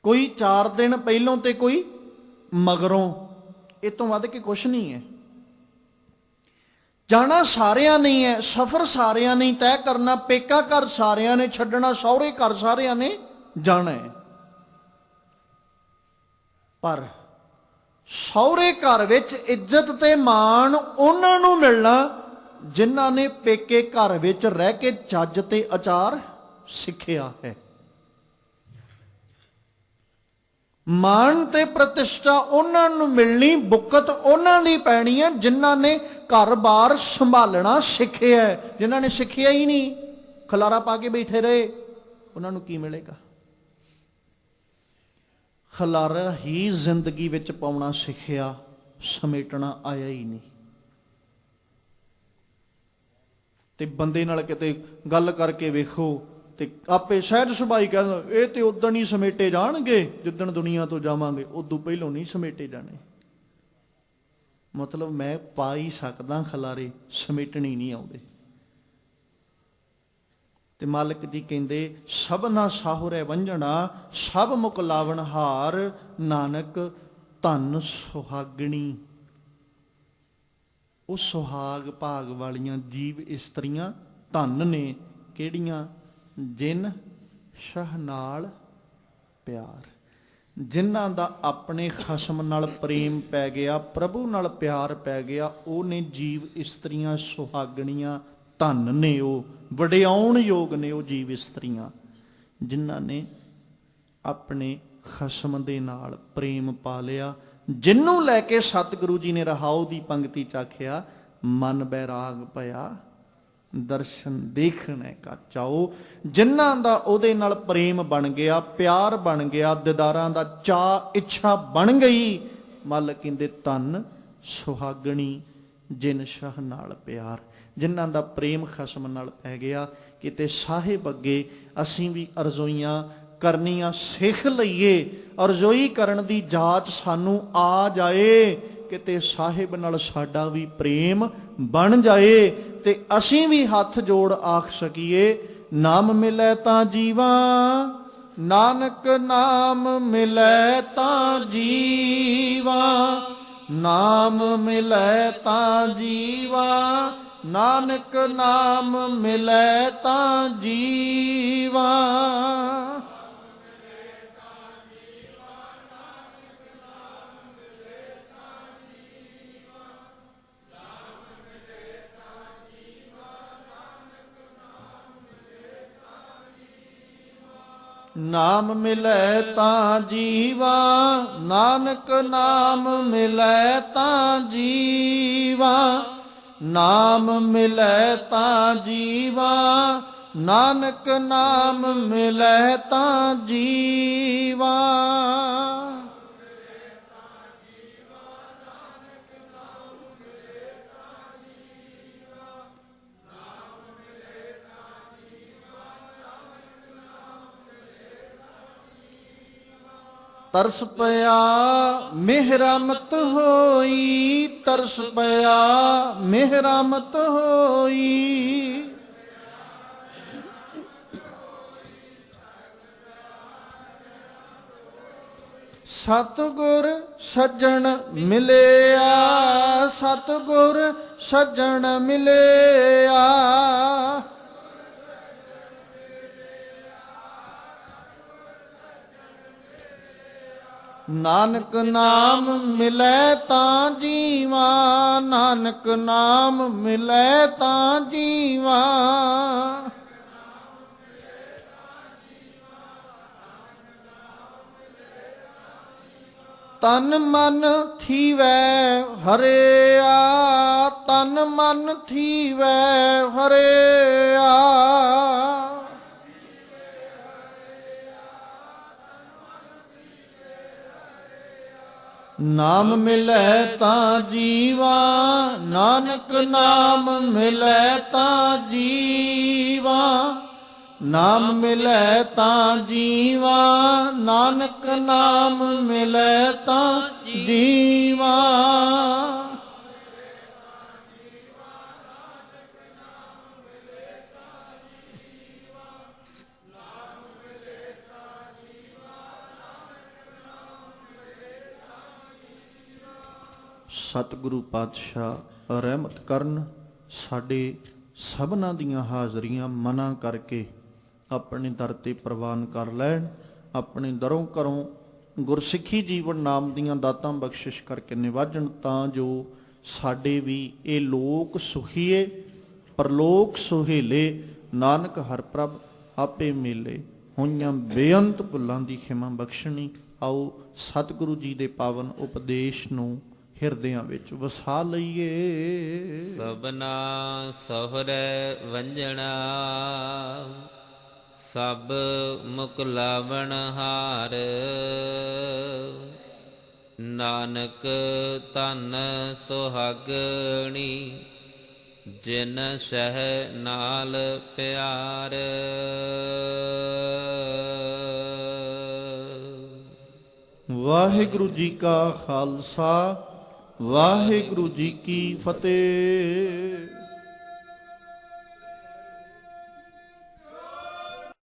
ਕੋਈ 4 ਦਿਨ ਪਹਿਲੋਂ ਤੇ ਕੋਈ ਮਗਰੋਂ, ਇਹ ਤੋਂ ਵੱਧ ਕੇ ਕੁਛ ਨਹੀਂ ਹੈ। ਜਾਣਾ ਸਾਰਿਆਂ ਨੇ ਹੈ, ਸਫ਼ਰ ਸਾਰਿਆਂ ਨੇ ਤੈਅ ਕਰਨਾ, ਪੇਕਾ ਘਰ ਸਾਰਿਆਂ ਨੇ ਛੱਡਣਾ, ਸਹੁਰੇ ਘਰ ਸਾਰਿਆਂ ਨੇ ਜਾਣਾ ਹੈ। ਪਰ ਸਹੁਰੇ ਘਰ ਵਿੱਚ ਇੱਜ਼ਤ ਤੇ ਮਾਣ ਉਹਨਾਂ ਨੂੰ ਮਿਲਣਾ ਜਿਨ੍ਹਾਂ ਨੇ ਪੇਕੇ ਘਰ ਵਿੱਚ ਰਹਿ ਕੇ ਚੱਜ ਤੇ ਆਚਾਰ ਸਿੱਖਿਆ ਹੈ। ਮਾਣ ਤੇ ਪ੍ਰਤਿਸ਼ਠਾ ਉਹਨਾਂ ਨੂੰ ਮਿਲਣੀ, ਬੁੱਕਤ ਉਹਨਾਂ ਦੀ ਪੈਣੀ ਹੈ ਜਿਨ੍ਹਾਂ ਨੇ ਘਰ-ਬਾਰ ਸੰਭਾਲਣਾ ਸਿੱਖਿਆ ਹੈ। ਜਿਨ੍ਹਾਂ ਨੇ ਸਿੱਖਿਆ ਹੀ ਨਹੀਂ, ਖਲਾਰਾ ਪਾ ਕੇ ਬੈਠੇ ਰਹੇ, ਉਹਨਾਂ ਨੂੰ ਕੀ ਮਿਲੇਗਾ? ਖਲਾਰਾ ਹੀ ਜ਼ਿੰਦਗੀ ਵਿੱਚ ਪਾਉਣਾ ਸਿੱਖਿਆ, ਸਮੇਟਣਾ ਆਇਆ ਹੀ ਨਹੀਂ। ਤੇ ਬੰਦੇ ਨਾਲ ਕਿਤੇ ਗੱਲ ਕਰਕੇ ਵੇਖੋ ਤੇ ਆਪੇ ਸਹਿਜ ਸੁਭਾਈ ਕਹਿੰਦਾ, ਇਹ ਤੇ ਉਦੋਂ ਹੀ ਸਮੇਟੇ ਜਾਣਗੇ ਜਿੱਦਣ ਦੁਨੀਆ ਤੋਂ ਜਾਵਾਂਗੇ, ਉਦੋਂ ਪਹਿਲੋਂ ਨਹੀਂ ਸਮੇਟੇ ਜਾਣੇ। ਮਤਲਬ ਮੈਂ ਪਾ ਹੀ ਸਕਦਾ ਖਲਾਰੇ, ਸਮੇਟਣੀ ਨਹੀਂ ਆਉਂਦੇ। ਤੇ ਮਾਲਕ ਜੀ ਕਹਿੰਦੇ, ਸਭਨਾ ਸਾਹੁਰੇ ਵੰਝਣਾ ਸਭ ਮੁਕਲਾਵਣ ਹਾਰ, ਨਾਨਕ ਧਨ ਸੁਹਾਗਣੀ। ਉਹ ਸੁਹਾਗ ਭਾਗ ਵਾਲੀਆਂ ਜੀਵ ਇਸਤਰੀਆਂ ਧਨ ਨੇ, ਕਿਹੜੀਆਂ? ਜਿਨ ਸ਼ਾਹ ਨਾਲ ਪਿਆਰ, ਜਿਨ੍ਹਾਂ ਦਾ ਆਪਣੇ ਖਸਮ ਨਾਲ ਪ੍ਰੇਮ ਪੈ ਗਿਆ, ਪ੍ਰਭੂ ਨਾਲ ਪਿਆਰ ਪੈ ਗਿਆ, ਉਹ ਨੇ ਜੀਵ ਇਸਤਰੀਆਂ ਸੁਹਾਗਣੀਆਂ। ਧਨ ਨੇ ਉਹ, ਵਡਿਆਉਣ ਯੋਗ ਨੇ ਉਹ ਜੀਵ ਇਸਤਰੀਆਂ ਜਿਨ੍ਹਾਂ ਨੇ ਆਪਣੇ ਖਸਮ ਦੇ ਨਾਲ ਪ੍ਰੇਮ ਪਾ ਲਿਆ, ਜਿਹਨੂੰ ਲੈ ਕੇ ਸਤਿਗੁਰੂ ਜੀ ਨੇ ਰਹਾਉ ਦੀ ਪੰਕਤੀ ਚ ਆਖਿਆ, ਮਨ ਬੈਰਾਗ ਭਇਆ ਦਰਸ਼ਨ ਦੇਖਣੇ ਕਾ ਚਾਓ। ਜਿਨ੍ਹਾਂ ਦਾ ਉਹਦੇ ਨਾਲ ਪ੍ਰੇਮ ਬਣ ਗਿਆ, ਪਿਆਰ ਬਣ ਗਿਆ, ਦਿਦਾਰਾਂ ਦਾ ਚਾਅ ਇੱਛਾ ਬਣ ਗਈ, ਮੱਲ ਕਹਿੰਦੇ ਧੰਨ ਸੁਹਾਗਣੀ ਜਿਨ ਸ਼ਾਹ ਨਾਲ ਪਿਆਰ। ਜਿਨ੍ਹਾਂ ਦਾ ਪ੍ਰੇਮ ਖਸਮ ਨਾਲ ਪੈ ਗਿਆ, ਕਿਤੇ ਸਾਹਿਬ ਅੱਗੇ ਅਸੀਂ ਵੀ ਅਰਜ਼ੋਈਆਂ ਕਰਨੀਆਂ ਸਿੱਖ ਲਈਏ, ਅਰਜ਼ੋਈ ਕਰਨ ਦੀ ਜਾਚ ਸਾਨੂੰ ਆ ਜਾਏ, ਕਿਤੇ ਸਾਹਿਬ ਨਾਲ ਸਾਡਾ ਵੀ ਪ੍ਰੇਮ ਬਣ ਜਾਏ ਤੇ ਅਸੀਂ ਵੀ ਹੱਥ ਜੋੜ ਆਖ ਸਕੀਏ, ਨਾਮ ਮਿਲੈ ਤਾਂ ਜੀਵਾ, ਨਾਨਕ ਨਾਮ ਮਿਲੈ ਤਾਂ ਜੀਵਾ, ਨਾਮ ਮਿਲੈ ਤਾਂ ਜੀਵਾ, ਨਾਨਕ ਨਾਮ ਮਿਲੈ ਤਾਂ ਜੀਵਾ। ਨਾਮ ਮਿਲੈ ਤਾਂ ਜੀਵਾ, ਨਾਨਕ ਨਾਮ ਮਿਲੈ ਤਾਂ ਜੀਵਾ, ਨਾਮ ਮਿਲੈ ਤਾਂ ਜੀਵਾ, ਨਾਨਕ ਨਾਮ ਮਿਲੈ ਤਾਂ ਜੀਵਾ। ਤਰਸ ਪਿਆ ਮਿਹਰਮਤ ਹੋਈ, ਤਰਸ ਪਿਆ ਮਿਹਰਮਤ ਹੋਈ, ਸਤਿਗੁਰ ਸੱਜਣ ਮਿਲਿਆ, ਸਤਿਗੁਰ ਸੱਜਣ ਮਿਲਿਆ, ਨਾਨਕ ਨਾਮ ਮਿਲੈ ਤਾਂ ਜੀਵਾ, ਨਾਨਕ ਨਾਮ ਮਿਲੈ ਤਾਂ ਜੀਵਾ। ਤਨ ਮਨ ਥੀਵੈ ਹਰਿਆ, ਤਨ ਮਨ ਥੀਵੈ ਹਰਿਆ, ਨਾਮ ਮਿਲੈ ਤਾਂ ਜੀਵਾ, ਨਾਨਕ ਨਾਮ ਮਿਲੈ ਤਾਂ ਜੀਵਾ, ਨਾਮ ਮਿਲੈ ਤਾਂ ਜੀਵਾ, ਨਾਨਕ ਨਾਮ ਮਿਲੈ ਤਾਂ ਜੀਵਾ। ਸਤਿਗੁਰੂ ਪਾਤਸ਼ਾਹ ਰਹਿਮਤ ਕਰਨ, ਸਾਡੇ ਸਭਨਾਂ ਦੀਆਂ ਹਾਜ਼ਰੀਆਂ ਮਨਾ ਕਰਕੇ ਆਪਣੇ ਦਰ ਤੇ ਪ੍ਰਵਾਨ ਕਰ ਲੈਣ। ਆਪਣੇ ਦਰੋਂ ਘਰੋਂ ਗੁਰਸਿੱਖੀ ਜੀਵਨ ਨਾਮ ਦੀਆਂ ਦਾਤਾਂ ਬਖਸ਼ਿਸ਼ ਕਰਕੇ ਨਿਵਾਜਣ, ਤਾਂ ਜੋ ਸਾਡੇ ਵੀ ਇਹ ਲੋਕ ਸੁਖੀਏ ਪਰਲੋਕ ਸੁਹੇਲੇ, ਨਾਨਕ ਹਰ ਪ੍ਰਭ ਆਪੇ ਮੇਲੇ। ਹੋਈਆਂ ਬੇਅੰਤ ਭੁੱਲਾਂ ਦੀ ਖਿਮਾ ਬਖਸ਼ਣੀ। ਆਓ ਸਤਿਗੁਰੂ ਜੀ ਦੇ ਪਾਵਨ ਉਪਦੇਸ਼ ਨੂੰ ਹਿਰਦਿਆਂ ਵਿੱਚ ਵਸਾ ਲਈਏ। ਸਭਨਾ ਸਹੁਰੈ ਵੰਜਣਾ, ਸਭ ਮੁਖ ਲਾਵਣ ਹਾਰ, ਨਾਨਕ ਧਨ ਸੁਹਾਗਣੀ ਜਿਨ ਸਹਿ ਨਾਲ ਪਿਆਰ। ਵਾਹਿਗੁਰੂ ਜੀ ਕਾ ਖਾਲਸਾ, ਵਾਹਿਗੁਰੂ ਜੀ ਕੀ ਫਤਿਹ।